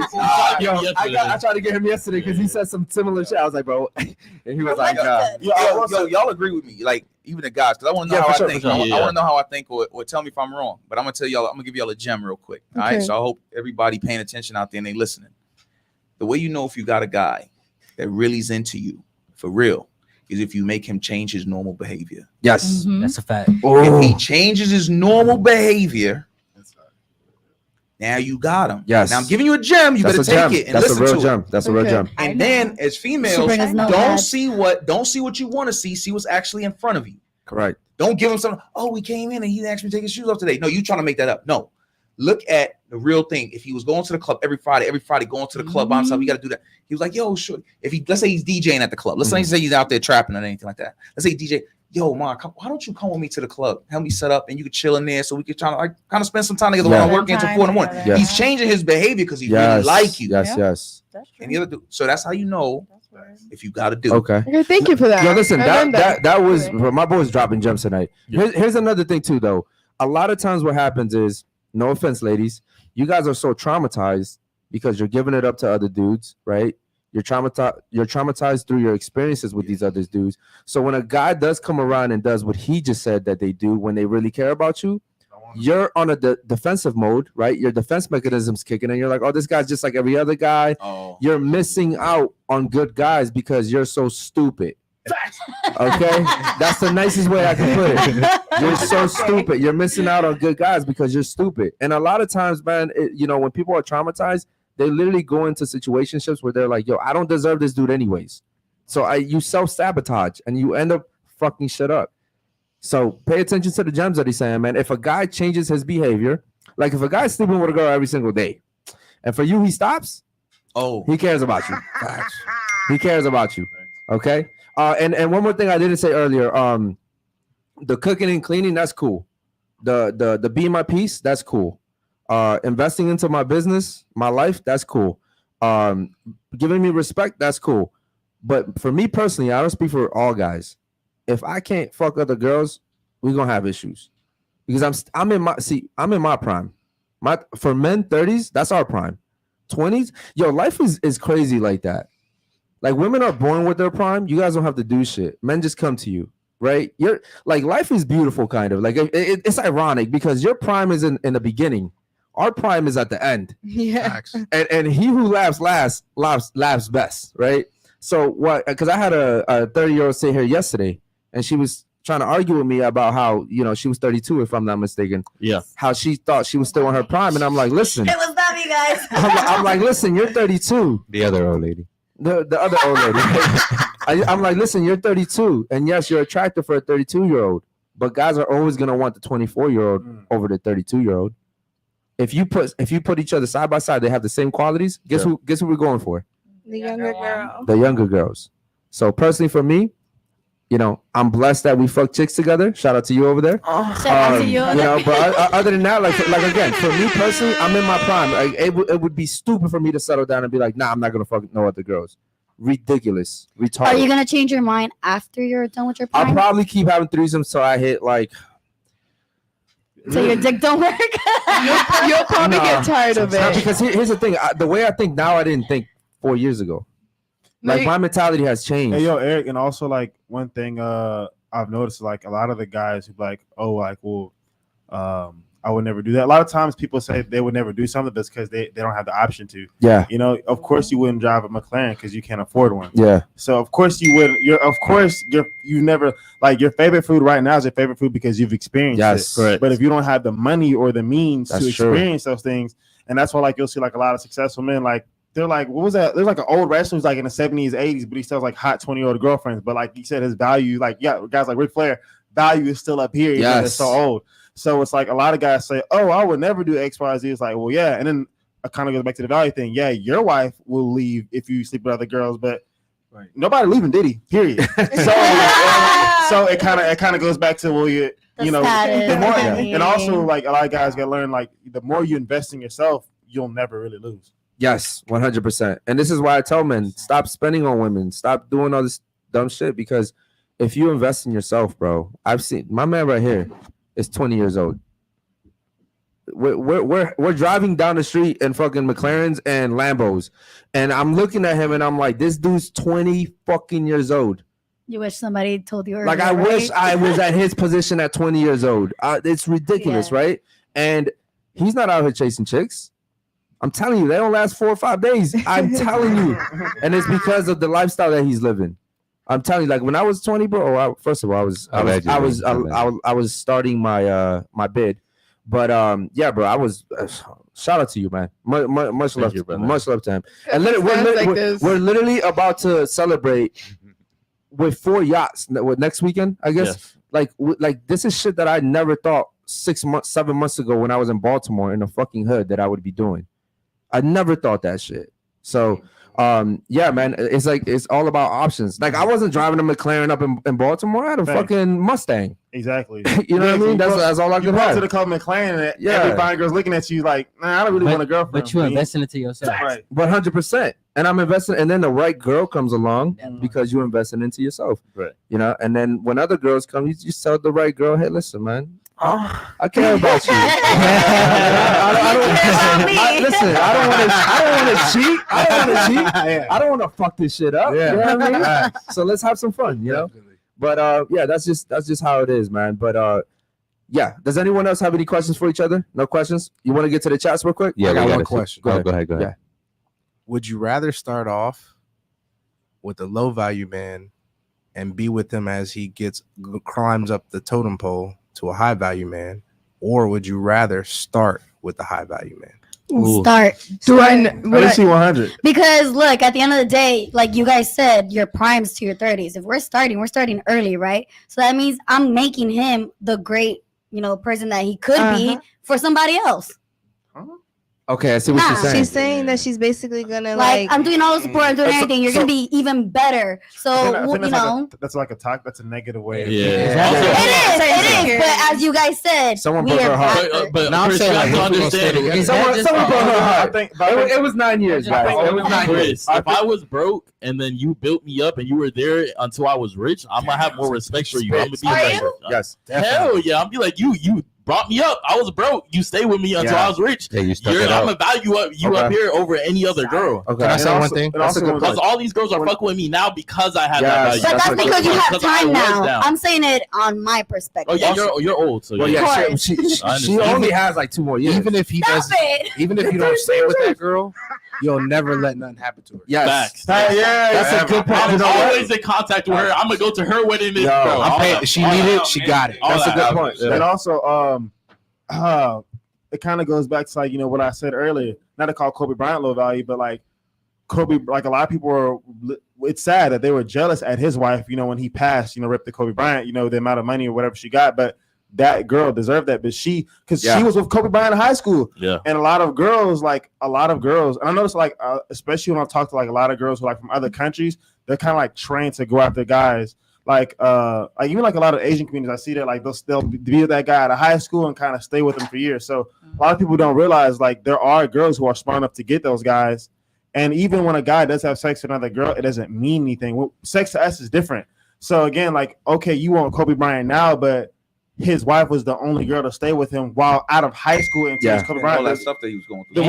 tried to get him yesterday because he said some similar shit. I was like, bro, and he was like, y'all agree with me, like even the guys, because I want to know how I think. I want to know how I think, or tell me if I'm wrong. But I'm gonna tell y'all, I'm gonna give y'all a gem real quick. All right, so I hope everybody paying attention out there and they listening. The way you know if you got a guy that really's into you for real is if you make him change his normal behavior. Yes, that's a fact. If he changes his normal behavior, now you got him. Yes. Now I'm giving you a gem. You better take it and listen to it. That's a real gem. And then as females, don't see what you want to see. See what's actually in front of you. Correct. Don't give him something. Oh, we came in and he asked me to take his shoes off today. No, you trying to make that up. No. Look at the real thing. If he was going to the club every Friday going to the club by himself, you got to do that. He was like, yo, sure. Let's say he's DJing at the club. Let's say he's out there trapping or anything like that. Let's say DJ, yo, man, why don't you come with me to the club? Help me set up and you could chill in there so we could try to kind of spend some time together while I'm working until 4 in the morning. Yes. He's changing his behavior because he really like you. Yes. And the other, so that's how you know if you got to do. Okay, thank you for that. Yo, listen, that was my boy's dropping gems tonight. Here's another thing too, though. A lot of times what happens is, no offense, ladies, you guys are so traumatized because you're giving it up to other dudes, right? You're traumatized through your experiences with these other dudes. So when a guy does come around and does what he just said that they do when they really care about you, you're on a defensive mode, right? Your defense mechanism's kicking and you're like, oh, this guy's just like every other guy. You're missing out on good guys because you're so stupid. Okay, that's the nicest way I can put it. You're so stupid. You're missing out on good guys because you're stupid. And a lot of times, man, when people are traumatized, they literally go into situationships where they're like, yo, I don't deserve this dude anyways. So you self-sabotage and you end up fucking shit up. So pay attention to the gems that he's saying, man. If a guy changes his behavior, like if a guy's sleeping with a girl every single day, and for you he stops, he cares about you. He cares about you. Okay. And one more thing I didn't say earlier, the cooking and cleaning, that's cool. The being my piece, that's cool. Investing into my business, my life, that's cool. Giving me respect, that's cool. But for me personally, I don't speak for all guys. If I can't fuck other girls, we're gonna have issues. Because I'm in my prime. For men, 30s, that's our prime. 20s, yo, life is crazy like that. Like women are born with their prime. You guys don't have to do shit. Men just come to you, right? You're like life is beautiful, kind of. Like it's ironic because your prime is in the beginning. Our prime is at the end. Yeah. And he who laughs last laughs best, right? So what? Because I had a 30-year-old sit here yesterday, and she was trying to argue with me about how she was 32, if I'm not mistaken. Yeah. How she thought she was still in her prime, and I'm like, listen. It was not you guys. I'm like, listen, you're 32. The other old lady. The other old lady. I'm like, listen, you're 32, and yes, you're attractive for a 32-year-old, but guys are always gonna want the 24-year-old over the 32-year-old. If you put each other side by side, they have the same qualities. Guess who we're going for? The younger girl. The younger girls. So personally, for me, I'm blessed that we fuck chicks together. Shout out to you over there. Shout out to you. But other than that, like again, for me personally, I'm in my prime. Like, it would be stupid for me to settle down and be like, nah, I'm not gonna fuck no other girls. Ridiculous, retarded. Are you gonna change your mind after you're done with your prime? I'll probably keep having threesomes till I hit like. So your dick don't work. You'll probably get tired of it. Because here's the thing: the way I think now, I didn't think 4 years ago. Like my mentality has changed. Hey, yo, Eric, and also like one thing I've noticed, like a lot of the guys who like, oh, like, well, I would never do that. A lot of times people say they would never do something because they don't have the option to. Yeah. Of course you wouldn't drive a McLaren because you can't afford one. Yeah. So of course you wouldn't. You never like your favorite food right now is your favorite food because you've experienced it. Correct. But if you don't have the money or the means to experience those things, and that's why like you'll see like a lot of successful men like. They're like, what was that? There's like an old wrestler who's like in the 70s, 80s, but he still has like hot 20-year-old girlfriends. But like you said, his value, like, guys like Ric Flair, value is still up here, even though they're so old. So it's like a lot of guys say, oh, I would never do X, Y, Z. It's like, well, yeah. And then it kind of goes back to the value thing. Yeah, your wife will leave if you sleep with other girls, but nobody leaving Diddy, period. So it kind of goes back to, well, the more, and also like a lot of guys got to learn, like the more you invest in yourself, you'll never really lose. Yes, 100%. And this is why I tell men, stop spending on women. Stop doing all this dumb shit. Because if you invest in yourself, bro, I've seen my man right here is 20 years old. We're driving down the street in fucking McLarens and Lambos. And I'm looking at him and I'm like, this dude's 20 fucking years old. You wish somebody told you earlier, like, I wish I was at his position at 20 years old. It's ridiculous, right? And he's not out here chasing chicks. I'm telling you, they don't last 4 or 5 days. I'm telling you. And it's because of the lifestyle that he's living. I'm telling you, like when I was 20, bro, first of all, I was starting my bid. But yeah, bro, I was shout out to you, man. Much love, much love to him. And we're literally about to celebrate with 4 yachts next weekend, I guess. Yes. Like this is shit that I never thought 7 months ago when I was in Baltimore in the fucking hood that I would be doing. I never thought that shit. So, yeah, man, it's like it's all about options. Like I wasn't driving a McLaren up in Baltimore. I had a fucking Mustang. Exactly. You know what I mean? That's all I could have. To the club McLaren, and every fine girl's looking at you like, nah, I don't really want a girlfriend. But you investing into yourself, right? 100%. And I'm investing, and then the right girl comes along because you invested into yourself, right? And then when other girls come, you just tell the right girl, hey, listen, man. I care about you. Listen, I don't want to cheat. I don't want to fuck this shit up. Yeah. You know what I mean? So let's have some fun, you know? But yeah, that's just how it is, man. But yeah, does anyone else have any questions for each other? No questions? You want to get to the chats real quick? Yeah, I got one question. Go ahead. Yeah. Would you rather start off with a low value man and be with him as he climbs up the totem pole to a high value man, or would you rather start with the high value man? Start. Do I? Let's see 100. Because look, at the end of the day, like you guys said, your primes to your 30s. If we're starting early, right? So that means I'm making him the great, person that he could be for somebody else. Okay, I see what she's saying. She's saying that she's basically gonna like I'm doing all the support, I'm doing everything. You're gonna be even better. So that's like a talk. That's a negative way. It is. But as you guys said, someone broke her heart. But now I'm saying like someone broke her heart. I think it was 9 years, guys. It was 9 years. If I was broke and then you built me up and you were there until I was rich, I'm gonna have more respect for you. I'm gonna be like, yes, hell yeah. I'm be like, you brought me up. I was broke. You stay with me until I was rich. Yeah, I'm gonna value you up here over any other girl. Okay. Can I say one thing? Because all these girls are fucking with me now because I have that value. But that's because you have time now. I'm saying it on my perspective. Oh yeah, you're old, so yeah. She only has like 2 more years. Even if you don't stay with that girl, you'll never let nothing happen to her. Yes. That's a good point. I'm always in contact with her. I'm gonna go to her wedding. She needed it. She got it. That's a good point. And also, it kind of goes back to like what I said earlier. Not to call Kobe Bryant low value, but like Kobe, like a lot of people are. It's sad that they were jealous at his wife. When he passed, ripped the Kobe Bryant. The amount of money or whatever she got, but that girl deserved that. But she was with Kobe Bryant in high school. Yeah. And a lot of girls, and I noticed like especially when I talk to like a lot of girls who like from other countries, they're kind of like trained to go after guys. Like even like a lot of Asian communities, I see that like they'll be with that guy at a high school and kind of stay with him for years. So a lot of people don't realize like there are girls who are smart enough to get those guys. And even when a guy does have sex with another girl, it doesn't mean anything. Sex to us is different. So again, like, okay, you want Kobe Bryant now, but his wife was the only girl to stay with him while out of high school until Kobe Bryant. All that stuff that he was going through.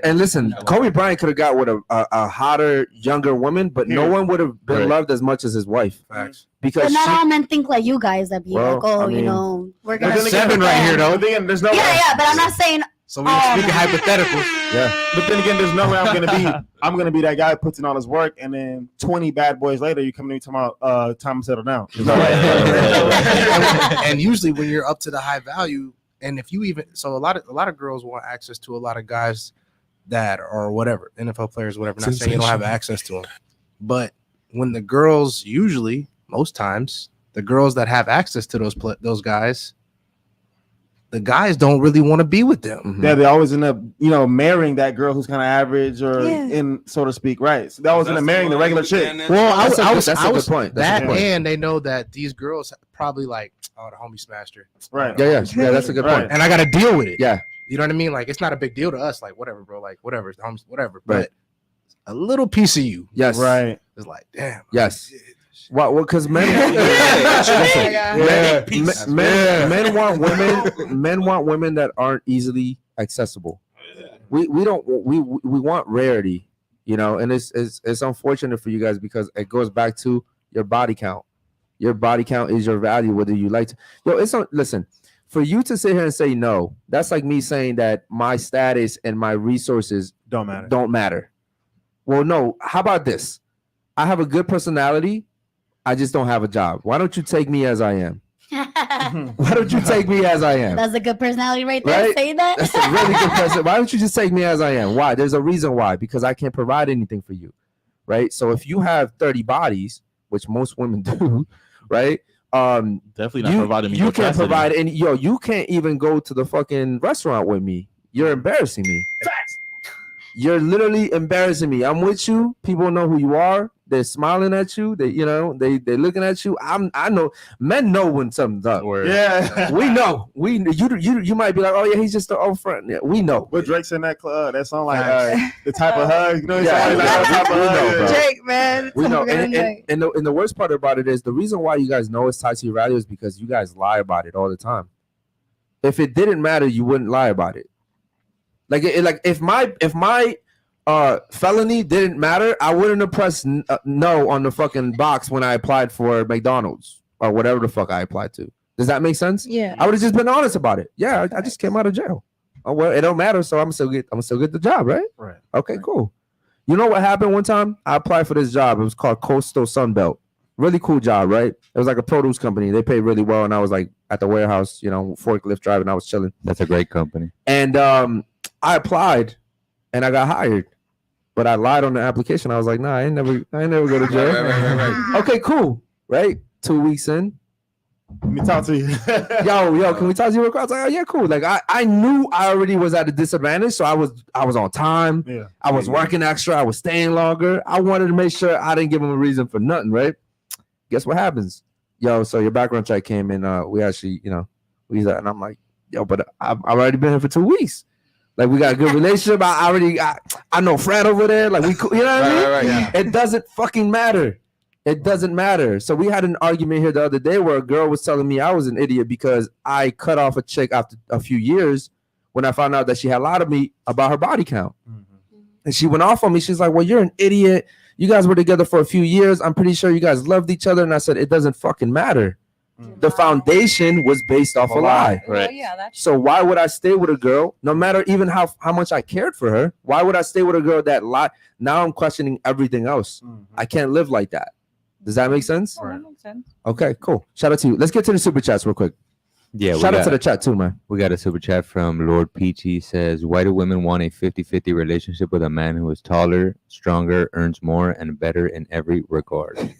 And listen, Kobe Bryant could have got with a hotter, younger woman, but no one would have been loved as much as his wife. Facts. But not all men think like you guys that be we're gonna 7 right here though. There's no but I'm not saying. So we're speaking hypotheticals. Yeah. But then again, there's no way I'm gonna be that guy who puts in all his work, and then 20 bad boys later, you come to me talking about time to settle down. And usually when you're up to the high value, and if you even a lot of girls want access to a lot of guys that are whatever, NFL players, whatever. Not saying you don't have access to them, but when the girls usually, most times, the girls that have access to those guys, the guys don't really want to be with them. Mm-hmm. Yeah, they always end up, marrying that girl who's kind of average or in, so to speak, right? So they always end up marrying the regular chick. Well, that's a good point. And they know that these girls probably like, the homie smashed her. Right. Yeah, that's a good point. And I got to deal with it. Yeah. You know what I mean? Like, it's not a big deal to us. Like, whatever, bro. Like, whatever. Whatever. But a little piece of you. Yes. Right. It's like, damn. Yes. Well, because men want women that aren't easily accessible. We want rarity, and it's unfortunate for you guys because it goes back to your body count. Your body count is your value, whether you like to. Listen, for you to sit here and say no, that's like me saying that my status and my resources don't matter. Well, no. How about this? I have a good personality. I just don't have a job. Why don't you take me as I am? Why don't you take me as I am? That's a good personality right there. Right? Say that. That's a really good personality. Why don't you just take me as I am? Why? There's a reason why. Because I can't provide anything for you, right? So if you have 30 bodies, which most women do, right? Definitely not providing me. You can't provide any. You can't even go to the fucking restaurant with me. You're embarrassing me. Facts. You're literally embarrassing me. I'm with you. People know who you are. They're smiling at you. They're looking at you. I know men know when something's up. Yeah, we know. You might be like, oh yeah, he's just an old friend. Yeah, we know. What Drake's in that club? That song like the type of hug. Type of hug. Drake, man. We know. And the worst part about it is the reason why you guys know it's tied to your value is because you guys lie about it all the time. If it didn't matter, you wouldn't lie about it. Like if my felony didn't matter, I wouldn't have pressed no on the fucking box when I applied for McDonald's or whatever the fuck I applied to. Does that make sense? Yeah. I would have just been honest about it. Yeah, I just came out of jail. Oh well, it don't matter, so I'm still get the job, right? Right. Okay, cool. You know what happened one time? I applied for this job. It was called Coastal Sunbelt. Really cool job, right? It was like a produce company. They paid really well, and I was like at the warehouse, forklift driving. I was chilling. That's a great company. And I applied and I got hired, but I lied on the application. I was like, nah, I ain't never go to jail. Right. Okay, cool. Right? 2 weeks in. Let me talk to you. yo, can we talk to you real quick? I was like, oh yeah, cool. Like I knew I already was at a disadvantage, so I was on time. Yeah. I was working extra. I was staying longer. I wanted to make sure I didn't give him a reason for nothing, right? Guess what happens? Yo, so your background check came in. We actually, and I'm like, yo, but I've already been here for 2 weeks. Like we got a good relationship. I know Fred over there. Like we, you know what I mean? Right, yeah. It doesn't fucking matter. It doesn't matter. So we had an argument here the other day where a girl was telling me I was an idiot because I cut off a chick after a few years when I found out that she had lied to me about her body count. Mm-hmm. And she went off on me. She's like, well, you're an idiot. You guys were together for a few years. I'm pretty sure you guys loved each other. And I said, it doesn't fucking matter. Mm-hmm. The foundation was based off a lie. Right. Well, yeah, so why would I stay with a girl, no matter even how much I cared for her? Why would I stay with a girl that lied? Now I'm questioning everything else. Mm-hmm. I can't live like that. Does that make sense? Oh, that makes sense. Okay, cool. Shout out to you. Let's get to the super chats real quick. Yeah, shout out to the chat too, man. We got a super chat from Lord Peachy. Says, why do women want a 50-50 relationship with a man who is taller, stronger, earns more, and better in every regard?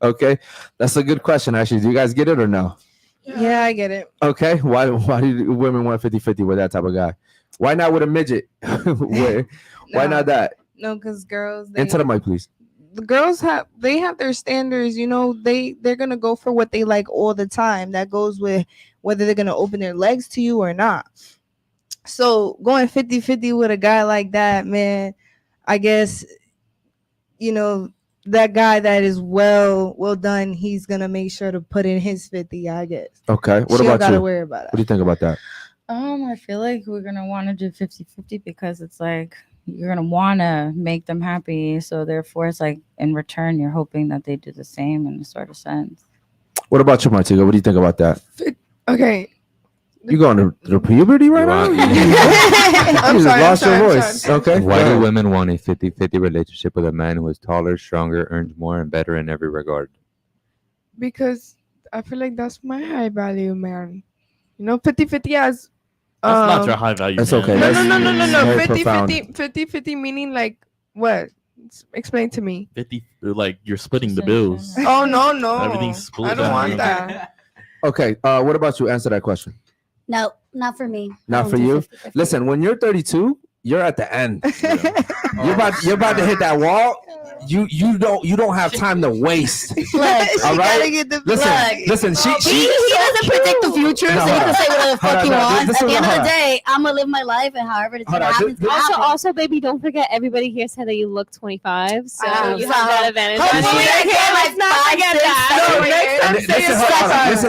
Okay, that's a good question, actually. Do you guys get it or no? Yeah, I get it. Okay, why do women want 50-50 with that type of guy? Why not with a midget? Why not that? No, because girls. Into the mic, please. The girls have their standards, they're gonna go for what they like all the time. That goes with whether they're gonna open their legs to you or not. So going 50-50 with a guy like that, man, I guess that guy that is well done, he's gonna make sure to put in his 50, I guess. Okay. What she about gotta you? worry about it. What do you think about that? I feel like we're gonna want to do 50-50 because it's like you're going to want to make them happy. So therefore, it's like in return, you're hoping that they do the same in a sort of sense. What about you, Martiga? What do you think about that? Okay. You going to puberty right now? I'm sorry. Lost your voice. Okay. Why do women want a 50-50 relationship with a man who is taller, stronger, earns more, and better in every regard? Because I feel like that's my high value man. 50-50 as... That's not your high value. That's man. okay. No. 50-50 meaning like what? Explain to me. 50, like you're splitting the bills. Oh no. Everything's split. I don't want that. Okay. What about you? Answer that question. No, not for me. Not for you. 50-50. Listen, when you're 32, you're at the end. You're about to hit that wall. You don't have time to waste. Look, all right. Listen. He doesn't predict the future, so he can say whatever the fuck he wants. At the end of the day, I'm gonna live my life, and however it's gonna happen. Also, baby, don't forget everybody here said that you look 25, so you have that advantage.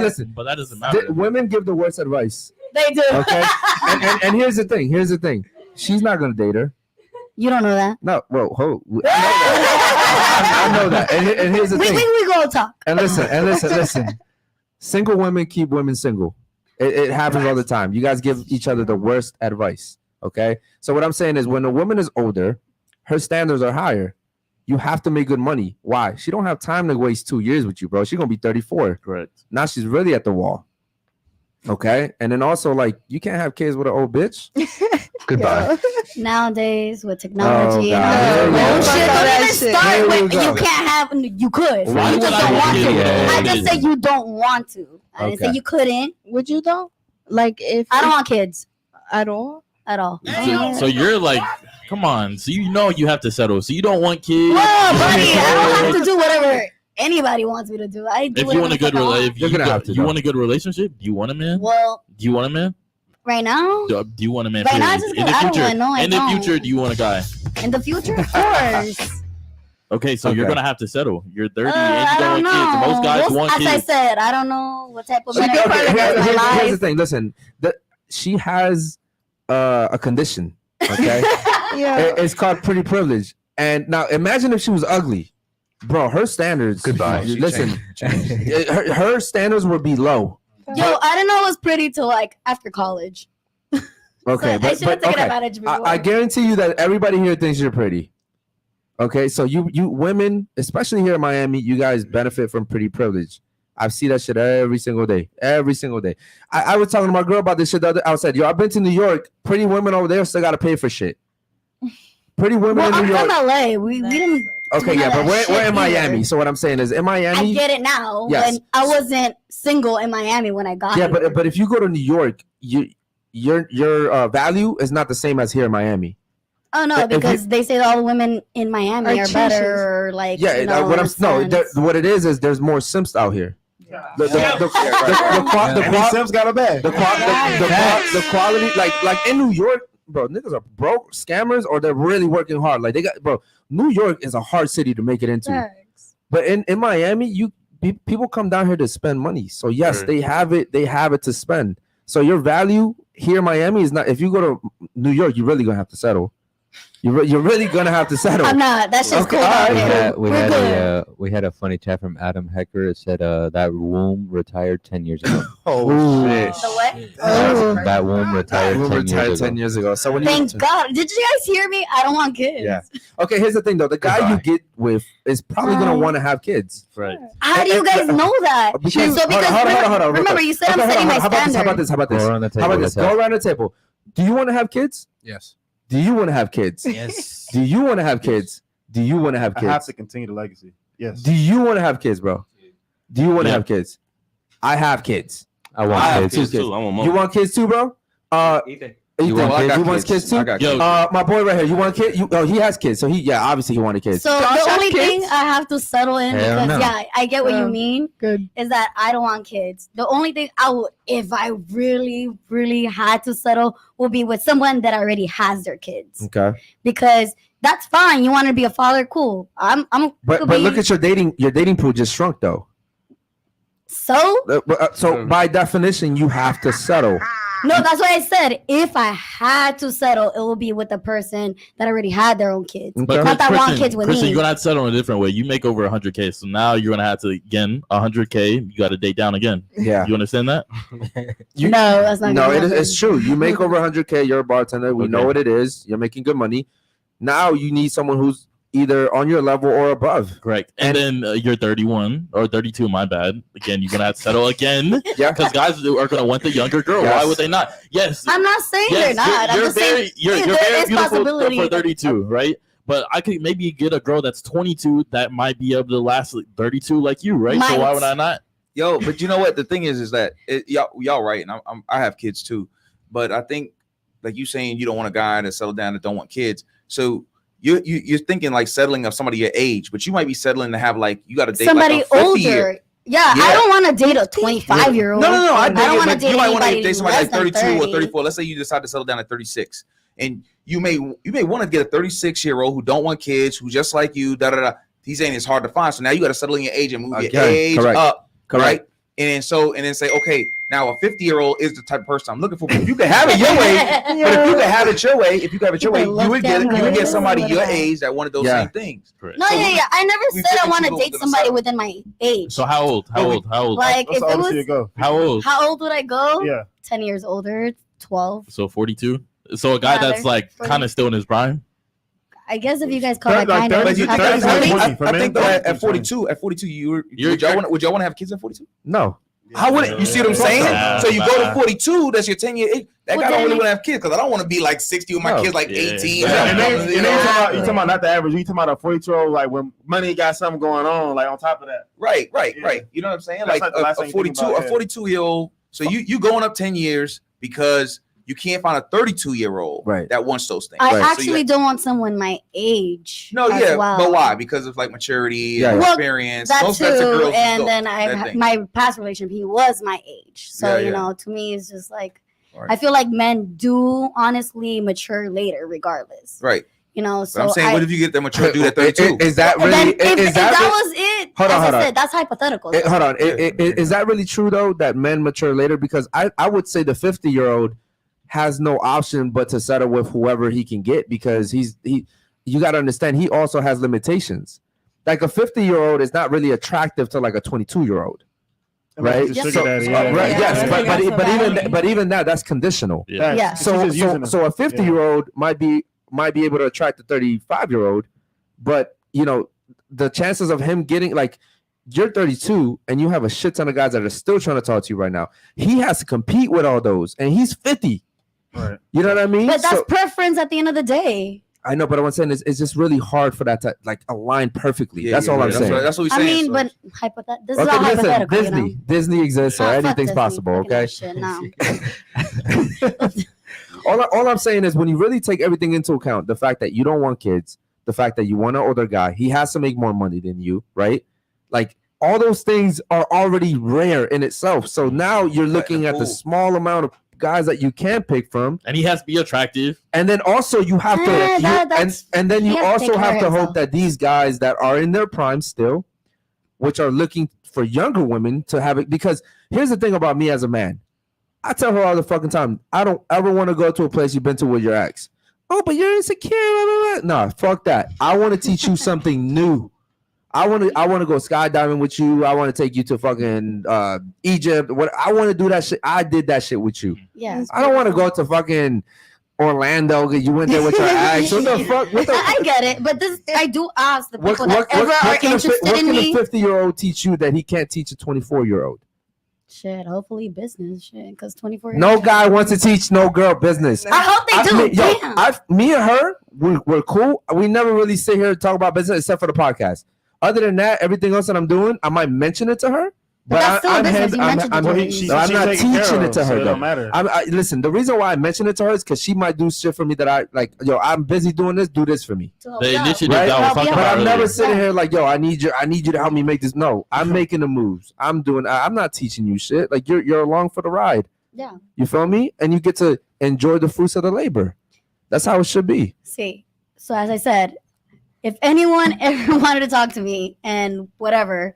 Listen. But that doesn't matter. Women give the worst advice. They do. Okay. and here's the thing. She's not gonna date her. You don't know that. No, well, I know that. And here's the thing. We go talk. And listen. Single women keep women single. It happens all the time. You guys give each other the worst advice. Okay. So what I'm saying is, when a woman is older, her standards are higher. You have to make good money. Why? She don't have time to waste 2 years with you, bro. She's gonna be 34. Correct. Now she's really at the wall. Okay. And then also, like, you can't have kids with an old bitch. Goodbye. Nowadays with technology and you can't have. You could. You just don't want to. I just say you don't want to. I didn't say you couldn't. Would you though? Like if I don't want kids at all. So you're like, come on. So you have to settle. So you don't want kids. Whoa, buddy! I don't have to do whatever anybody wants me to do. If you want a good relationship, you want a good relationship. Do you want a man? Well, do you want a man? Right now? Do you want a man? Right now, just in the future, in the future, do you want a guy? In the future, of course. Okay, so you're gonna have to settle. You're 30 and you don't want kids. Most guys want kids. As I said, I don't know what type of man. Here's the thing. Listen, she has a condition. Okay. Yeah. It's called pretty privilege. And now imagine if she was ugly, bro. Her standards. Goodbye. Listen, her standards would be low. Yo, I didn't know it was pretty till like after college. Okay, so I guarantee you that everybody here thinks you're pretty. Okay, so you women, especially here in Miami, you guys benefit from pretty privilege. I see that shit every single day. Every single day. I was talking to my girl about this shit the other. I said, yo, I've been to New York. Pretty women over there still got to pay for shit. Pretty women in New York. I'm from LA. We didn't. Okay, yeah, but we're in Miami. So what I'm saying is, in Miami, I get it now. Yes. When I wasn't single in Miami when I got yeah, here. but if you go to New York, your value is not the same as here in Miami. Oh no, because they say all the women in Miami are better, or like yeah. You know, What it is there's more simps out here. The simps got a bag. The quality, like in New York, bro, niggas are broke scammers or they're really working hard. Like they got, bro. New York is a hard city to make it into. Thanks. But in Miami, people come down here to spend money. So yes, they have it to spend. So your value here in Miami is not. If you go to New York, you're really gonna have to settle. You're really gonna have to settle. I'm not. That's just cool. We had a funny chat from Adam Hecker. It said that womb retired 10 years ago. Oh shit! The what? That womb retired 10 years ago. So when Thank God. Did you guys hear me? I don't want kids. Yeah. Okay. Here's the thing, though. The guy you get with is probably gonna want to have kids. Right. How do you guys know that? Because Hold on. Remember, you said I'm setting my standard. How about this? Go around the table. Do you want to have kids? Yes. Do you want to have kids? Yes. Do you want to have kids? Do you want to have kids? I have to continue the legacy. Yes. Do you want to have kids, bro? Do you want to have kids? I have kids. I want kids too. I want more. You want kids too, bro? Ethan. You want kids too? My boy right here. You want kids? He has kids. So obviously he wanted kids. So the only thing I have to settle in, because I get what you mean. Good. Is that I don't want kids. The only thing I would, if I really, really had to settle, would be with someone that already has their kids. Okay. Because that's fine. You want to be a father, cool. But look at your dating pool just shrunk though. So by definition, you have to settle. No, that's what I said. If I had to settle, it will be with the person that already had their own kids. But not that want kids with me. You're gonna have to settle in a different way. You make over 100K, so now you're gonna have to again 100K. You got to date down again. Yeah, you understand that? No, that's not. No, it's true. You make over 100K. You're a bartender. We know what it is. You're making good money. Now you need someone who's either on your level or above. Correct. And then you're 31 or 32, my bad. Again, you're going to have to settle again. Yeah. Because guys are going to want the younger girl. Yes. Why would they not? Yes. I'm not saying they're not. You're very beautiful for 32, right? But I could maybe get a girl that's 22 that might be able to last 32 like you, right? So why would I not? Yo, but you know what? The thing is that y'all right. And I have kids too. But I think, like you saying, you don't want a guy to settle down that don't want kids. So you're thinking like settling of somebody your age, but you might be settling to have like you got to date somebody like a 50 older. Year. Yeah, I don't want to date a 25-year-old. No. I don't want to date. You might want to date somebody like 30. 32 or 34. Let's say you decide to settle down at 36, and you may want to get a 36-year-old who don't want kids, who just like you. He's saying it's hard to find, so now you got to settle in your age and move your age up. Correct. And then say, okay, now a 50-year-old is the type of person I'm looking for. But if you can have it your way, but if you can have it your way, you would get somebody your age that wanted those same things. Correct. No, I never said I want to date somebody within my age. So how old? Like if it was how old would I go? Yeah, 10 years older, 12. So 42. So a guy that's like kind of still in his prime. I guess if you guys call that kind of, I think that at 42, would y'all want to have kids at 42? No. How would it? You see what I'm saying? So you go to 42, that's your 10-year age. That guy don't really want to have kids because I don't want to be like 60 with my kids like 18. You talking about not the average. You talking about a 42-year-old like when money got something going on like on top of that. Right. You know what I'm saying? Like a 42-year-old. So you going up 10 years because you can't find a 32-year-old that wants those things. I actually don't want someone my age. No, but why? Because of like maturity and experience. That too. And then my past relationship, he was my age. So to me, it's just like I feel like men do honestly mature later, regardless. Right. So I'm saying, what if you get that mature dude at 32? Is that really? If that was it, hold on. That's hypothetical. Hold on. Is that really true though? That men mature later? Because I would say the 50-year-old has no option but to settle with whoever he can get because you got to understand he also has limitations. Like a 50-year-old is not really attractive to like a 22-year-old, right? But even that's conditional. Yeah. So a 50-year-old might be able to attract a 35-year-old, but the chances of him getting like you're 32 and you have a shit ton of guys that are still trying to talk to you right now. He has to compete with all those, and he's 50. Right. You know what I mean? But that's preference at the end of the day. I know, but what I'm saying is, it's just really hard for that to like align perfectly. That's all I'm saying. That's what we're I saying. mean, but this is all hypothetical. Disney, Disney exists, so anything's possible. Okay. All I'm saying is, when you really take everything into account, the fact that you don't want kids, the fact that you want an older guy, he has to make more money than you, right? Like, all those things are already rare in itself. So now you're looking at the small amount of guys that you can pick from, and he has to be attractive. And then also you have to, and then you also have to hope that these guys that are in their prime still, which are looking for younger women to have it. Because here's the thing about me as a man, I tell her all the fucking time, I don't ever want to go to a place you've been to with your ex. Oh, but you're insecure. Blah, blah, blah. Nah, fuck that. I want to teach you something new. I want to go skydiving with you. I want to take you to fucking Egypt. What I want to do that shit. I did that shit with you. Yeah. I don't want to go to fucking Orlando because you went there with your ex. What the fuck? I get it, but I do ask the people that ever are interested in me. What can a 50-year-old teach you that he can't teach a 24-year-old? Shit, hopefully business shit, because 24. No guy wants to teach no girl business. I hope they do. Me and her, we're cool. We never really sit here and talk about business except for the podcast. Other than that, everything else that I'm doing, I might mention it to her. But I'm not teaching it to her. It don't matter. Listen, the reason why I mention it to her is because she might do shit for me that I like. Yo, I'm busy doing this. Do this for me. The initiative that was talking but about I'm never earlier. sitting here like, yo, I need you to help me make this. No, I'm making the moves. I'm not teaching you shit. Like you're along for the ride. Yeah. You feel me? And you get to enjoy the fruits of the labor. That's how it should be. See, so as I said, if anyone ever wanted to talk to me and whatever,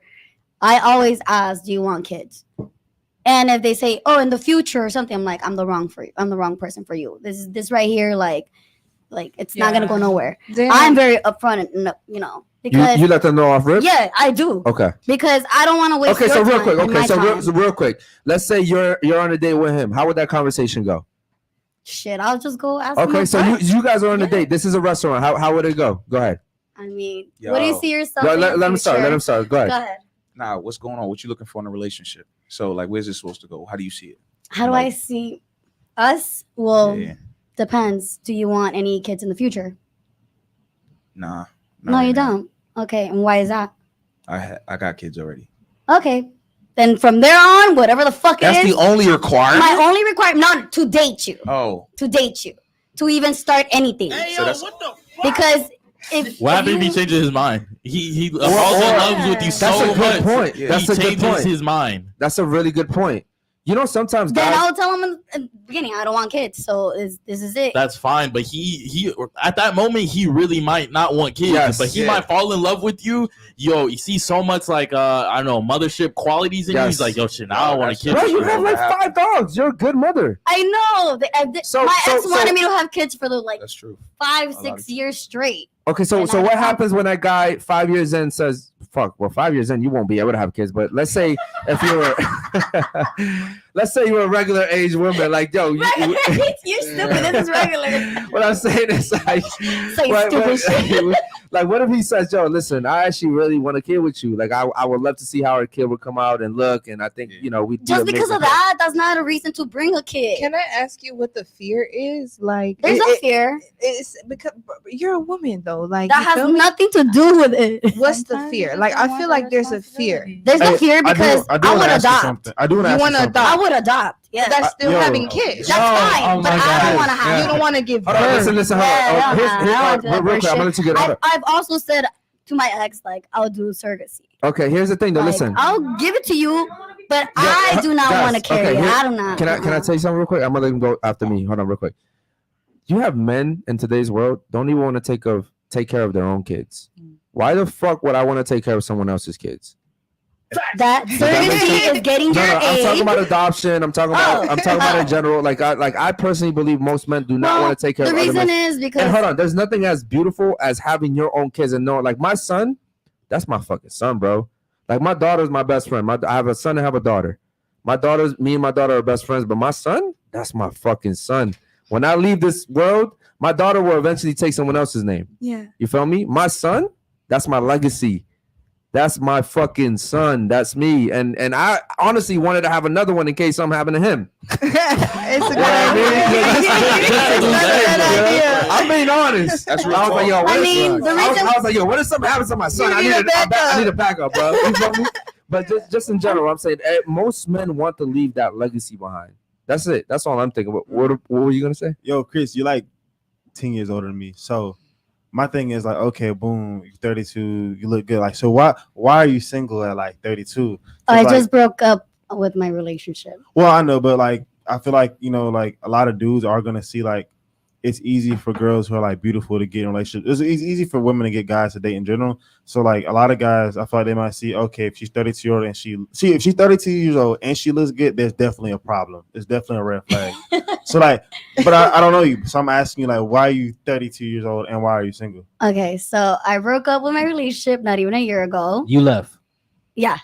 I always ask, do you want kids? And if they say, oh, in the future or something, I'm like, I'm the wrong person for you. This right here, like it's not gonna go nowhere. Damn. I'm very upfront, because you let them know off rip. Yeah, I do. Okay. Because I don't want to waste. Okay, so real time quick. and my Okay, time. so real quick. Let's say you're on a date with him. How would that conversation go? Shit, I'll just go ask. Okay, him so you guys are on a date. This is a restaurant. How would it go? Go ahead. I mean, what do you see yourself? Let him start. Let him start. Go ahead. Go ahead. Nah, what's going on? What you looking for in a relationship? So, like, where's this supposed to go? How do you see it? How do I see us? Well, depends. Do you want any kids in the future? Nah. No, you don't. Okay, and why is that? I got kids already. Okay, then from there on, whatever the fuck That's it is. the only requirement? My only requirement, not to date you. Oh. To date you. To even start anything. So that's, because if what happened if he changes his mind? He falls in love with you so That's a good much. point. He That's a good changes point. his mind. That's a really good point. You know, sometimes then guys. I'll tell him in the beginning, I don't want kids. So this is it. That's fine, but he at that moment he really might not want kids, Yes, but he yeah. might fall in love with you. Yo, you see so much like I don't know, mothership qualities in you. He's like, yo, shit, now I want a kid. Bro, you have like 5 dogs. You're a good mother. I know. My ex wanted me to have kids for that's true. 5-6 years straight. Okay, so what happens when that guy 5 years in says, "Fuck"? Well, 5 years in, you won't be able to have kids. But let's say if you were, let's say you're a regular age woman, like yo, you're stupid. This is regular. What I'm saying is like, like, what if he says, "Yo, listen, I actually really want a kid with you. Like, I would love to see how our kid would come out and look, and I think we just because of that, that's not a reason to bring a kid. Can I ask you what the fear is? Like, there's no fear. It's because you're a woman, though. Like, that has nothing to do with it. What's the fear? Like, I feel like there's a fear. There's no fear because I would adopt. I do want to ask you something. I would adopt. Yeah, that's still having kids. That's fine, but I don't want to have. You don't want to give birth. Listen. Real quick, I'm gonna let you get on. I've also said to my ex, like, I'll do surrogacy. Okay, here's the thing, though. Listen, I'll give it to you, but I do not want to carry it. I do not. Can I tell you something real quick? I'm gonna let him go after me. Hold on, real quick. You have men in today's world don't even want to take care of their own kids. Why the fuck would I want to take care of someone else's kids? That surrogacy is getting your age. I'm talking about adoption. I'm talking about in general. Like I personally believe most men do not want to take care of other men. The reason is because and hold on, there's nothing as beautiful as having your own kids and knowing, like, my son, that's my fucking son, bro. Like, my daughter's my best friend. I have a son and have a daughter. Me and my daughter are best friends, but my son, that's my fucking son. When I leave this world, my daughter will eventually take someone else's name. Yeah. You feel me? My son, that's my legacy. That's my fucking son. That's me. And I honestly wanted to have another one in case something happened to him. It's a good idea. I'm being honest. That's I was like, yo, I mean, the reason I was like, yo, what if something happens to my son? I need a backup, bro. You feel me? But just in general, I'm saying most men want to leave that legacy behind. That's it. That's all I'm thinking. What were you gonna say? Yo, Chris, you're like 10 years older than me. So my thing is like, okay, boom, you're 32, you look good. Like, so why are you single at like 32? I like, just broke up with my relationship. Well, I know, but like I feel like, you know, like a lot of dudes are gonna see like it's easy for girls who are like beautiful to get in relationships. It's easy for women to get guys to date in general. So like a lot of guys, I feel like they might see, okay, if she's 32 years old and if she's 32 years old and she looks good, there's definitely a problem. It's definitely a red flag. So like, but I don't know you. So I'm asking you like, why are you 32 years old and why are you single? Okay, so I broke up with my relationship not even a year ago. You left. Yeah,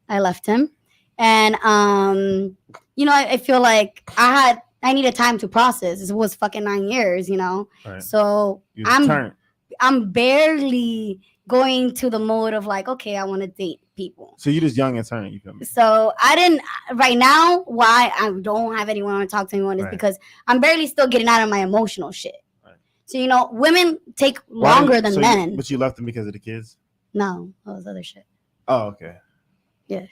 I left him, and you know, I feel like I needed time to process. It was fucking 9 years, you know. Right. So I'm barely going to the mode of like, okay, I want to date people. So you're just young and turning, you feel me? So I didn't right now. Why I don't have anyone to talk to anyone is because I'm barely still getting out of my emotional shit. Right. So you know, women take longer than men. But you left them because of the kids? No, that was other shit. Oh, okay. Yeah.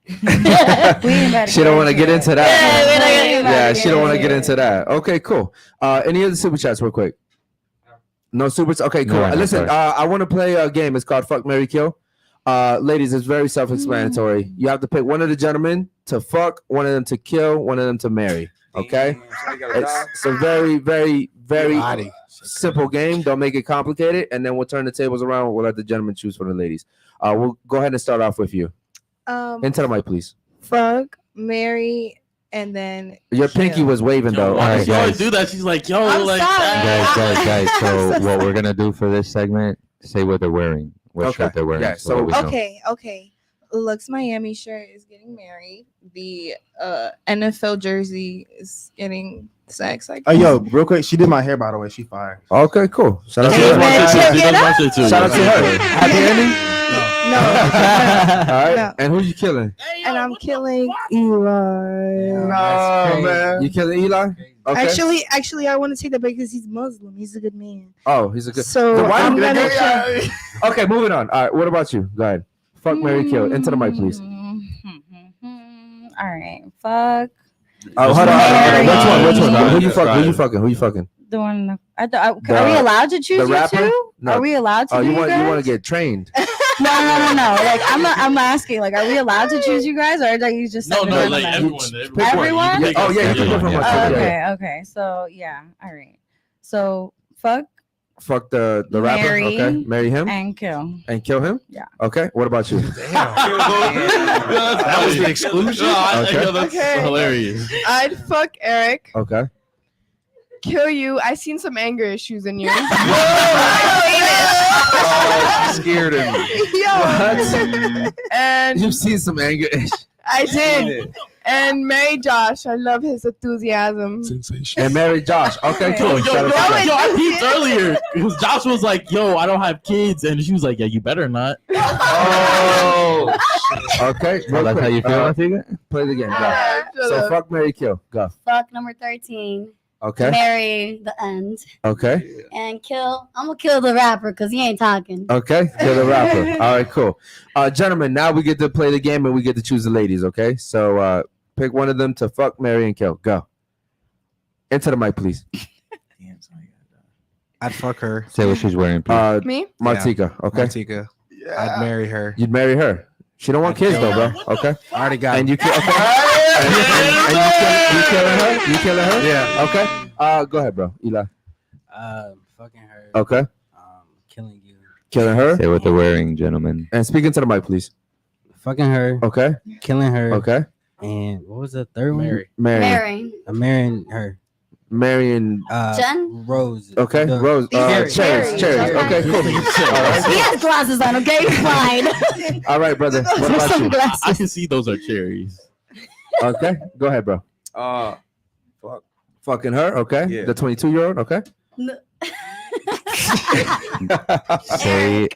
She don't want to get into that. Yeah, she don't want to get into that. Okay, cool. Any other super chats real quick? No supers? Okay, cool. No, listen, I want to play a game. It's called Fuck, Marry, Kill. Ladies, it's very self-explanatory. You have to pick one of the gentlemen to fuck, one of them to kill, one of them to marry. Okay? It's a very, very, very simple game. Don't make it complicated. And then we'll turn the tables around. We'll let the gentlemen choose for the ladies. We'll go ahead and start off with you. Into the mic, please. Fuck, marry, and then your pinky was waving though. All right, she always do that. She's like, yo, I'm like sorry. Guys. So what we're gonna do for this segment? Say what they're wearing. What shirt they're wearing. Yeah, okay. Lux Miami shirt is getting married. The NFL jersey is getting sex. Oh, yo, real quick, she did my hair by the way. She fired. Okay, cool. Shout out to her. Shout out to her. Happy ending. No. All right. No. And who you killing? And I'm killing Eli. Oh man, you killing Eli? Okay. Actually, I want to take that back because he's Muslim. He's a good man. Oh, he's a good. So I'm gonna kill. Okay, moving on. All right, what about you? Go ahead. Fuck, marry, kill. Into the mic, please. All right, fuck. Oh, hold on. Which one? Who you fucking? The one. Are we allowed to choose you two? No. Are we allowed to? Oh, you want to get trained? No. Like I'm asking. Like, are we allowed to choose you guys, or are you just no? Like everyone. Oh yeah, you can pick one. Okay. So yeah. All right. So fuck the rapper. Okay, marry him and kill him. Yeah. Okay. What about you? That was the exclusion. That's hilarious. I'd fuck Eric. Okay. Kill you. I seen some anger issues in you. Scared him. Yo. And you've seen some anger issues. I did. And marry Josh. I love his enthusiasm. Sensation. And marry Josh. Okay, cool. Yo, I peeped earlier because Josh was like, "Yo, I don't have kids," and she was like, "Yeah, you better not." Oh. Okay. Well, that's how you feel. Play the game. Go. So fuck, marry, kill. Go. Fuck number 13. Okay. Marry the end. Okay. And kill. I'm gonna kill the rapper because he ain't talking. Okay. Kill the rapper. All right. Cool. Gentlemen, now we get to play the game and we get to choose the ladies. Okay. So pick one of them to fuck, marry, and kill. Go. Into the mic, please. I'd fuck her. Say what she's wearing, please. Me? Martika. Yeah. Okay. Martika. Yeah. I'd marry her. You'd marry her. She don't want kids though, bro. Okay. I already got. And you kill. Okay. You killing her? You killing her? Yeah. Okay. Go ahead, bro. Eli. Fucking her. Okay. Killing you. Killing her. Say what they're wearing, gentlemen. And speaking to the mic, please. Fucking her. Okay. Killing her. Okay. And what was the third one? Marrying. I'm marrying her. Marrying Jen? Rose. Okay. Rose. Cherries. Okay, cool. He has glasses on, okay? Fine. All right, brother. What about you? I can see those are cherries. Okay. Go ahead, bro. Fuck. Fucking her, okay? Yeah. The 22-year-old, okay? No. Say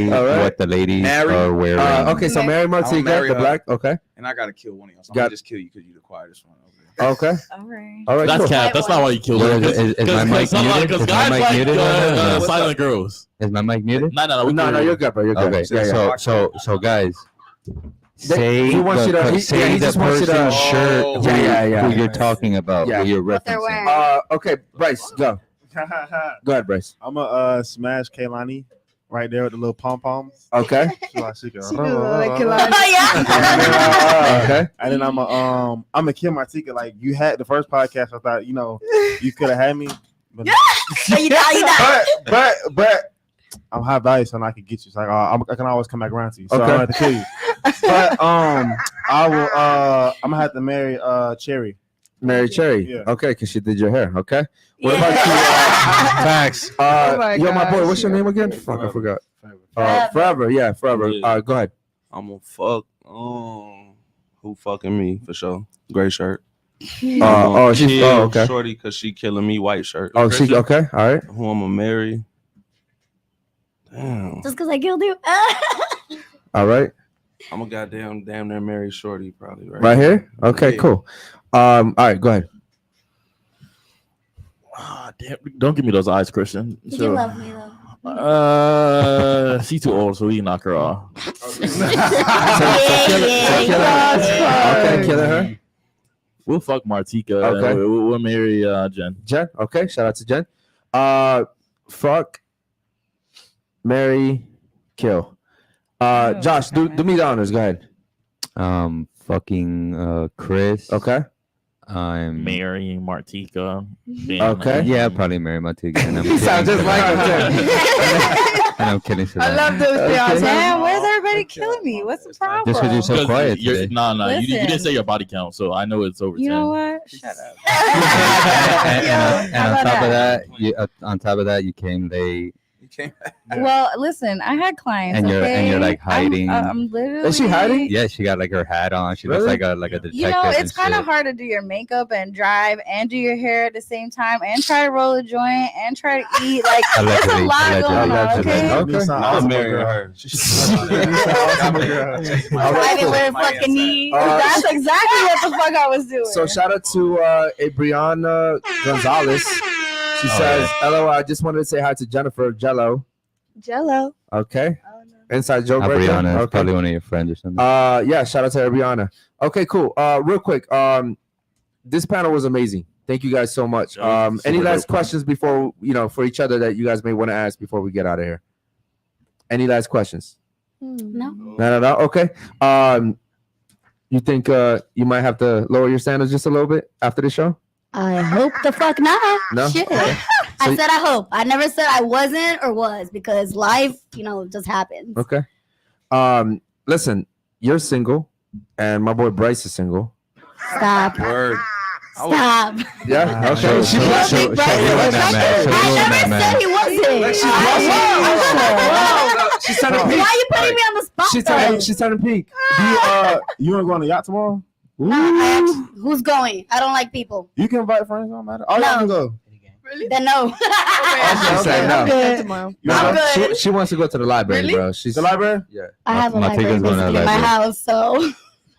what the ladies are wearing. Okay, so Mary Martika, the black. Okay. And I gotta kill one of y'all. So I'm gonna just kill you because you the quietest one. Okay. All right. All right. That's cool. cap. That's not why you killed her. Is my mic muted? Because Is my guys mic like muted? silent girls. Is my mic muted? No, you're good, bro. You're good. Okay. Yeah. So guys, say he wants you to. say He the just wants you to. person's shirt. Yeah. Who you're talking about? Yeah. Who you're What they're referencing? wearing. Okay, Bryce, go. Go ahead, Bryce. I'm a smash Kaylani right there with the little pom poms. Okay. Okay. And then I'm a Kim Martika. Like you had the first podcast, I thought you could have had me. But, but I'm high value, so I can get you. So I can always come back around to you. So I don't have to kill you. But I will. I'm gonna have to marry Cherry. Mary Cherry. Yeah. Okay, because she did your hair. Okay. What about you? Facts. My boy, what's your name again? Fuck, I forgot. Forever. Yeah, Forever. Yeah. Go ahead. I'm gonna fuck. Who fucking me for sure? Gray shirt. She's kill okay. Shorty because she killing me. White shirt. Oh, she okay. All right. Who I'm gonna marry? Damn. Just because I killed you. All right. I'm a damn near marry Shorty probably Right here. Okay. Yeah. Cool. All right. Go ahead. Damn, don't give me those eyes, Christian. You love me though. She's too old, so we can knock her off. Okay, killing her. We'll fuck Martika. Okay. We'll marry Jen. Jen. Okay. Shout out to Jen. Fuck. Marry. Kill. Josh, do me the honors. Go ahead. Fucking Chris. Okay. I'm marrying Martika. Okay. Yeah, probably marry Martika. He sounds just like him. And I'm kidding. I love those things. Damn, where's everybody killing me? What's the problem? Just because you're so quiet today. No. You Listen. didn't say your body count, so I know it's over 10. You know what? Shut up. And on top of that, you came late. Well, listen, I had clients. And you're like hiding. I'm literally. Is she hiding? Yeah, she got like her hat on. She looks like a detective. You know, it's kind of shit. hard to do your makeup and drive and do your hair at the same time and try to roll a joint and try to eat. Like, it's a lot going on, okay? I'm marrying her. Driving with a fucking knee. That's exactly what the fuck I was doing. So shout out to Brianna Gonzalez. She says, "Hello, I just wanted to say hi to Jennifer Jello." Jello. Okay. Inside joke. Right Brianna there. is Okay. probably one of your friends or something. Yeah. Shout out to Brianna. Okay. Cool. Real quick. This panel was amazing. Thank you guys so much. Any last questions before for each other that you guys may want to ask before we get out of here? Any last questions? No. No. Okay. You think you might have to lower your standards just a little bit after the show? I hope the fuck not. No? Shit. Okay. I said I hope. I never said I wasn't or was because life, just happens. Okay. Listen, you're single, and my boy Bryce is single. Stop. Word. Stop. Yeah. Okay. I never said he wasn't. She's turning pink. Why are you putting me on the spot? She's turning pink. You want to go on the yacht tomorrow? Who's going? I don't like people. You can invite friends. Don't matter. Oh, y'all can go. Then no. She said no. Tomorrow. I'm good. She wants to go to the library, bro. She's The library? Yeah. I have a Martika's library going to the basically in my library. house, so.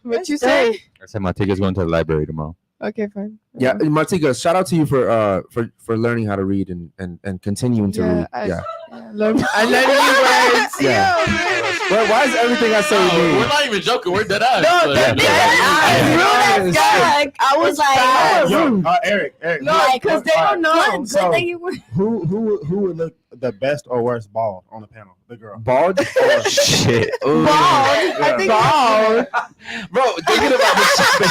What you say? I said Martika's going to the library tomorrow. Okay, fine. Yeah, Martika, shout out to you for learning how to read and continuing to read. I Yeah. learned new words. Yeah. Well, why is everything I say We're mean? not even joking. We're dead ass. No, But- I was like, Yo, Eric. No, because they don't know. good that you were. Who would look the best or worst bald on the panel? The girl. Bald? Shit. Bald. I think bald. Bro, thinking about this shit.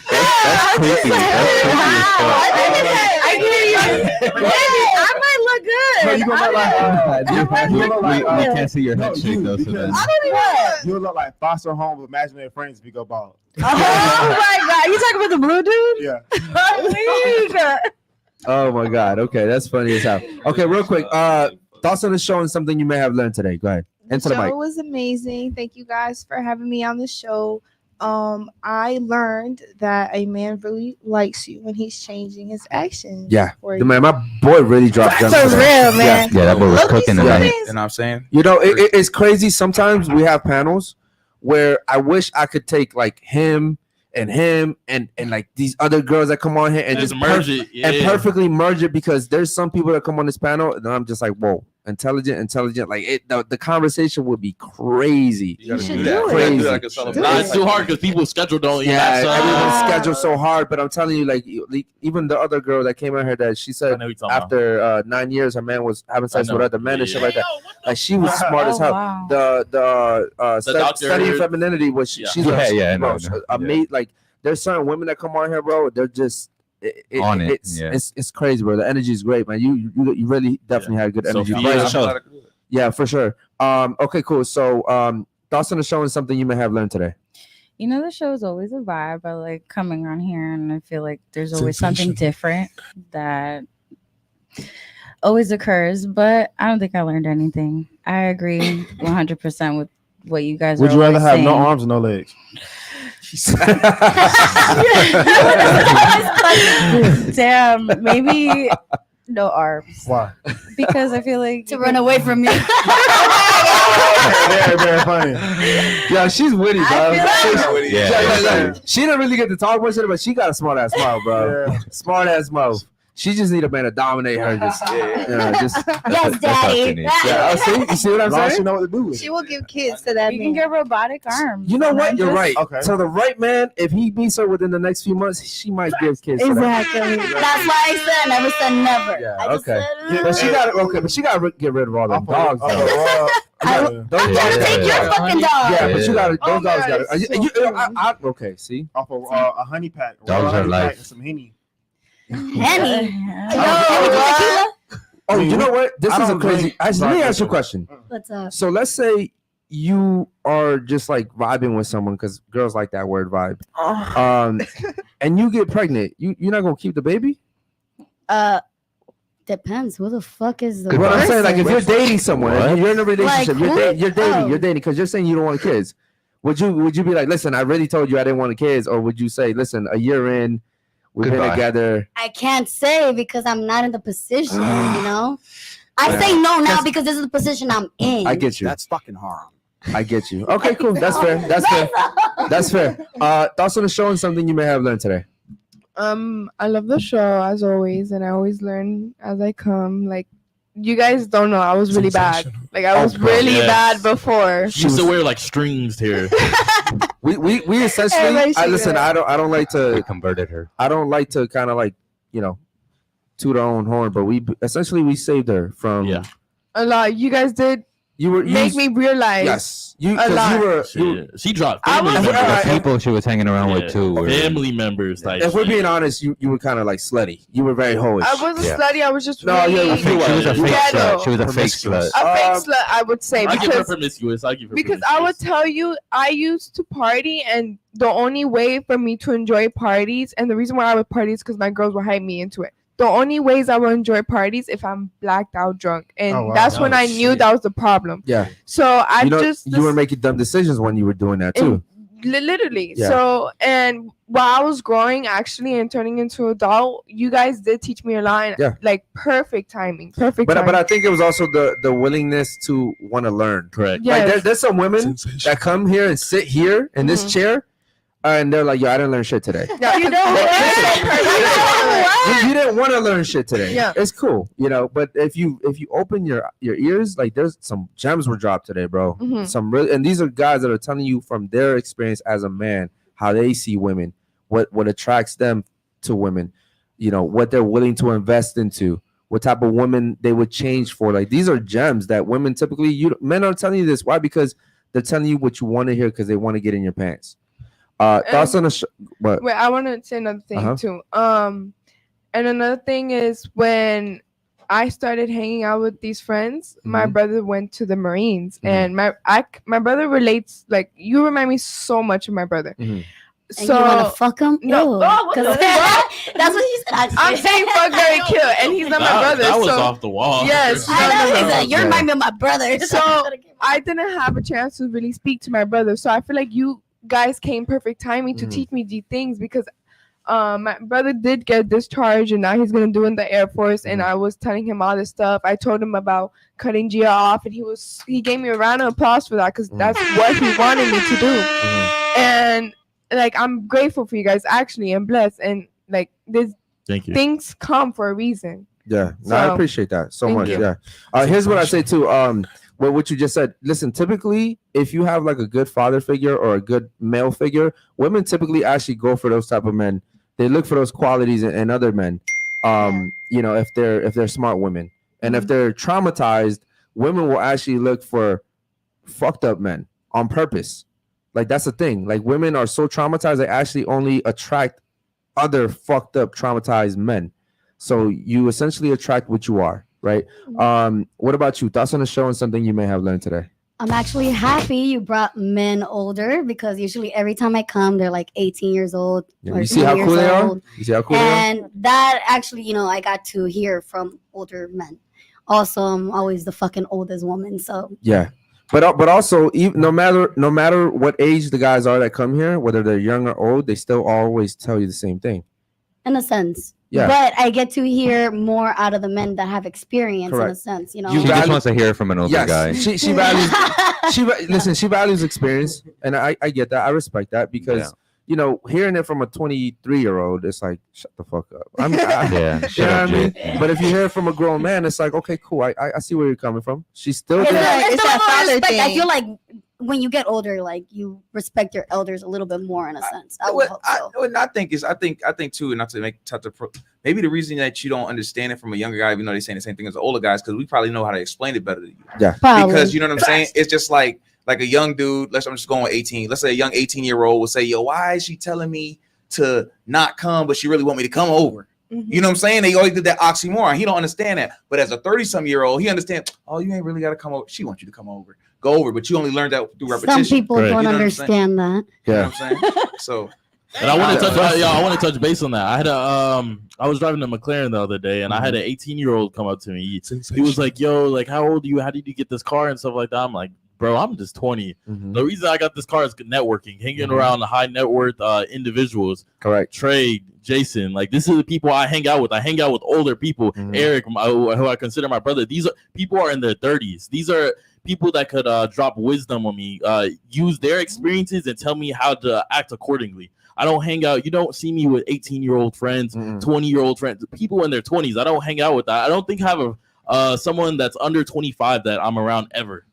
That's creepy. That's creepy as fuck. I get you. Maybe I might look good. No, you gonna look like We can't see your head shake though. So then. you would look like foster home with imaginary friends if you go bald. Oh my god, you talking about the blue dude? Yeah. Oh my god. Okay, that's funny as hell. Okay, real quick. Thoughts on the show and something you may have learned today. Go ahead. Into the show mic. was amazing. Thank you guys for having me on the show. I learned that a man really likes you when he's changing his actions. Yeah, for the you. man, my boy really dropped gems. For today. real, man. Yeah, that boy was cooking tonight. You know what I'm saying? You know, it's crazy. Sometimes we have panels where I wish I could take like him and like these other girls that come on here and just merge it and perfectly merge it, because there's some people that come on this panel and I'm just like, whoa, intelligent. Like the conversation would be crazy. You should do Crazy. Nah, it's too hard because people's schedule don't. Yeah, everyone's scheduled so hard. But I'm telling you, like even the other girl that came out here, that she said after 9 years, her man was having sex with other men and shit like that. Like she was smart as hell. Wow. The studying femininity was she's amazing. Like there's certain women that come on here, bro. They're just on it. It's crazy, bro. The energy is great, man. You really definitely had good energy. Yeah, for sure. Okay, cool. So thoughts on the show and something you may have learned today. You know, the show is always a vibe. I like coming on here, and I feel like there's always something different that always occurs. But I don't think I learned anything. I agree 100% with what you guys. Would are you rather have saying. no arms or no legs? Damn, maybe no arms. Why? Because I feel like to run away from you. Very, very funny. Yeah, she's witty, bro. Yeah. She didn't really get to talk much of it, but she got a smart ass mouth, bro. Yeah. Smart ass mouth. She just need a man to dominate her. Just Yes, daddy. yeah. You see what I'm saying? She know what to do with She will give kids to that you man. can get robotic arms. You know what? You're right. Okay. So the right man, if he meets her within the next few months, she might give kids. To that. Exactly. That's why I said never said never. Yeah. I just Okay. said, But she got to get rid of all them dogs. though. I'm gonna take your fucking dog. Yeah, but you got to. Oh, Those dogs got guys. to. Okay. See. off of a honey pack. Dogs are life. And some Henny. Henny. Oh, you know what? This I is a don't crazy. drink Actually, let me vodka, ask you a so- question. What's up? So let's say you are just like vibing with someone, because girls like that word vibe. And you get pregnant. You're not gonna keep the baby? Depends. Who the fuck is the What I'm saying, person? like if you're dating someone, and you're in a relationship, Like, you're dating, because you're saying you don't want kids. Would you be like, listen, I really told you I didn't want kids, or would you say, listen, a year in, we've been together? I can't say because I'm not in the position, you know? I say no now because this is the position I'm in. I get you. That's fucking haram. I get you. Okay, cool. That's fair. That's fair. Thoughts on the show and something you may have learned today. I love the show as always, and I always learn as I come. Like, you guys don't know, I was really bad. Like, I was really bad before. She used to wear like strings here. we essentially. I don't like to. We converted her. I don't like to kind of like, toot our own horn, but we saved her from a lot. You guys did. You make me realize. Yes, a lot. She dropped family members. The people she was hanging around with too were family members. Like, if we're being honest, you were kind of like slutty. You were very hoish. I wasn't slutty. I was just she was a fake ghetto. slut. She was a fake slut. A fake slut, I would say, I give her because promiscuous. because I would tell you, I used to party, and the only way for me to enjoy parties, and the reason why I would party is because my girls would hype me into it. The only ways I will enjoy parties if I'm blacked out drunk, and that's when I knew that was the problem. Yeah. So you were making dumb decisions when you were doing that too. Literally. Yeah. So, and while I was growing actually and turning into an adult, you guys did teach me a lot. Yeah. Like perfect timing. But I think it was also the willingness to want to learn. Correct. Yes. Like there's some women that come here and sit here in this chair. And they're like, yo, I didn't learn shit today. Yeah, you know what? You didn't want to learn shit today. Yeah. It's cool, but if you open your ears, like there's some gems were dropped today, bro. Mhm. Some real, and these are guys that are telling you from their experience as a man, how they see women, what attracts them to women, what they're willing to invest into, what type of woman they would change for. Like these are gems that women typically, men are telling you this. Why? Because they're telling you what you want to hear because they want to get in your pants. Thoughts on the show? What? Wait, I want to say another thing too. And another thing is when I started hanging out with these friends, my brother went to the Marines, and my brother relates, like, you remind me so much of my brother. So you wanna fuck him? No, that's what he said. I'm saying fuck very cute, and he's not my brother. That was so, off the wall. Yes, I know. He said, you remind me of my brother. So I didn't have a chance to really speak to my brother. So I feel like you guys came perfect timing to teach me these things because my brother did get discharged and now he's gonna do in the Air Force. And I was telling him all this stuff. I told him about cutting Gia off, and he gave me a round of applause for that because that's what he wanted me to do. And like, I'm grateful for you guys. Actually, I'm blessed, and like this things come for a reason. Yeah, no, I appreciate that so much. you. Yeah. Here's what I say too. What you just said. Listen, typically, if you have like a good father figure or a good male figure, women typically actually go for those type of men. They look for those qualities in other men. You know, if they're smart women, and if they're traumatized, women will actually look for fucked up men on purpose. Like, that's the thing. Like, women are so traumatized, they actually only attract other fucked up, traumatized men. So you essentially attract what you are, right? What about you? Thoughts on the show and something you may have learned today? I'm actually happy you brought men older because usually every time I come, they're like 18 years old. Yeah, you see how cool they are? You see how cool they are? And that actually, you know, I got to hear from older men. Also, I'm always the fucking oldest woman, so yeah. But also, even no matter what age the guys are that come here, whether they're young or old, they still always tell you the same thing. in a sense. Yeah. But I get to hear more out of the men that have experience in a sense, you know. She just wants to hear from an older guy. She values she values experience, and I get that. I respect that because you know, hearing it from a 23-year-old, it's like, shut the fuck up. You know what I mean? But if you hear it from a grown man, it's like, okay, cool. I see where you're coming from. She's still it's that father thing. I feel like when you get older, like you respect your elders a little bit more in a sense. I think too, and not to make maybe the reason that you don't understand it from a younger guy, even though they're saying the same thing as the older guys, because we probably know how to explain it better than you. Yeah. Probably. Because you know what I'm saying? It's just like a young dude, I'm just going with 18. Let's say a young 18-year-old will say, yo, why is she telling me to not come, but she really want me to come over? Mm-hmm. You know what I'm saying? They always did that oxymoron. He don't understand that. But as a 30-some-year-old, he understands, oh, you ain't really got to come over. She wants you to come over. Go over. But you only learned that through repetition. Some people don't understand that. Yeah. You know what I'm saying? So... And I want to touch base on that. I had I was driving a McLaren the other day, and I had an 18-year-old come up to me. He was like, "Yo, like, how old are you? How did you get this car and stuff like that?" I'm like, "Bro, I'm just 20. Mm-hmm. The reason I got this car is networking, hanging around the high net worth individuals. Correct. Trey, Jason, like this is the people I hang out with. I hang out with older people. Mm-hmm. Eric, who I consider my brother. These are people are in their 30s. These are people that could drop wisdom on me, use their experiences and tell me how to act accordingly. I don't hang out. You don't see me with 18-year-old friends, 20-year-old friends, people in their 20s. I don't hang out with that. I don't think I have someone that's under 25 that I'm around ever.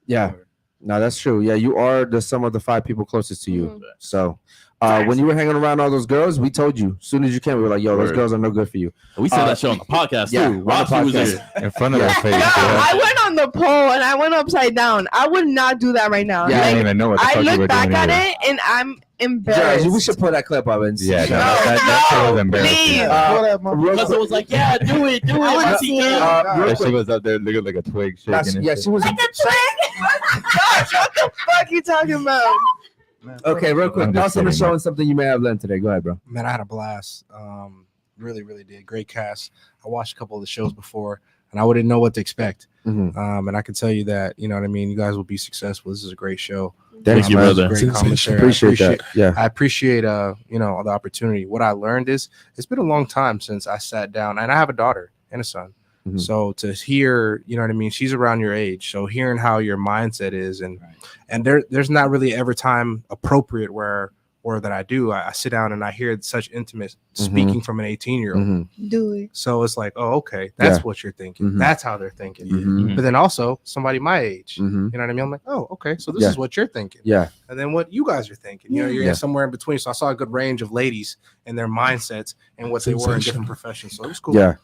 Yeah, no, that's true. Yeah, you are the sum of the 5 people closest to you. Mm-hmm. So when you were hanging around all those girls, we told you as soon as you came, we were like, yo, those girls are no good for you. We said that shit on the podcast too. Roxy was there in front of their face. I went on the pole and I went upside down. I would not do that right now. Yeah, I don't even know what the fuck you were look back doing at it and I'm embarrassed. Yeah, we should put that clip up and yeah, that was embarrassing. Because it was like, yeah, do it. She was up there looking like a twig shaking. Yeah, she was like a twig. Gosh, what the fuck you talking about? Okay, real quick. Thoughts on the show and something you may have learned today. Go ahead, bro. Man, I had a blast. Really, really did. Great cast. I watched a couple of the shows before, and I wouldn't know what to expect. Mm-hmm. And I can tell you that, you know what I mean? You guys will be successful. This is a great show. Thank you, brother. Great commentary. Appreciate that. Yeah. I appreciate, you know, the opportunity. What I learned is it's been a long time since I sat down, and I have a daughter and a son. Mm-hmm. So to hear, you know what I mean? She's around your age. So hearing how your mindset is, and there's not really ever time appropriate where that I do. I sit down and I hear such intimate speaking from an 18-year-old. Mm-hmm. Do it. So it's like, oh, okay, that's what you're thinking. Mm-hmm. That's how they're thinking. Mm-hmm. But then also somebody my age, mm-hmm. you know what I mean? I'm like, oh, okay, so this is what you're thinking. Yeah. And then what you guys are thinking. You know, you're somewhere in between. So I saw a good range of ladies and their mindsets and what they were in different professions. So it was cool. Yeah.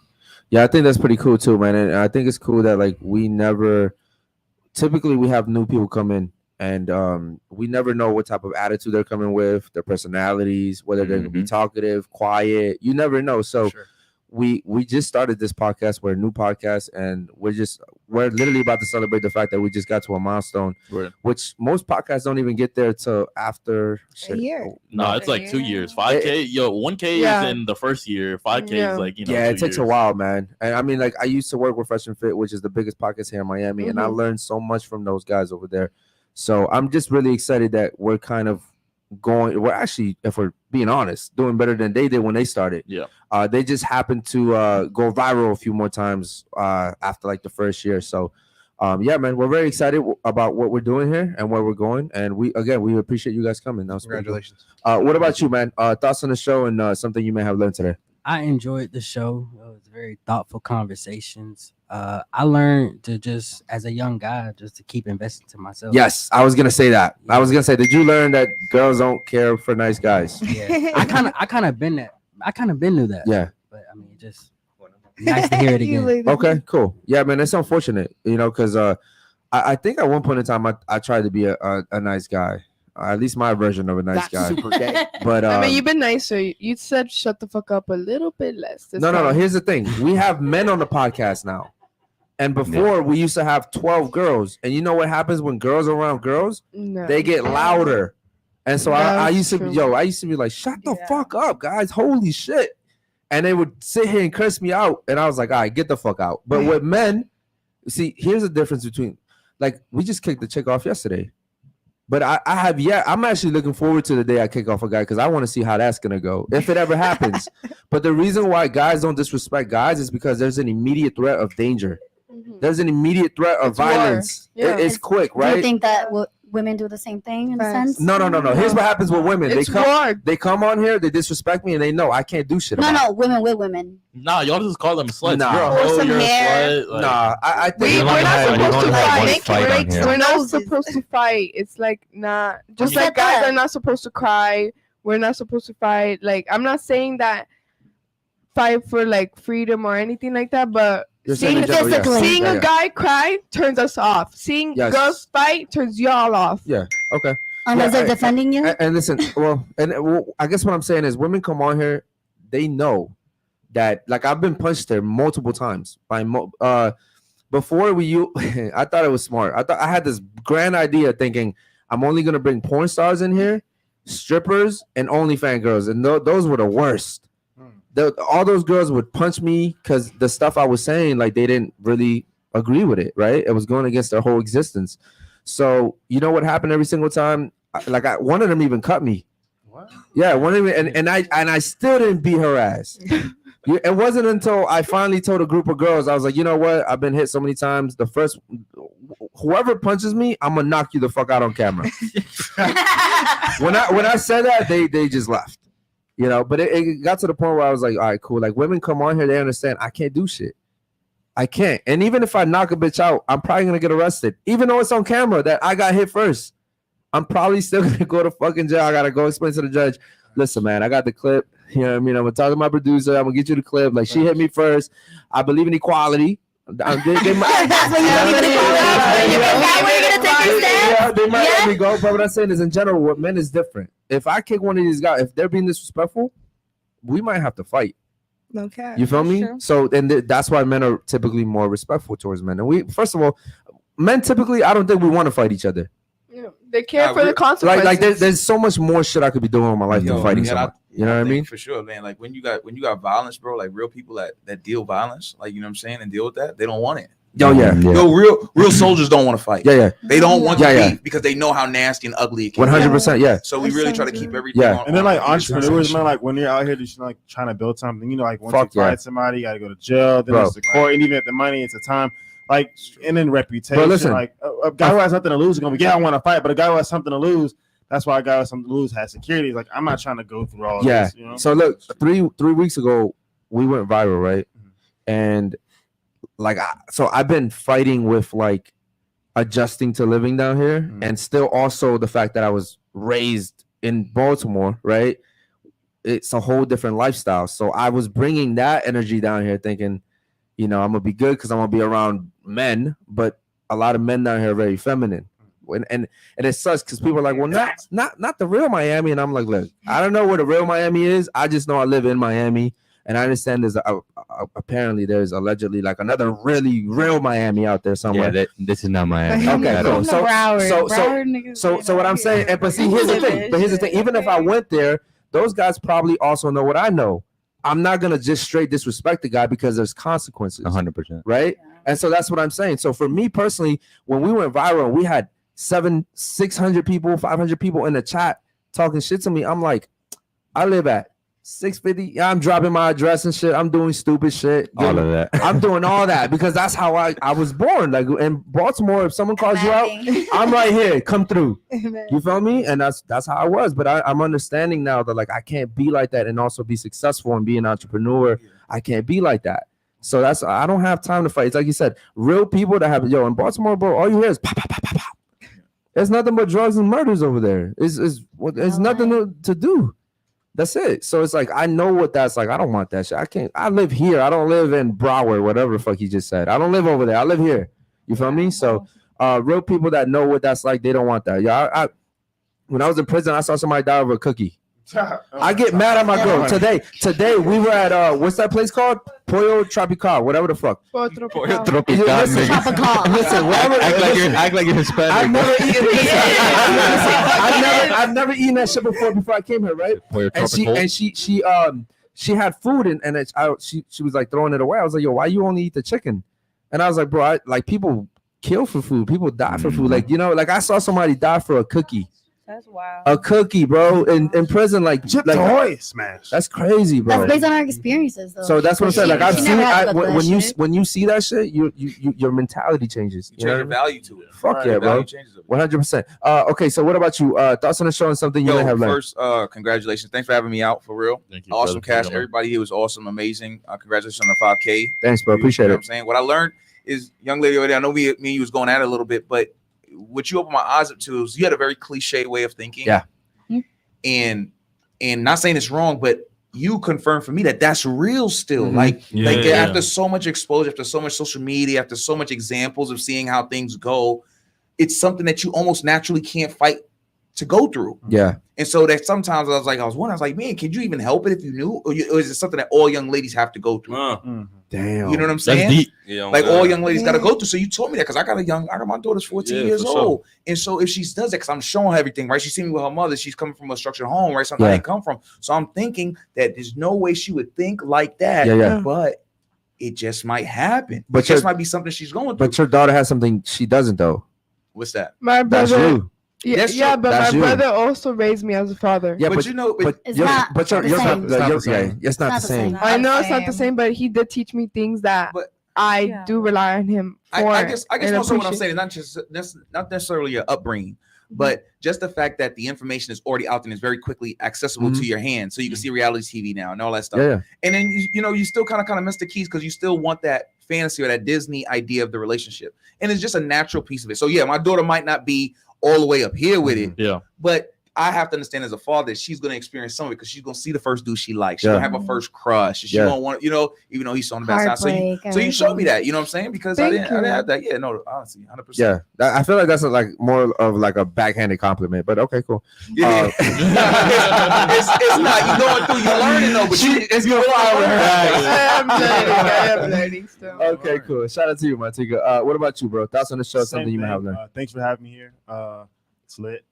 Yeah, I think that's pretty cool too, man. And I think it's cool that like typically we have new people come in and we never know what type of attitude they're coming with, their personalities, whether they're gonna be talkative, quiet. You never know. So we just started this podcast. We're a new podcast, and we're literally about to celebrate the fact that we just got to a milestone, which most podcasts don't even get there till after a year. No, it's like 2 years. 5K, 1K is in the first year. 5K is like, you know. Yeah, it takes a while, man. And I mean, like, I used to work with Fresh and Fit, which is the biggest podcast here in Miami, and I learned so much from those guys over there. So I'm just really excited that we're kind of we're actually, if we're being honest, doing better than they did when they started. Yeah. They just happened to go viral a few more times after like the first year. So yeah, man, we're very excited about what we're doing here and where we're going. And we appreciate you guys coming. Congratulations. What about you, man? Thoughts on the show and something you may have learned today? I enjoyed the show. It was very thoughtful conversations. I learned to just, as a young guy, just to keep investing to myself. Yes, I was gonna say that. Yeah. I was gonna say, did you learn that girls don't care for nice guys? Yeah, I kind of been that. I kind of been knew that. Yeah, but I mean, just nice to hear it again. Okay, cool. Yeah, man, it's unfortunate, because I think at one point in time I tried to be a nice guy. At least my version of a nice guy. Super gay. But I mean, you've been nicer. You said shut the fuck up a little bit less. No. Here's the thing: we have men on the podcast now, and before we used to have 12 girls. And you know what happens when girls are around girls? No. They get louder. And so I used to be like, shut the fuck up, guys! Holy shit! And they would sit here and curse me out, and I was like, all right, get the fuck out. But with men, see, here's the difference between, like, we just kicked the chick off yesterday. But I'm actually looking forward to the day I kick off a guy because I want to see how that's going to go, if it ever happens. But the reason why guys don't disrespect guys is because there's an immediate threat of danger. Mm-hmm. There's an immediate threat of violence. Yeah. It's quick, right? Do you think that women do the same thing in a sense? No. Here's what happens with women. They come on here, they disrespect me, and they know I can't do shit about it. No, women with women. Nah, y'all just call them sluts. Nah. You're a hoe, you're a slut. Like, nah, I think we're not supposed to fight. We're not supposed to fight. It's like not just like guys are not supposed to cry. We're not supposed to fight. Like, I'm not saying that fight for like freedom or anything like that, but seeing a guy cry turns us off. Seeing girls fight turns y'all off. Yeah. Okay. Unless they're defending you. And listen, I guess what I'm saying is women come on here, they know that, like, I've been punched there multiple times by before I thought it was smart. I had this grand idea thinking I'm only gonna bring porn stars in here, strippers, and OnlyFans girls, and those were the worst. All those girls would punch me because the stuff I was saying, like, they didn't really agree with it, right? It was going against their whole existence. So you know what happened every single time? One of them even cut me. What? Yeah, one of them, and I still didn't beat her ass. It wasn't until I finally told a group of girls, I was like, you know what? I've been hit so many times. Whoever punches me, I'm gonna knock you the fuck out on camera. When I said that, they just left. But it got to the point where I was like, all right, cool. Like, women come on here, they understand I can't do shit. I can't. And even if I knock a bitch out, I'm probably going to get arrested. Even though it's on camera that I got hit first, I'm probably still going to go to fucking jail. I got to go explain to the judge, listen, man, I got the clip. You know what I mean? I'm going to talk to my producer. I'm going to get you the clip. Like, she hit me first. I believe in equality. They might let me go, but what I'm saying is, in general, what men is different. If I kick one of these guys, if they're being disrespectful, we might have to fight. Okay, you feel me? True. So, and that's why men are typically more respectful towards men. And first of all, men typically, I don't think we want to fight each other. Yeah, they care for the consequences. Like there's so much more shit I could be doing in my life than fighting someone. You know what I mean? For sure, man. Like when you got violence, bro, like real people that deal violence, like, you know what I'm saying, and deal with that, they don't want it. Real soldiers don't want to fight. Yeah. They don't want to beat because they know how nasty and ugly it can be. 100%, yeah. So we really try to keep everything on. And then, like, entrepreneurs, man, like, when you're out here just like trying to build something, like, once you fight somebody, you got to go to jail, then it's the court, and even at the money, it's the time. Like, and then reputation. But listen, like, a guy who has nothing to lose is gonna be, I want to fight, but a guy who has something to lose, that's why a guy who has something to lose has security. Like, I'm not trying to go through all this. So look, three weeks ago, we went viral, right? And like, so I've been fighting with like adjusting to living down here, and still also the fact that I was raised in Baltimore, right? It's a whole different lifestyle. So I was bringing that energy down here, thinking, I'm gonna be good because I'm gonna be around men, but a lot of men down here are very feminine, and it sucks because people are like, well, not the real Miami, and I'm like, look, I don't know where the real Miami is. I just know I live in Miami, and I understand there's apparently there's allegedly like another really real Miami out there somewhere. Yeah, this is not Miami. Okay, cool. So what I'm saying, but see, here's the thing. Even if I went there, those guys probably also know what I know. I'm not gonna just straight disrespect the guy because there's consequences. 100%. Right? Yeah. And so that's what I'm saying. So for me personally, when we went viral, we had 600 people, 500 people in the chat. talking shit to me. I'm like, I live at 650. I'm dropping my address and shit. I'm doing stupid shit. All of that. I'm doing all that because that's how I was born. Like in Baltimore, if someone calls you out, I'm right here. Come through. You feel me? And that's how I was. But I'm understanding now that like I can't be like that and also be successful and be an entrepreneur. I can't be like that. So I don't have time to fight. It's like you said, real people that have in Baltimore, bro. All you hear is pop, pop, pop, pop, pop. There's nothing but drugs and murders over there. It's nothing to do. That's it. So it's like I know what that's like. I don't want that shit. I live here. I don't live in Broward, whatever the fuck he just said. I don't live over there. I live here. You feel me? So real people that know what that's like, they don't want that. Yeah, when I was in prison, I saw somebody die over a cookie. I get mad at my girl. Today we were at what's that place called? Pollo Tropical, whatever the fuck. Pollo Tropical. Listen, Act like you're Hispanic. I've never eaten that shit before I came here, right? And she had food and she was like throwing it away. I was like, yo, why you only eat the chicken? And I was like, bro, like people kill for food. People die for food. Like, like I saw somebody die for a cookie. That's wild. A cookie, bro, in prison, like smash. That's crazy, bro. That's based on our experiences, though. So that's what I'm saying. Like I've seen when you see that shit, your mentality changes. You change your value to it. Fuck yeah, bro. 100%. Okay, so what about you? Thoughts on the show and something you may have learned? First, congratulations. Thanks for having me out, for real. Thank you, awesome brother. cast. Everybody here was awesome, amazing. Congratulations on the 5K. Thanks, bro. Appreciate You know it. what I'm saying? What I learned is, young lady over there, I know me and you was going at it a little bit, but what you opened my eyes up to is you had a very cliche way of thinking. Yeah. And not saying it's wrong, but you confirmed for me that that's real still. Mm-hmm. After so much exposure, after so much social media, after so much examples of seeing how things go, it's something that you almost naturally can't fight to go through. Yeah. And so that sometimes I was like, man, could you even help it if you knew? Or is it something that all young ladies have to go through? Damn. You know what I'm saying? That's deep. Yeah, like all young ladies got to go through. So you told me that because I got my daughter's 14 years old. And so if she does that, because I'm showing her everything, right? She's seen me with her mother. She's coming from a structured home, right? Something I didn't come from. So I'm thinking that there's no way she would think like that. Yeah. But it just might happen. But it just might be something she's going through. But your daughter has something she doesn't, though. What's that? My brother. That's you. Yeah, but That's my you. brother also raised me as a father. Yeah, but you know, it's not the same. It's not the same. I know it's not the same, but he did teach me things that I do rely on him for. I guess most of what I'm saying is not necessarily your upbringing, but just the fact that the information is already out there and is very quickly accessible to your hand, so you can see reality TV now and all that stuff. Yeah. And then you still kind of miss the keys because you still want that fantasy or that Disney idea of the relationship, and it's just a natural piece of it. So yeah, my daughter might not be all the way up here with it, but I have to understand as a father, she's going to experience some of it because she's going to see the first dude she likes. She's going to have a first crush. She's going to want, even though he's on the bad side. So you showed me that, you know what I'm saying? Because I didn't have that. Yeah, no, honestly, 100%. Yeah, I feel like that's like more of like a backhanded compliment, but okay, cool. Yeah. It's not. You going through, you learning though, but it's going to follow her. I am learning still. Okay, cool. Shout out to you, Martika. What about you, bro? Thoughts on the show? Something you may have learned. Thanks for having me here. It's lit.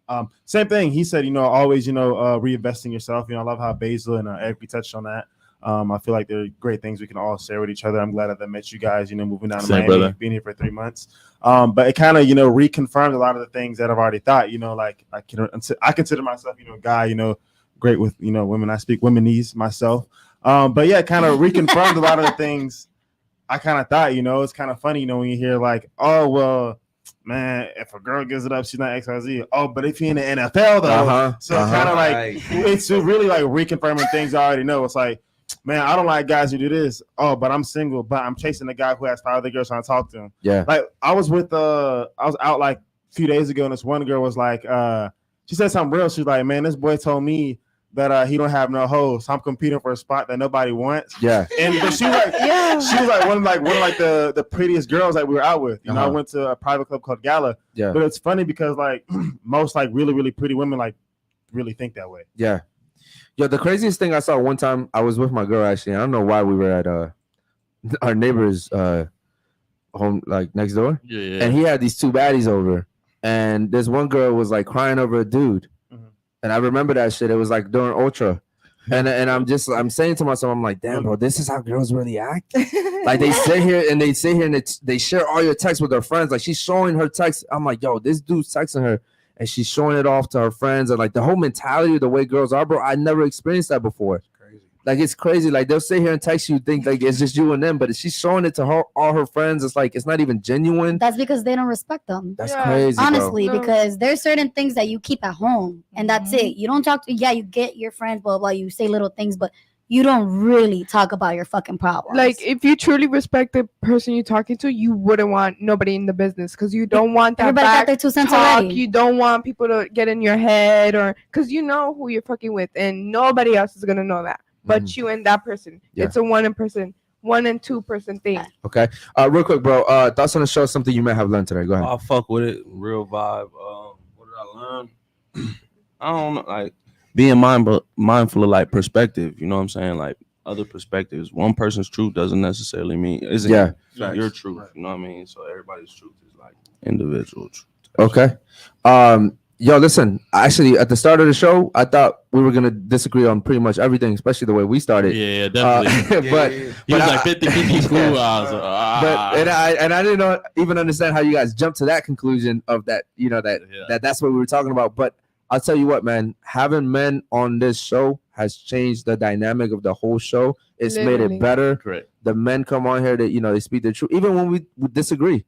Same thing. He said, always, reinvest in yourself. I love how Basil and Eric, we touched on that. I feel like there are great things we can all share with each other. I'm glad that I met you guys, moving down to Miami, being here for 3 months. But it kind of, reconfirmed a lot of the things that I've already thought, like I consider myself, a guy, great with, women. I speak womenese myself. But yeah, kind of reconfirmed a lot of the things I kind of thought, it's kind of funny, when you hear like, oh, well, man, if a girl gives it up, she's not XYZ. Oh, but if you're in the NFL though, kind of like it's really like reconfirming things I already know. It's like, man, I don't like guys who do this. Oh, but I'm single, but I'm chasing a guy who has 5 other girls trying to talk to him. Yeah, like I was out like a few days ago, and this one girl was like, she said something real. She's like, man, this boy told me that he don't have no hoes, so I'm competing for a spot that nobody wants. Yeah, but she was like one of the prettiest girls that we were out with. I went to a private club called Gala. Yeah, but it's funny because like most like really really pretty women like really think that way. Yeah, the craziest thing I saw one time, I was with my girl actually. I don't know why we were at our neighbor's home like next door. Yeah, and he had these 2 baddies over, and this one girl was like crying over a dude. And I remember that shit. It was like during Ultra. And I'm saying to myself, I'm like, damn, bro, this is how girls really act. Like they sit here and they share all your texts with their friends. Like she's showing her texts. I'm like, yo, this dude's texting her. and she's showing it off to her friends, and like the whole mentality of the way girls are, bro. I never experienced that before. Like it's crazy. Like they'll sit here and text you, think like it's just you and them, but she's showing it to all her friends. It's like it's not even genuine. That's because they don't respect them. That's crazy, honestly, bro. because there's certain things that you keep at home, and that's it. You don't talk to. Yeah, you get your friends, blah blah. You say little things, but you don't really talk about your fucking problems. Like if you truly respect the person you're talking to, you wouldn't want nobody in the business because you don't want that. Everybody got their 2 cents talk. already. You don't want people to get in your head, or because you know who you're fucking with, and nobody else is gonna know that. But you and that person. Yeah. It's a 1 and 2 person thing. Okay. Real quick, bro. Thoughts on the show? Something you may have learned today. Go ahead. I'll fuck with it. Real vibe. What did I learn? I don't know. Like being mindful of like perspective. You know what I'm saying? Like other perspectives. One person's truth doesn't necessarily mean your truth. Right. You know what I mean? So everybody's truth is like individual truth. Okay. Yo, listen, actually, at the start of the show, I thought we were going to disagree on pretty much everything, especially the way we started. Yeah, definitely. But he was like 50-50 cool. And I didn't even understand how you guys jumped to that conclusion of that, you know, that's what we were talking about. But I'll tell you what, man, having men on this show has changed the dynamic of the whole show. It's made it better. Correct. The men come on here that, you know, they speak the truth. Even when we disagree,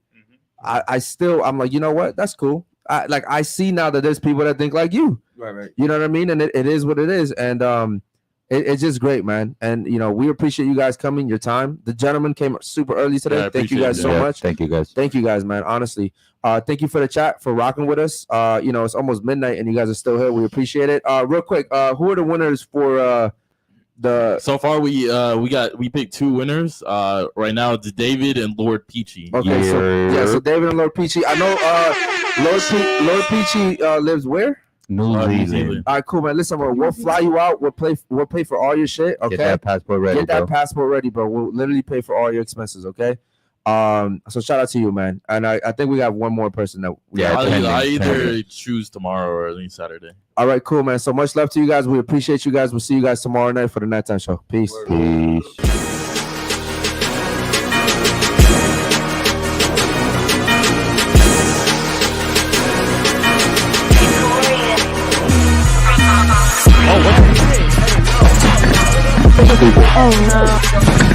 I'm like, you know what? That's cool. I see now that there's people that think like you. Right. You know what I mean? And it is what it is. And it's just great, man. And, you know, we appreciate you guys coming, your time. The gentleman came super early today. Thank you guys so much. Thank you guys. Thank you guys, man. Honestly. Thank you for the chat, for rocking with us. You know, it's almost midnight and you guys are still here. We appreciate it. Real quick, who are the winners for so far we picked 2 winners. Right now it's David and Lord Peachy. Okay, so David and Lord Peachy. I know Lord Peachy lives where? New Zealand. All right, cool, man. Listen, bro, we'll fly you out. We'll pay for all your shit. Okay. Get that passport ready, bro. We'll literally pay for all your expenses. Okay. So shout out to you, man. And I think we got one more person that I either choose tomorrow or at least Saturday. All right, cool, man. So much love to you guys. We appreciate you guys. We'll see you guys tomorrow night for the nighttime show. Peace. Peace. Oh no.